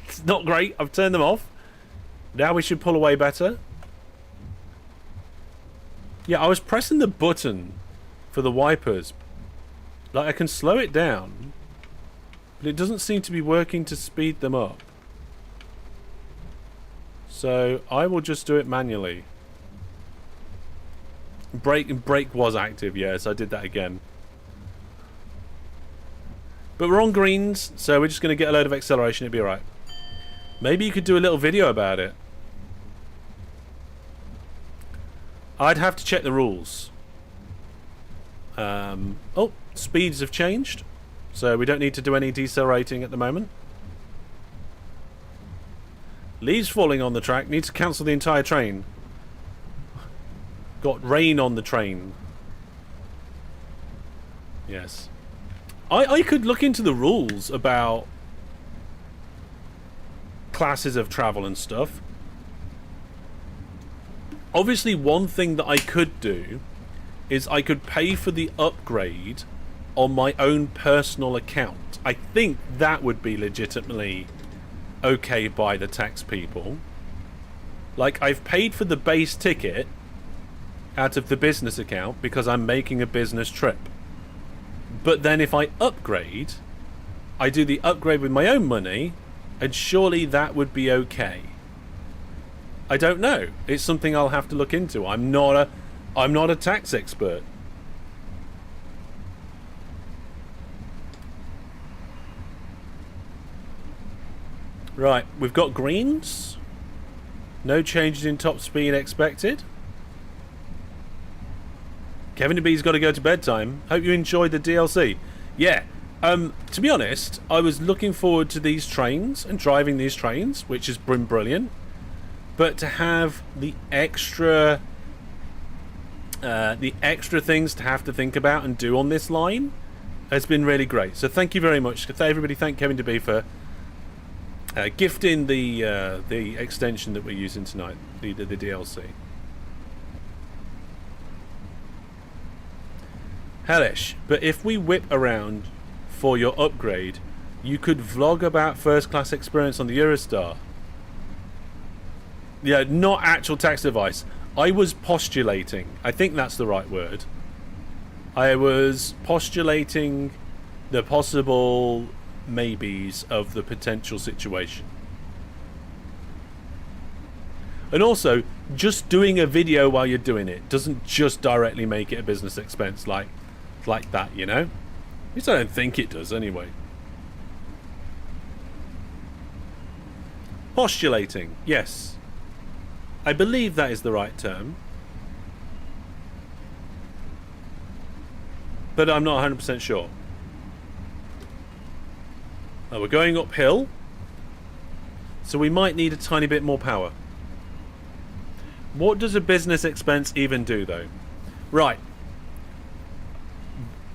It's not great. I've turned them off. Now we should pull away better. Yeah, I was pressing the button for the wipers. Like, I can slow it down, but it doesn't seem to be working to speed them up. So, I will just do it manually. Brake was active, yes, I did that again. But we're on greens, so we're just going to get a load of acceleration, it'll be alright. Maybe you could do a little video about it. I'd have to check the rules. Oh, speeds have changed. So we don't need to do any decelerating at the moment. Leaves falling on the track. Need to cancel the entire train. Got rain on the train. Yes. I could look into the rules about classes of travel and stuff. Obviously, one thing that I could do is I could pay for the upgrade on my own personal account. I think that would be legitimately okay by the tax people. Like, I've paid for the base ticket out of the business account because I'm making a business trip. But then if I upgrade, I do the upgrade with my own money, and surely that would be okay. I don't know. It's something I'll have to look into. I'm not a tax expert. Right, we've got greens. No changes in top speed expected. Kevin B's got to go to bedtime. Hope you enjoyed the DLC. Yeah. To be honest, I was looking forward to these trains and driving these trains, which has been brilliant. But to have the extra things to have to think about and do on this line has been really great. So thank you very much. Everybody, thank Kevin B for gifting the extension that we're using tonight, the DLC. Hellish, but if we whip around for your upgrade, you could vlog about first class experience on the Eurostar. Yeah, not actual tax advice. I was postulating. I think that's the right word. I was postulating the possible maybes of the potential situation. And also, just doing a video while you're doing it doesn't just directly make it a business expense like that, you know? At least I don't think it does anyway. Postulating, yes. I believe that is the right term. But I'm not 100% sure. We're going uphill, so we might need a tiny bit more power. What does a business expense even do, though? Right.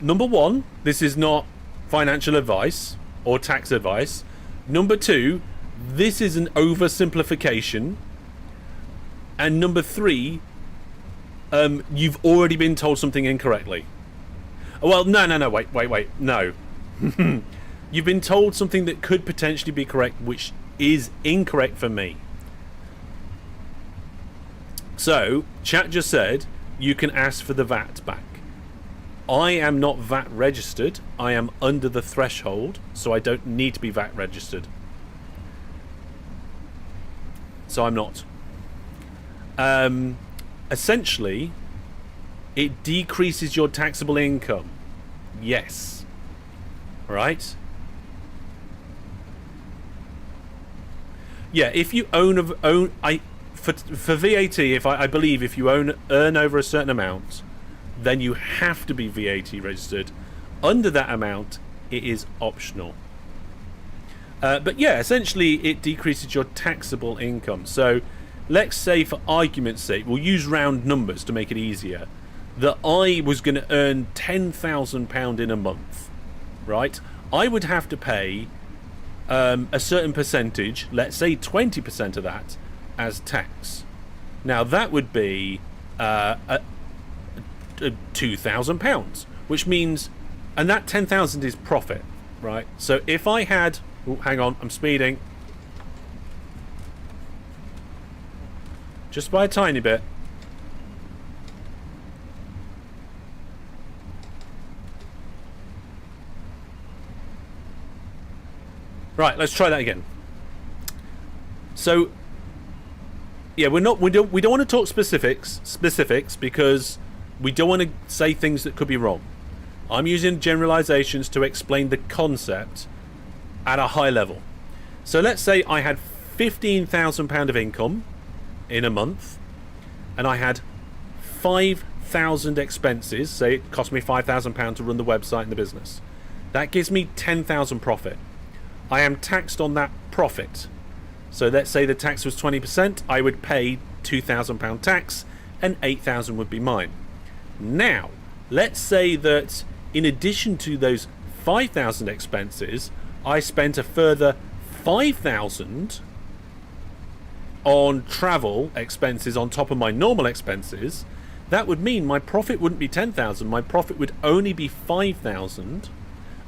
Number one, this is not financial advice or tax advice. Number two, this is an oversimplification. And number three, you've already been told something incorrectly. Well, no, wait, no. You've been told something that could potentially be correct, which is incorrect for me. So, chat just said you can ask for the VAT back. I am not VAT registered. I am under the threshold, so I don't need to be VAT registered. So I'm not. Essentially, it decreases your taxable income. Yes. Right? Yeah, if you for VAT, I believe if you earn over a certain amount, then you have to be VAT registered. Under that amount, it is optional. But yeah, essentially it decreases your taxable income. So let's say, for argument's sake, we'll use round numbers to make it easier, that I was going to earn £10,000 in a month, right? I would have to pay a certain percentage, let's say 20% of that, as tax. Now that would be £2,000, which means, and that 10,000 is profit, right? So if I had, oh, hang on, I'm speeding just by a tiny bit. Right, let's try that again. So yeah, we don't want to talk specifics because we don't want to say things that could be wrong. I'm using generalizations to explain the concept at a high level. So let's say I had £15,000 of income in a month, and I had 5,000 expenses. Say it cost me £5,000 to run the website and the business. That gives me 10,000 profit. I am taxed on that profit. So let's say the tax was 20%, I would pay £2,000 tax, and 8,000 would be mine. Now, let's say that in addition to those 5,000 expenses, I spent a further 5,000 on travel expenses on top of my normal expenses. That would mean my profit wouldn't be 10,000, my profit would only be 5,000,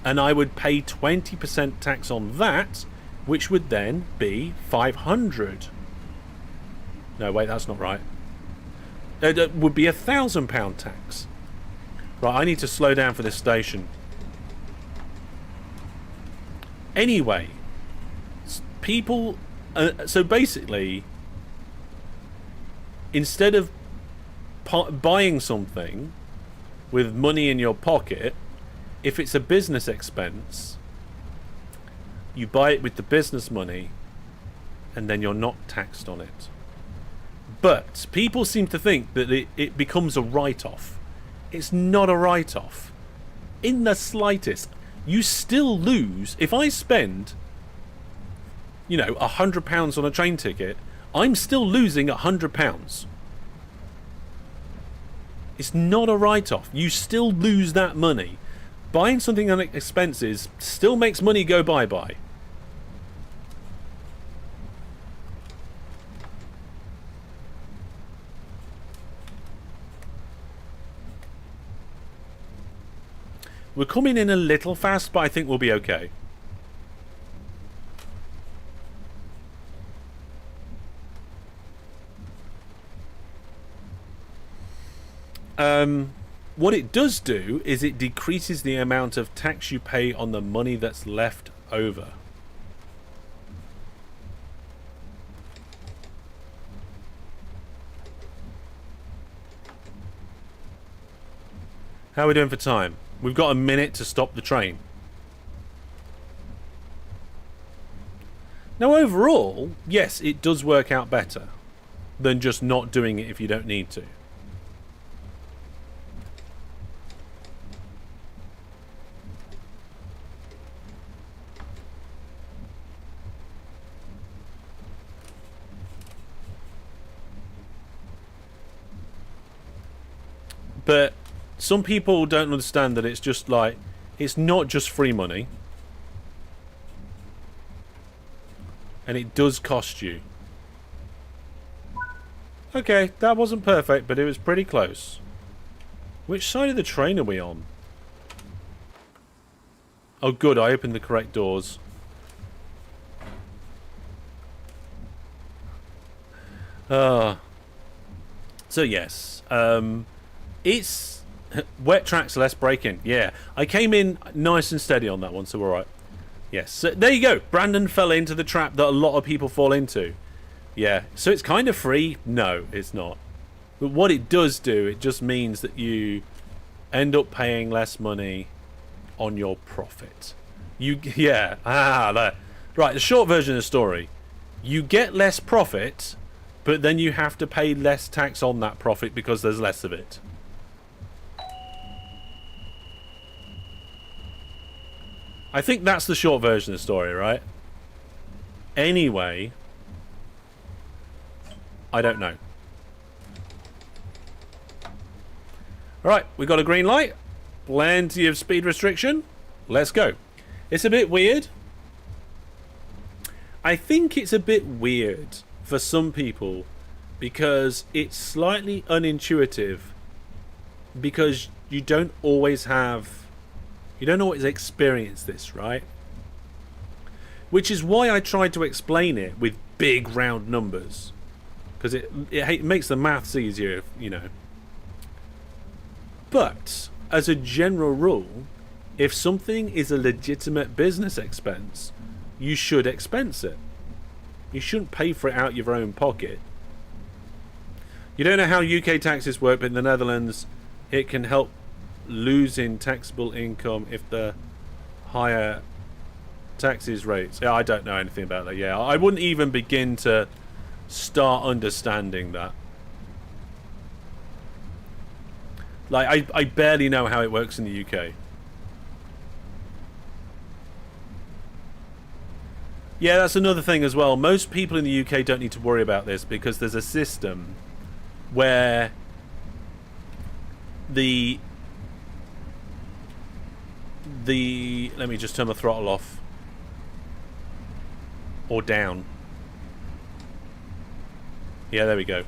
and I would pay 20% tax on that, which would then be 500. No, wait, that's not right. It would be £1,000 tax. Right, I need to slow down for this station. Anyway, people... so basically, instead of buying something with money in your pocket, if it's a business expense, you buy it with the business money and then you're not taxed on it. But people seem to think that it becomes a write-off. It's not a write-off in the slightest. You still lose. If I spend, you know, £100 on a train ticket, I'm still losing £100. It's not a write-off. You still lose that money. Buying something on expenses still makes money go bye-bye. We're coming in a little fast, but I think we'll be okay. What it does do is it decreases the amount of tax you pay on the money that's left over. How are we doing for time? We've got a minute to stop the train. Now overall, yes, it does work out better than just not doing it if you don't need to. But some people don't understand that it's just like, it's not just free money. And it does cost you. Okay, that wasn't perfect, but it was pretty close. Which side of the train are we on? Oh good, I opened the correct doors. So yes, it's wet tracks, less braking. Yeah, I came in nice and steady on that one, so we're alright. Yes, so there you go. Brandon fell into the trap that a lot of people fall into. Yeah, so it's kind of free. No, it's not. But what it does do, it just means that you end up paying less money on your profit. Right, the short version of the story. You get less profit, but then you have to pay less tax on that profit because there's less of it. I think that's the short version of the story, right? Anyway, I don't know. Alright, we got a green light. Plenty of speed restriction. Let's go. It's a bit weird. I think it's a bit weird for some people because it's slightly unintuitive, because you don't always experience this, right? Which is why I tried to explain it with big round numbers, because it makes the maths easier, you know. But as a general rule, if something is a legitimate business expense, you should expense it. You shouldn't pay for it out your own pocket. You don't know how UK taxes work, but in the Netherlands it can help losing taxable income if the higher taxes rates. Yeah, I don't know anything about that. Yeah, I wouldn't even begin to start understanding that. Like, I barely know how it works in the UK. Yeah, that's another thing as well. Most people in the UK don't need to worry about this because there's a system where the let me just turn the throttle off or down. Yeah, there we go.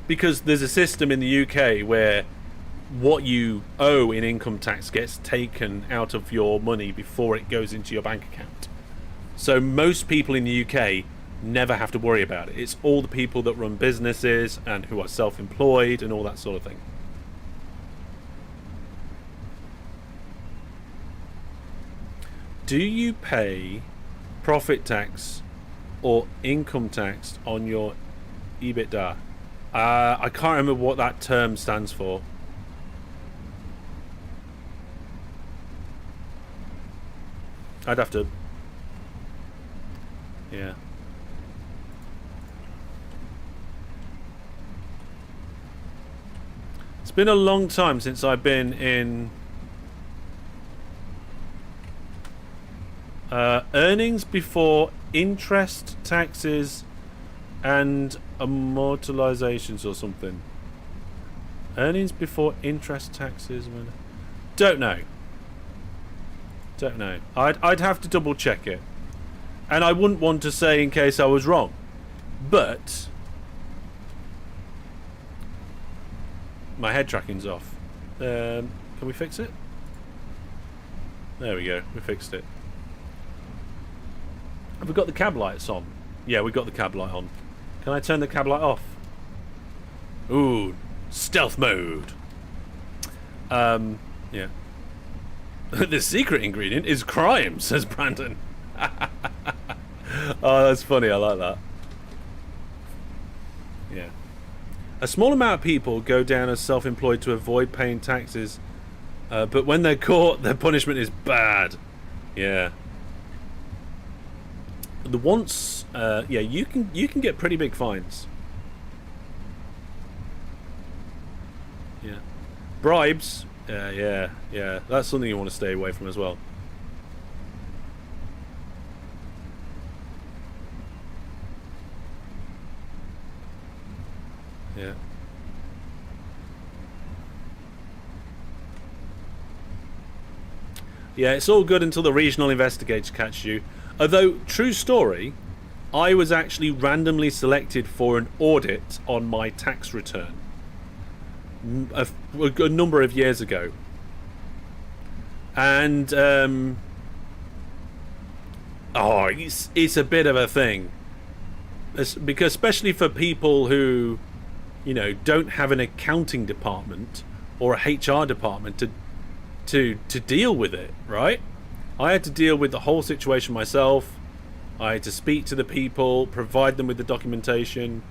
Because there's a system in the UK where what you owe in income tax gets taken out of your money before it goes into your bank account. So most people in the UK never have to worry about it. It's all the people that run businesses and who are self-employed and all that sort of thing. Do you pay profit tax or income tax on your EBITDA? I can't remember what that term stands for. I'd have to... Yeah. It's been a long time since I've been in... earnings before interest, taxes, and amortizations or something. Earnings before interest, taxes... Don't know. Don't know. I'd have to double check it. And I wouldn't want to say in case I was wrong. But... my head tracking's off. Can we fix it? There we go. We fixed it. Have we got the cab lights on? Yeah, we got the cab light on. Can I turn the cab light off? Ooh, stealth mode. Yeah. The secret ingredient is crime, says Brandon. Oh, that's funny. I like that. Yeah. A small amount of people go down as self-employed to avoid paying taxes, but when they're caught, their punishment is bad. Yeah. The once, yeah, you can get pretty big fines. Yeah. Bribes. Yeah. That's something you want to stay away from as well. Yeah. Yeah, it's all good until the regional investigators catch you. Although, true story, I was actually randomly selected for an audit on my tax return a number of years ago. And, oh, it's a bit of a thing. Because especially for people who, you know, don't have an accounting department or a HR department to deal with it, right? I had to deal with the whole situation myself. I had to speak to the people, provide them with the documentation.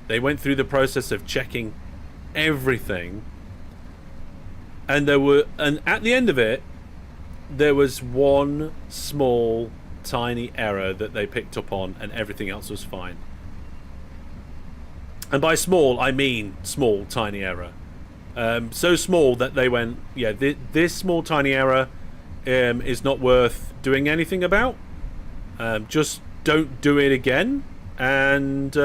They went through the process of checking everything. And at the end of it, there was one small, tiny error that they picked up on, and everything else was fine. And by small, I mean small, tiny error. So small that they went, yeah, this small, tiny error is not worth doing anything about. Just don't do it again, and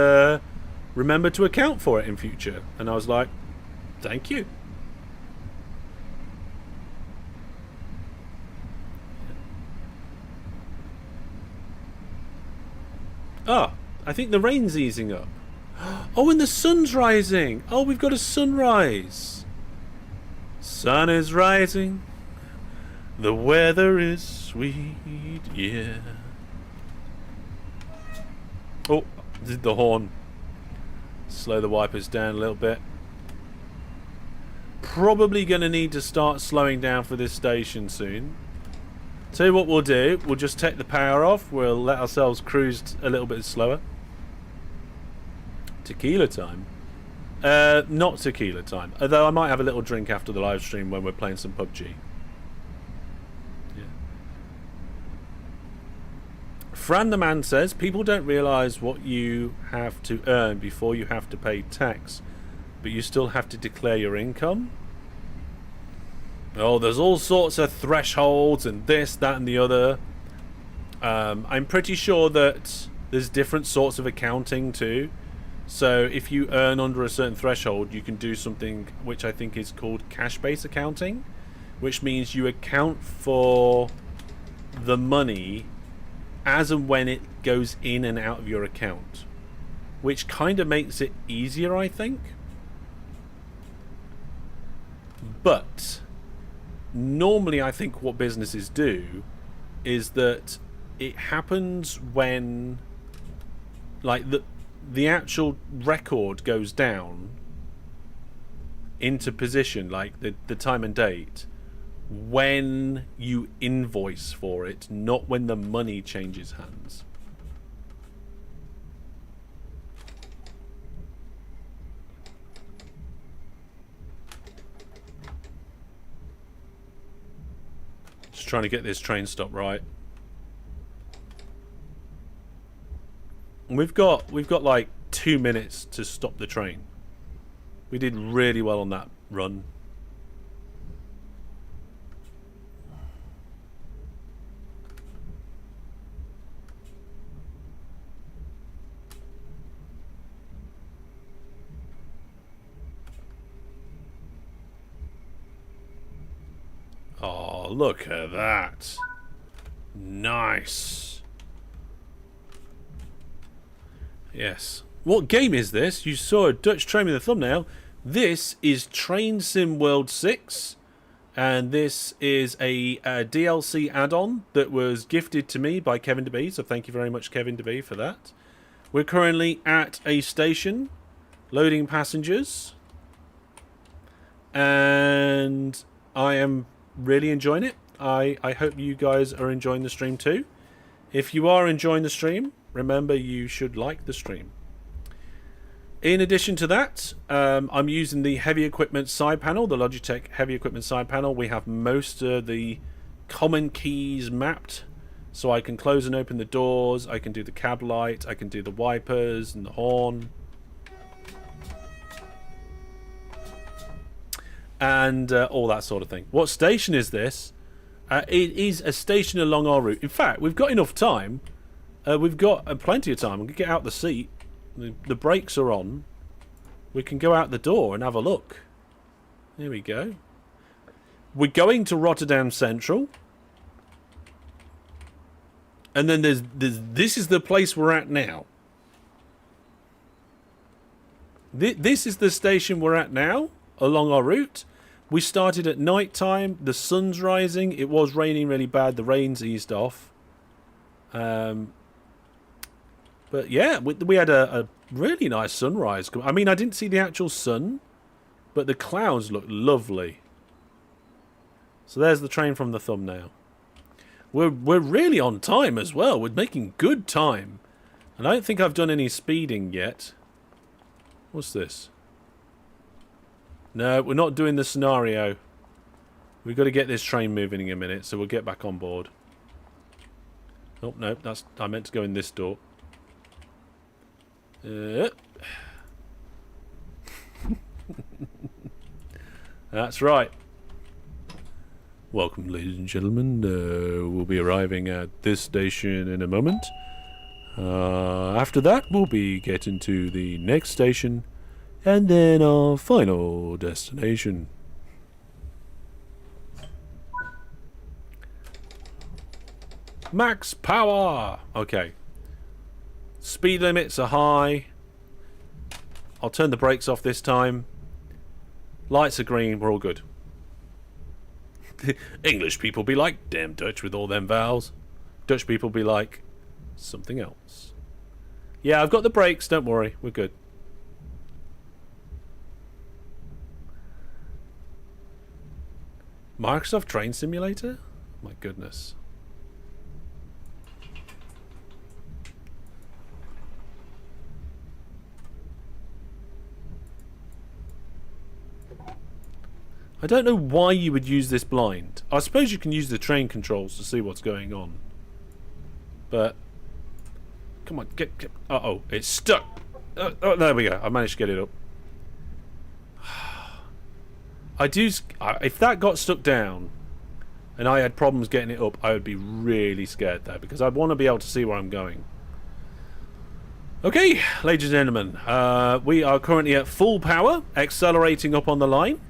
remember to account for it in future. And I was like, thank you. Ah, I think the rain's easing up. Oh, and the sun's rising. Oh, we've got a sunrise. Sun is rising. The weather is sweet, yeah. Oh, did the horn. Slow the wipers down a little bit. Probably going to need to start slowing down for this station soon. Tell you what we'll do. We'll just take the power off. We'll let ourselves cruise a little bit slower. Tequila time? Not tequila time. Although I might have a little drink after the live stream when we're playing some PUBG. Yeah. Fran the man says, people don't realise what you have to earn before you have to pay tax, but you still have to declare your income. Oh, there's all sorts of thresholds and this, that and the other. I'm pretty sure that there's different sorts of accounting too. So if you earn under a certain threshold, you can do something which I think is called cash-based accounting, which means you account for the money as and when it goes in and out of your account, which kind of makes it easier, I think. But normally I think what businesses do is that it happens when, like, the actual record goes down into position, like the time and date, when you invoice for it, not when the money changes hands. Just trying to get this train stop right. We've got like 2 minutes to stop the train. We did really well on that run. Oh, look at that. Nice. Yes. What game is this? You saw a Dutch train in the thumbnail. This is Train Sim World 6. And this is a DLC add-on that was gifted to me by Kevin DeB. So thank you very much, Kevin DeB, for that. We're currently at a station loading passengers. And I am really enjoying it. I hope you guys are enjoying the stream too. If you are enjoying the stream, remember you should like the stream. In addition to that, I'm using the heavy equipment side panel, the Logitech heavy equipment side panel. We have most of the common keys mapped, so I can close and open the doors, I can do the cab light, I can do the wipers and the horn. And all that sort of thing. What station is this? It is a station along our route. In fact, we've got enough time. We've got plenty of time. We can get out the seat. The brakes are on. We can go out the door and have a look. There we go. We're going to Rotterdam Central. And then this is the place we're at now. This is the station we're at now along our route. We started at night time. The sun's rising. It was raining really bad. The rain's eased off. But yeah, we had a really nice sunrise. I mean, I didn't see the actual sun, but the clouds look lovely. So there's the train from the thumbnail. We're really on time as well. We're making good time. And I don't think I've done any speeding yet. What's this? No, we're not doing the scenario. We've got to get this train moving in a minute, so we'll get back on board. Oh, no, I meant to go in this door. That's right. Welcome, ladies and gentlemen. We'll be arriving at this station in a moment. After that, we'll be getting to the next station, and then our final destination. Max power! Okay. Speed limits are high. I'll turn the brakes off this time. Lights are green, we're all good. English people be like, damn Dutch with all them vowels. Dutch people be like, something else. Yeah, I've got the brakes, don't worry, we're good. Microsoft Train Simulator? My goodness. I don't know why you would use this blind. I suppose you can use the train controls to see what's going on. But come on, get uh-oh, it's stuck. Oh, there we go. I managed to get it up. If that got stuck down and I had problems getting it up, I would be really scared there, because I'd want to be able to see where I'm going. Okay, ladies and gentlemen, we are currently at full power, accelerating up on the line,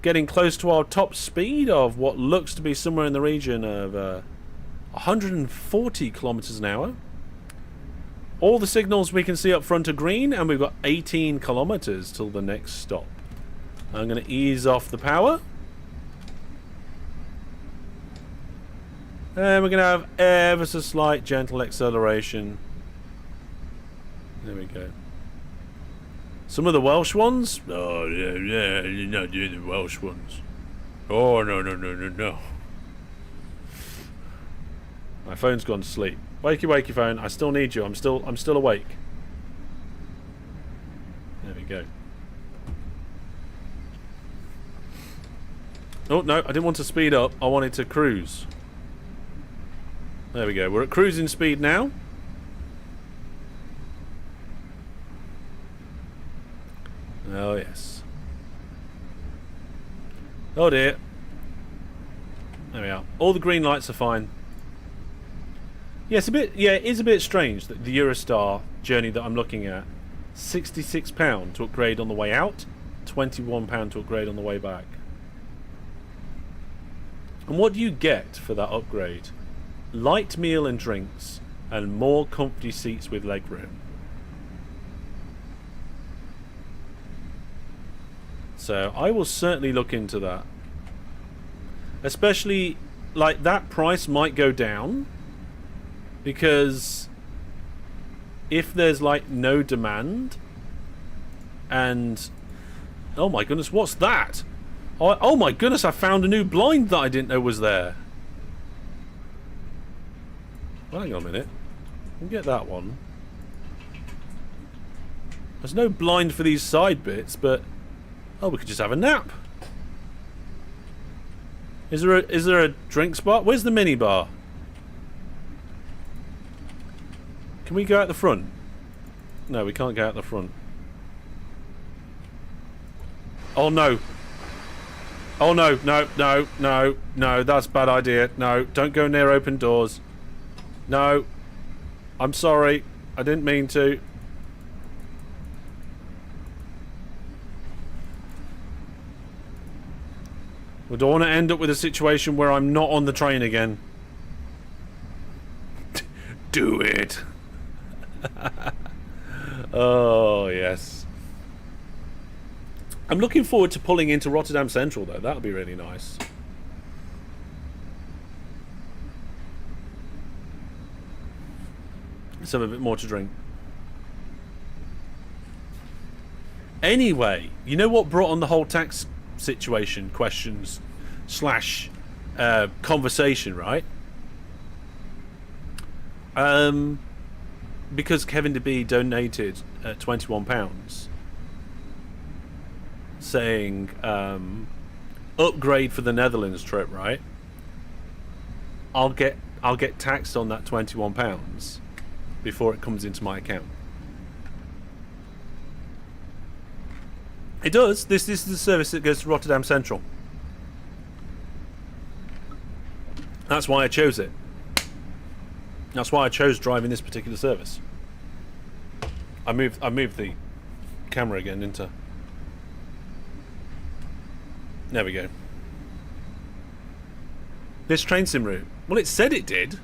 getting close to our top speed of what looks to be somewhere in the region of 140 kilometers an hour. All the signals we can see up front are green, and we've got 18 kilometers till the next stop. I'm going to ease off the power. And we're going to have ever so slight gentle acceleration. There we go. Some of the Welsh ones? Oh, yeah, you're not doing the Welsh ones. Oh, no, no, no, no, no. My phone's gone to sleep. Wakey, wakey, phone. I still need you. I'm still awake. There we go. Oh, no, I didn't want to speed up. I wanted to cruise. There we go. We're at cruising speed now. Oh, yes. Oh, dear. There we are. All the green lights are fine. Yeah, it is a bit strange that the Eurostar journey that I'm looking at, £66 to upgrade on the way out, £21 to upgrade on the way back. And what do you get for that upgrade? Light meal and drinks, and more comfy seats with legroom. So I will certainly look into that. Especially, like, that price might go down, because if there's, like, no demand, and... Oh my goodness, what's that? Oh my goodness, I found a new blind that I didn't know was there. Well, hang on a minute. We'll get that one. There's no blind for these side bits, but... Oh, we could just have a nap. Is there a drink spot? Where's the mini bar? Can we go out the front? No, we can't go out the front. Oh no. Oh no, no, no, no, no, that's a bad idea. No, don't go near open doors. No. I'm sorry. I didn't mean to. We don't want to end up with a situation where I'm not on the train again. Do it. Oh, yes. I'm looking forward to pulling into Rotterdam Central, though. That'll be really nice. Let's have a bit more to drink. Anyway, you know what brought on the whole tax situation, questions slash conversation, right? Because Kevin DeB donated £21, saying upgrade for the Netherlands trip, right? I'll get taxed on that £21 before it comes into my account. It does. This is the service that goes to Rotterdam Central. That's why I chose it. That's why I chose driving this particular service. I moved the camera again into... There we go. This train sim route. Well, it said it did.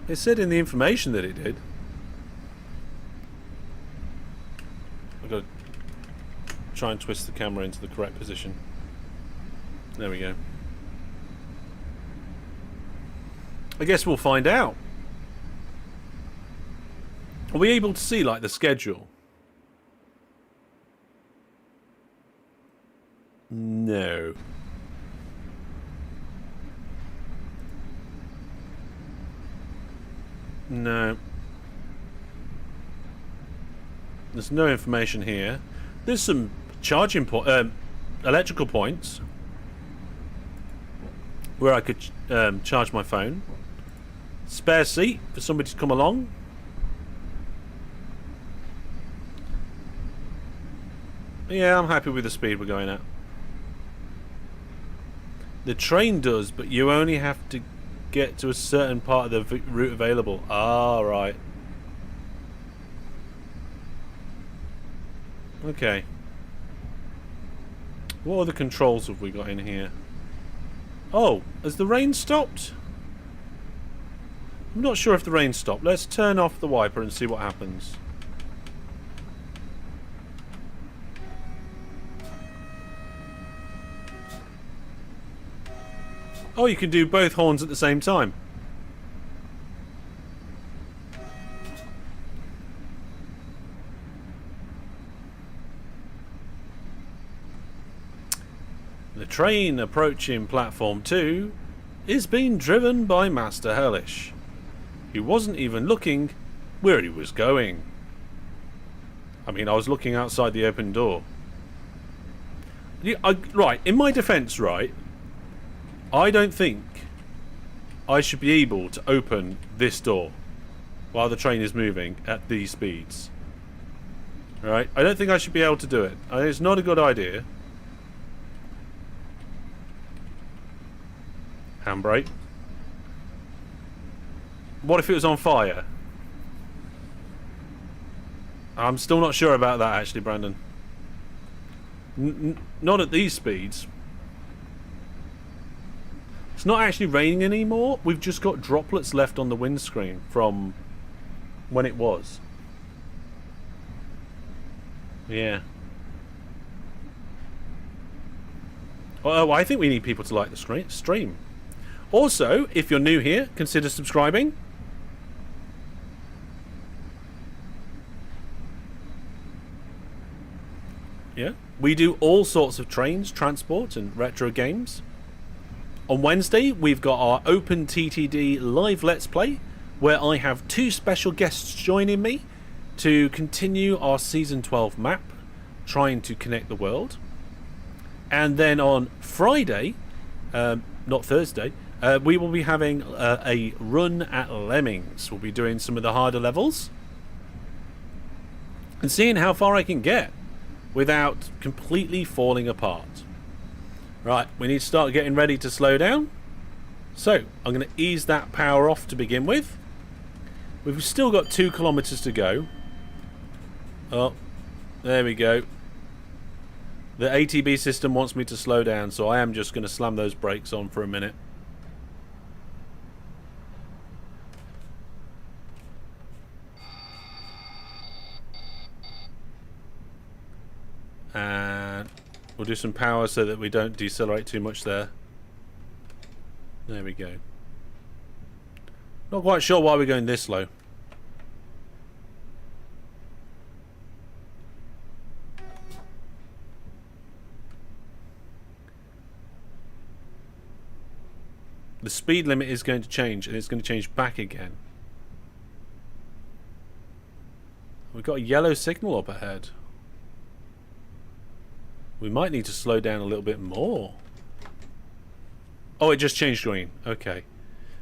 It said in the information that it did. I've got to try and twist the camera into the correct position. There we go. I guess we'll find out. Are we able to see, like, the schedule? No. No. There's no information here. There's some charging electrical points where I could charge my phone. Spare seat for somebody to come along. Yeah, I'm happy with the speed we're going at. The train does, but you only have to get to a certain part of the route available. Ah, right. Okay. What other controls have we got in here? Oh, has the rain stopped? I'm not sure if the rain stopped. Let's turn off the wiper and see what happens. Oh, you can do both horns at the same time. The train approaching platform 2 is being driven by Master Hellish, who wasn't even looking where he was going. I mean, I was looking outside the open door. Right, in my defence, right, I don't think I should be able to open this door while the train is moving at these speeds. Right? I don't think I should be able to do it. It's not a good idea. Handbrake. What if it was on fire? I'm still not sure about that, actually, Brandon. Not at these speeds. It's not actually raining anymore. We've just got droplets left on the windscreen from when it was. Yeah. Oh, I think we need people to like the stream. Also, if you're new here, consider subscribing. Yeah. We do all sorts of trains, transport, and retro games. On Wednesday, we've got our Open TTD live Let's Play, where I have 2 special guests joining me to continue our Season 12 map, trying to connect the world. And then on Friday, not Thursday, we will be having a run at Lemmings. We'll be doing some of the harder levels and seeing how far I can get without completely falling apart. Right, we need to start getting ready to slow down. So, I'm going to ease that power off to begin with. We've still got 2 kilometers to go. Oh, there we go. The ATB system wants me to slow down, so I am just going to slam those brakes on for a minute. And we'll do some power so that we don't decelerate too much there. There we go. Not quite sure why we're going this slow. The speed limit is going to change, and it's going to change back again. We've got a yellow signal up ahead. We might need to slow down a little bit more. Oh, it just changed green. Okay.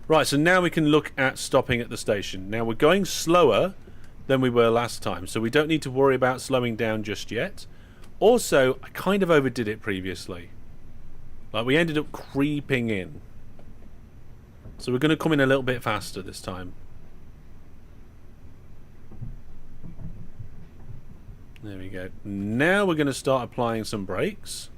Right, so now we can look at stopping at the station. Now we're going slower than we were last time, so we don't need to worry about slowing down just yet. Also, I kind of overdid it previously. Like, we ended up creeping in. So we're going to come in a little bit faster this time. There we go. Now we're going to start applying some brakes.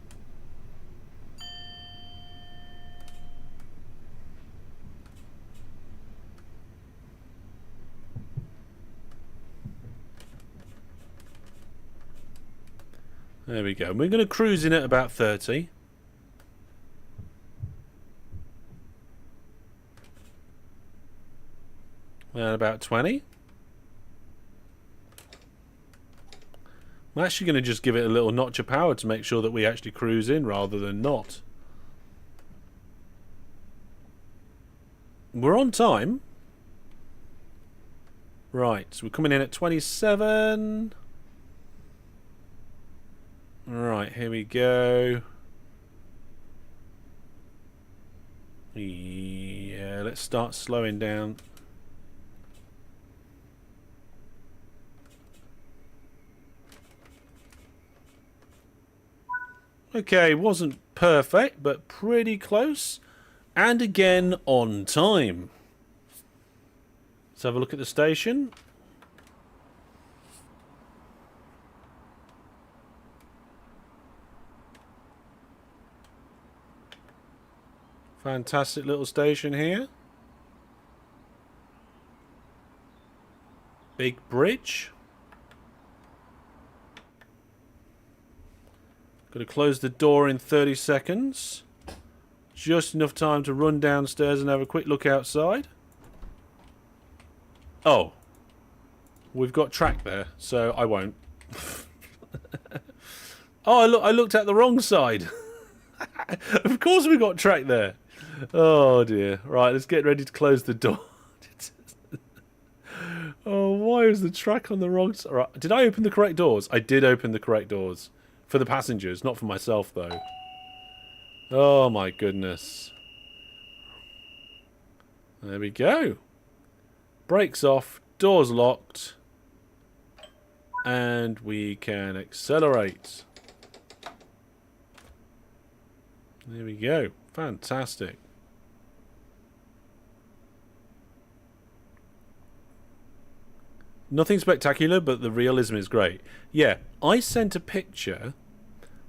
There we go. We're going to cruise in at about 30. And about 20. I'm actually going to just give it a little notch of power to make sure that we actually cruise in rather than not. We're on time. Right, so we're coming in at 27. Right, here we go. Yeah, let's start slowing down. Okay, wasn't perfect, but pretty close. And again, on time. Let's have a look at the station. Fantastic little station here. Big bridge. Got to close the door in 30 seconds. Just enough time to run downstairs and have a quick look outside. Oh. We've got track there, so I won't. Oh, I looked at the wrong side. Of course we got track there. Oh dear. Right, let's get ready to close the door. Oh, why is the track on the wrong side? Right. Did I open the correct doors? I did open the correct doors. For the passengers, not for myself, though. Oh, my goodness. There we go. Brakes off, doors locked. And we can accelerate. There we go. Fantastic. Nothing spectacular, but the realism is great. Yeah, I sent a picture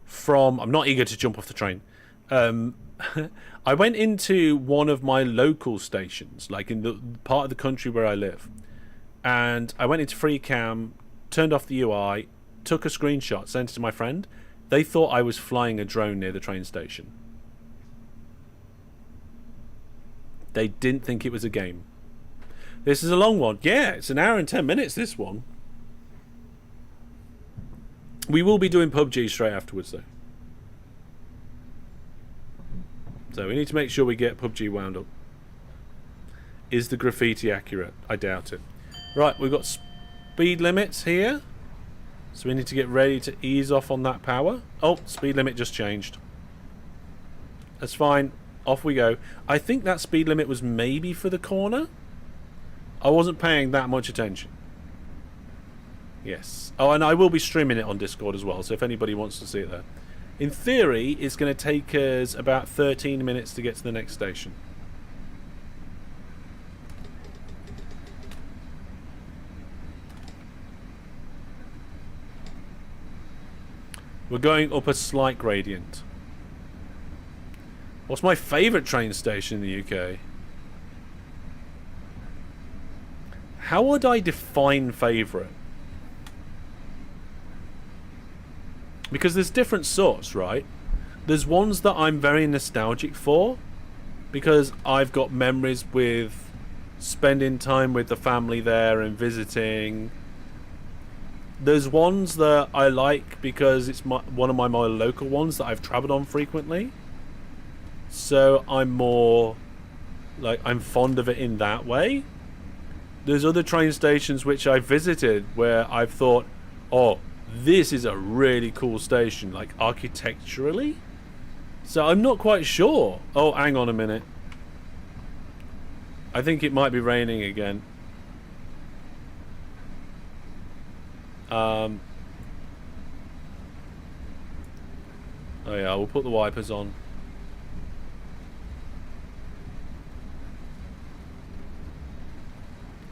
from... I'm not eager to jump off the train. I went into one of my local stations, like in the part of the country where I live. And I went into free cam, turned off the UI, took a screenshot, sent it to my friend. They thought I was flying a drone near the train station. They didn't think it was a game. This is a long one. Yeah, it's an hour and 10 minutes, this one. We will be doing PUBG straight afterwards, though. So we need to make sure we get PUBG wound up. Is the graffiti accurate? I doubt it. Right, we've got speed limits here. So we need to get ready to ease off on that power. Oh, speed limit just changed. That's fine. Off we go. I think that speed limit was maybe for the corner. I wasn't paying that much attention. Yes. Oh, and I will be streaming it on Discord as well, so if anybody wants to see it there. In theory, it's going to take us about 13 minutes to get to the next station. We're going up a slight gradient. What's my favourite train station in the UK? How would I define favourite? Because there's different sorts, right? There's ones that I'm very nostalgic for, because I've got memories with spending time with the family there and visiting. There's ones that I like because it's one of my more local ones that I've travelled on frequently. So I'm more like, I'm fond of it in that way. There's other train stations which I've visited where I've thought, oh, this is a really cool station, like architecturally. So I'm not quite sure. Oh, hang on a minute. I think it might be raining again. Oh yeah, we'll put the wipers on.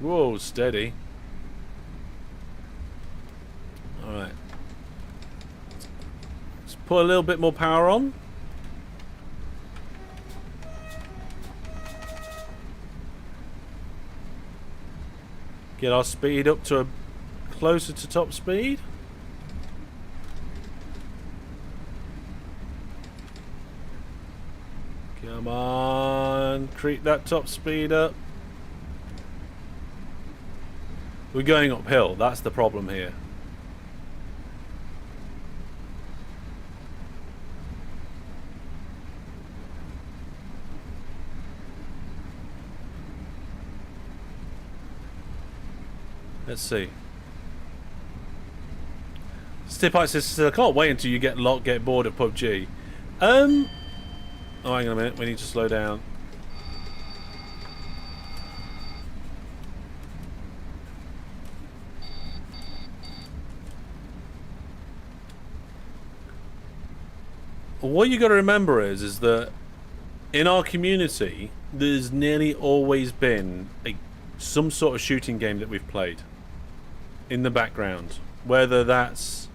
Whoa, steady. Alright. Let's put a little bit more power on. Get our speed up to closer to top speed. Come on, creep that top speed up. We're going uphill, that's the problem here. Let's see. Stipite says, I can't wait until you get bored of PUBG. Oh, hang on a minute, we need to slow down. What you got to remember is that in our community, there's nearly always been some sort of shooting game that we've played in the background, whether that's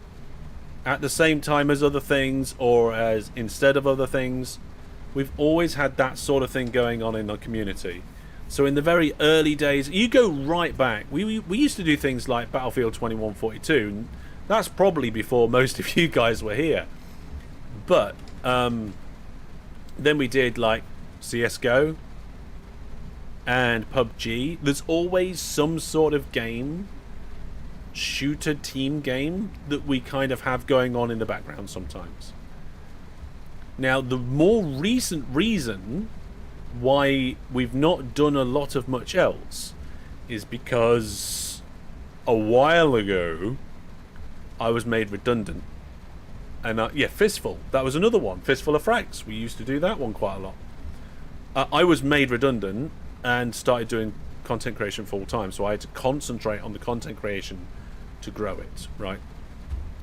at the same time as other things or as instead of other things. We've always had that sort of thing going on in our community. So in the very early days, you go right back, we used to do things like Battlefield 2142. That's probably before most of you guys were here. But then we did like CSGO and PUBG. There's always some sort of game, shooter team game, that we kind of have going on in the background sometimes. Now, the more recent reason why we've not done a lot of much else is because a while ago I was made redundant. And yeah, Fistful, that was another one. Fistful of Frags, we used to do that one quite a lot. I was made redundant and started doing content creation full time, so I had to concentrate on the content creation to grow it, right?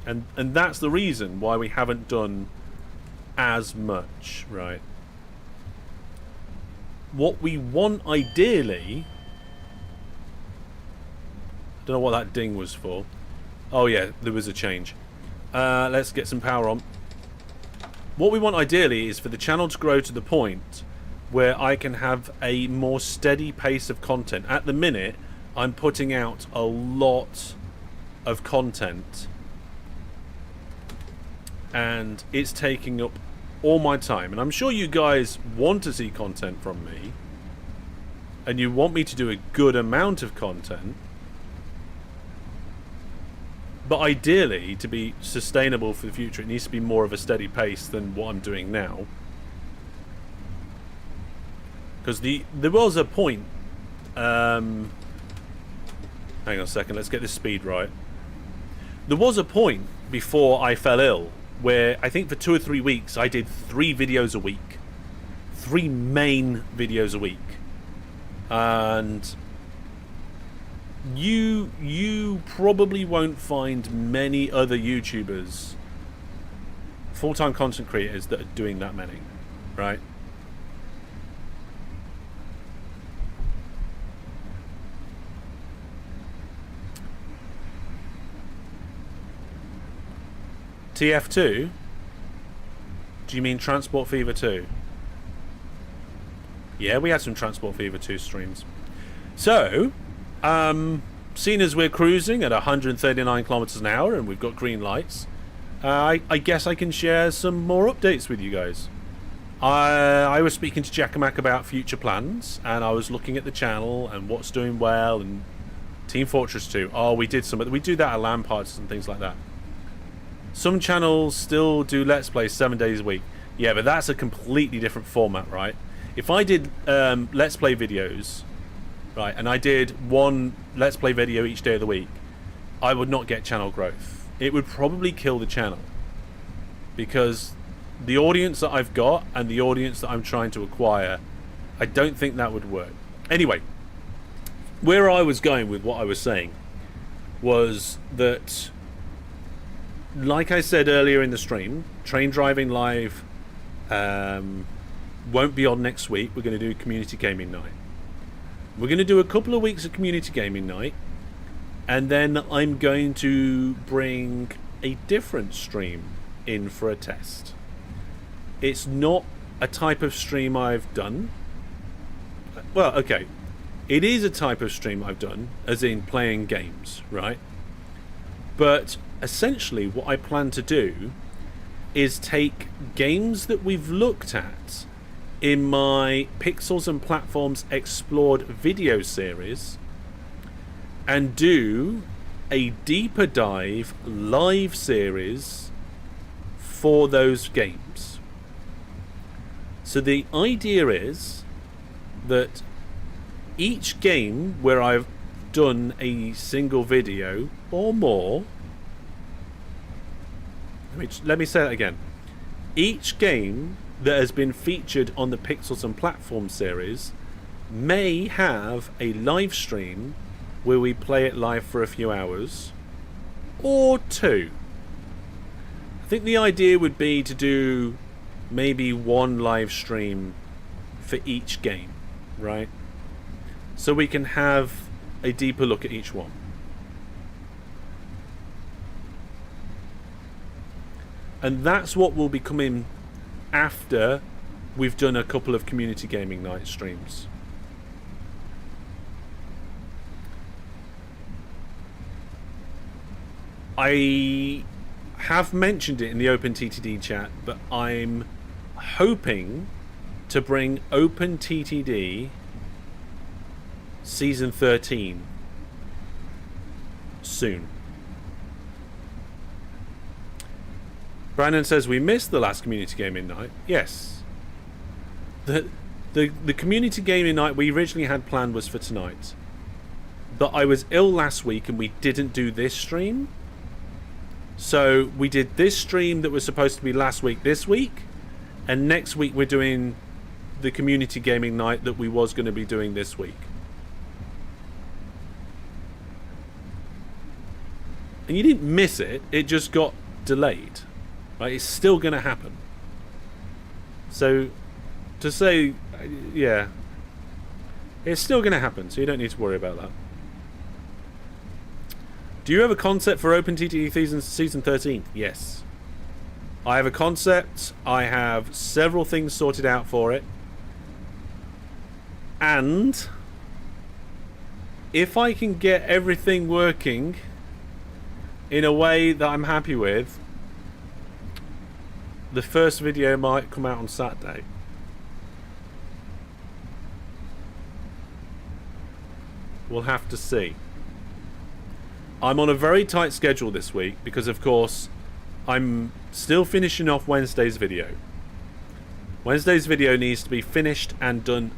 And that's the reason why we haven't done as much, right? What we want ideally, I don't know what that ding was for. Oh yeah, there was a change. Let's get some power on. What we want ideally is for the channel to grow to the point where I can have a more steady pace of content. At the minute, I'm putting out a lot of content and it's taking up all my time. And I'm sure you guys want to see content from me and you want me to do a good amount of content. But ideally, to be sustainable for the future, it needs to be more of a steady pace than what I'm doing now. Because there was a point... hang on a second, let's get this speed right. There was a point before I fell ill where I think for 2 or 3 weeks I did 3 videos a week. 3 main videos a week. And... You probably won't find many other YouTubers, full-time content creators, that are doing that many, right? TF2? Do you mean Transport Fever 2? Yeah, we had some Transport Fever 2 streams. So... seeing as we're cruising at 139 kilometers an hour and we've got green lights, I guess I can share some more updates with you guys. I was speaking to Jackamak about future plans, and I was looking at the channel and what's doing well, and Team Fortress 2. Oh, we did some, we do that at LAN parties and things like that. Some channels still do Let's Play 7 days a week. Yeah, but that's a completely different format, right? If I did Let's Play videos, right, and I did 1 Let's Play video each day of the week, I would not get channel growth. It would probably kill the channel. Because the audience that I've got and the audience that I'm trying to acquire, I don't think that would work. Anyway, where I was going with what I was saying was that, like I said earlier in the stream, Train Driving Live won't be on next week. We're going to do Community Gaming Night. We're going to do a couple of weeks of Community Gaming Night, and then I'm going to bring a different stream in for a test. It's not a type of stream I've done. Well, okay. It is a type of stream I've done, as in playing games, right? But essentially what I plan to do is take games that we've looked at in my Pixels and Platforms Explored video series and do a deeper dive live series for those games. So the idea is that each game where I've done a single video or more, let me say that again. Each game that has been featured on the Pixels and Platform series may have a live stream where we play it live for a few hours, or 2. I think the idea would be to do maybe 1 live stream for each game, right? So we can have a deeper look at each one. And that's what will be coming after we've done a couple of Community Gaming Night streams. I have mentioned it in the OpenTTD chat, but I'm hoping to bring OpenTTD Season 13 soon. Brandon says we missed the last community gaming night. Yes. The community gaming night we originally had planned was for tonight. But I was ill last week and we didn't do this stream. So we did this stream that was supposed to be last week this week. And next week we're doing the community gaming night that we was going to be doing this week. And you didn't miss it. It just got delayed. Right? It's still going to happen. So to say, yeah, it's still going to happen. So you don't need to worry about that. Do you have a concept for OpenTTD Season 13? Yes. I have a concept. I have several things sorted out for it. And if I can get everything working in a way that I'm happy with, the first video might come out on Saturday. We'll have to see. I'm on a very tight schedule this week because, of course, I'm still finishing off Wednesday's video. Wednesday's video needs to be finished and done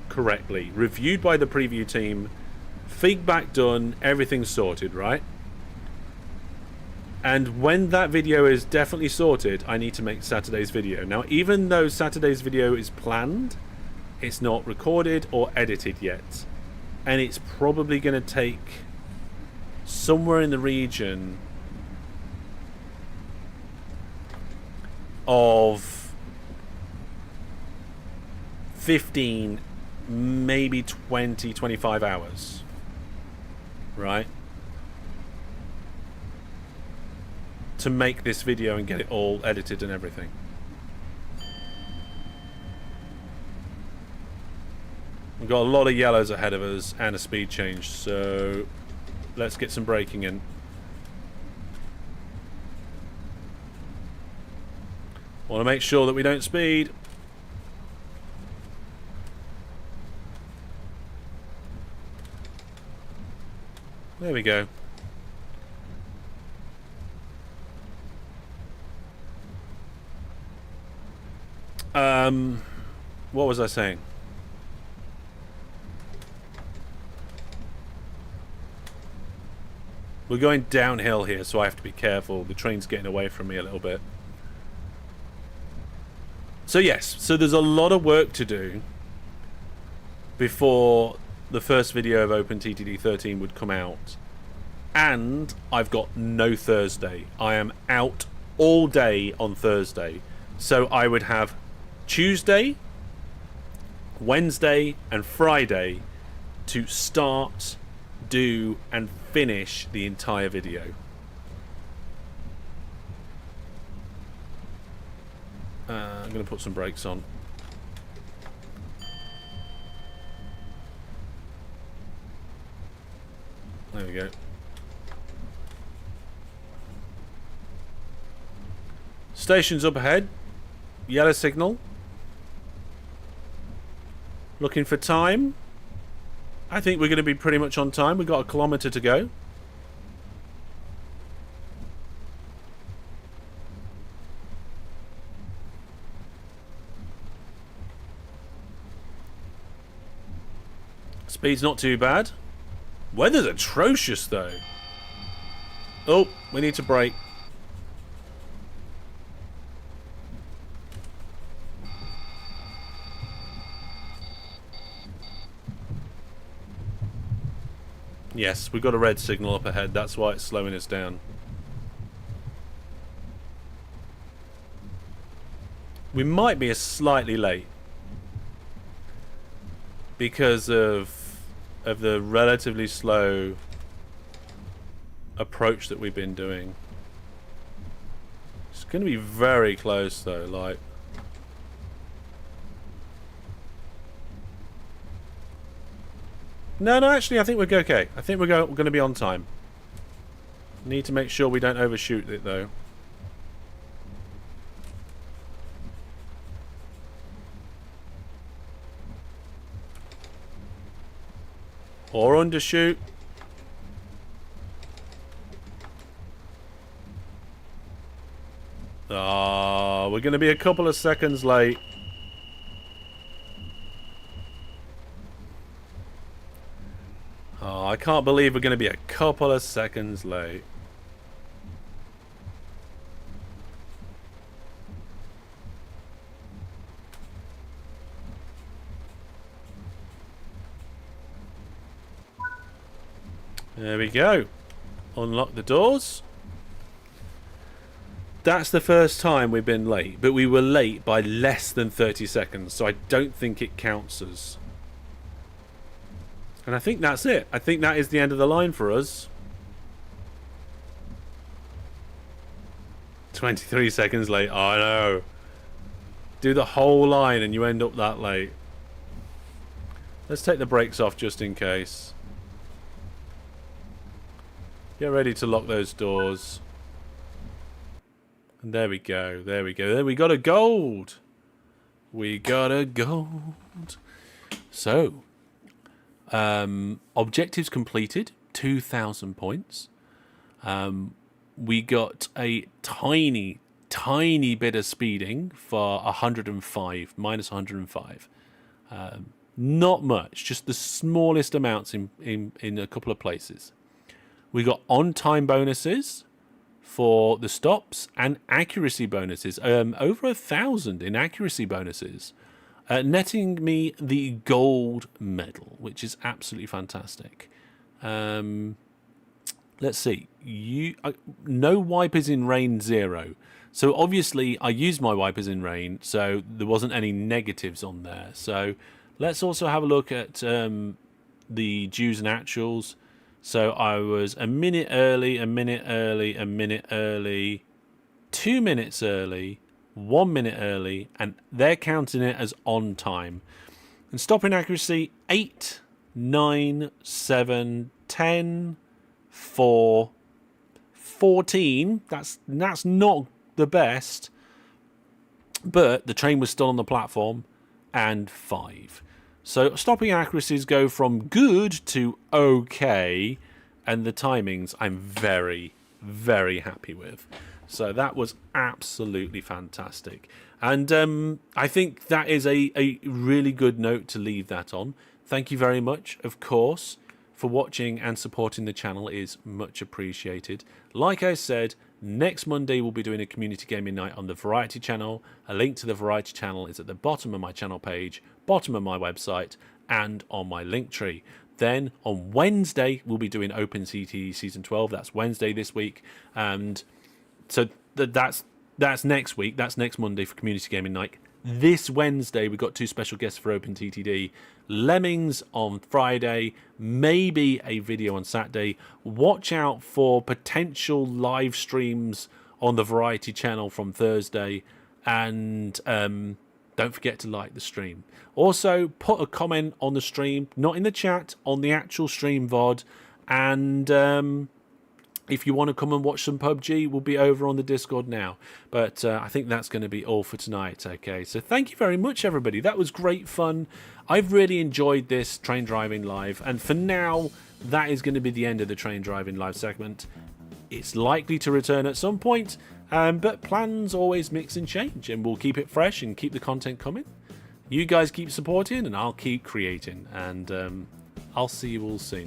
correctly. Reviewed by the preview team. Feedback done. Everything's sorted, right? And when that video is definitely sorted, I need to make Saturday's video. Now, even though Saturday's video is planned, it's not recorded or edited yet. And it's probably going to take somewhere in the region of 15, maybe 20, 25 hours. Right? To make this video and get it all edited and everything. We've got a lot of yellows ahead of us and a speed change, so let's get some braking in. Want to make sure that we don't speed. There we go. What was I saying? We're going downhill here, so I have to be careful. The train's getting away from me a little bit. So yes, so there's a lot of work to do before the first video of OpenTTD 13 would come out. And I've got no Thursday. I am out all day on Thursday. So I would have Tuesday, Wednesday and Friday to start, do and finish the entire video. I'm going to put some brakes on. There we go. Station's up ahead. Yellow signal. Looking for time. I think we're going to be pretty much on time. We've got a kilometre to go. Speed's not too bad. Weather's atrocious though. Oh, we need to brake. Yes, we've got a red signal up ahead. That's why it's slowing us down. We might be slightly late because of the relatively slow approach that we've been doing. It's going to be very close though, like. No, actually, I think we're okay. I think we're going to be on time. Need to make sure we don't overshoot it, though. Or undershoot. Oh, we're going to be a couple of seconds late. Oh, I can't believe we're going to be a couple of seconds late. There we go. Unlock the doors. That's the first time we've been late, but we were late by less than 30 seconds, so I don't think it counts as. And I think that's it. I think that is the end of the line for us. 23 seconds late. Oh, I know. Do the whole line and you end up that late. Let's take the brakes off just in case. Get ready to lock those doors. And there we go. There we go. There we got a gold. We got a gold. So, objectives completed. 2,000 points. We got a tiny bit of speeding for 105. Minus 105. Not much. Just the smallest amounts in a couple of places. We got on-time bonuses for the stops and accuracy bonuses. Over 1,000 in accuracy bonuses. Netting me the gold medal, which is absolutely fantastic. Let's see. No wipers in rain 0. So obviously I used my wipers in rain, so there wasn't any negatives on there. So let's also have a look at the dues and actuals. So I was a minute early, a minute early, a minute early, 2 minutes early, 1 minute early, and they're counting it as on time. And stopping accuracy, 8, 9, 7, 10, 4, 14. That's not the best, but the train was still on the platform, and 5. So stopping accuracies go from good to okay, and the timings I'm very, very happy with. So that was absolutely fantastic. And I think that is a really good note to leave that on. Thank you very much, of course, for watching and supporting the channel. It is much appreciated. Like I said, next Monday we'll be doing a community gaming night on the Variety channel. A link to the Variety channel is at the bottom of my channel page, bottom of my website, and on my link tree. Then on Wednesday we'll be doing OpenCT Season 12. That's Wednesday this week. And so that's next week. That's next Monday for community gaming night. This Wednesday we've got 2 special guests for OpenTTD. Lemmings on Friday, maybe a video on Saturday. Watch out for potential live streams on the Variety channel from Thursday. And don't forget to like the stream. Also, put a comment on the stream, not in the chat, on the actual stream VOD. And if you want to come and watch some PUBG, we'll be over on the Discord now. But I think that's going to be all for tonight. Okay, so thank you very much, everybody. That was great fun. I've really enjoyed this Train Driving Live. And for now, that is going to be the end of the Train Driving Live segment. It's likely to return at some point. But plans always mix and change. And we'll keep it fresh and keep the content coming. You guys keep supporting and I'll keep creating. And I'll see you all soon.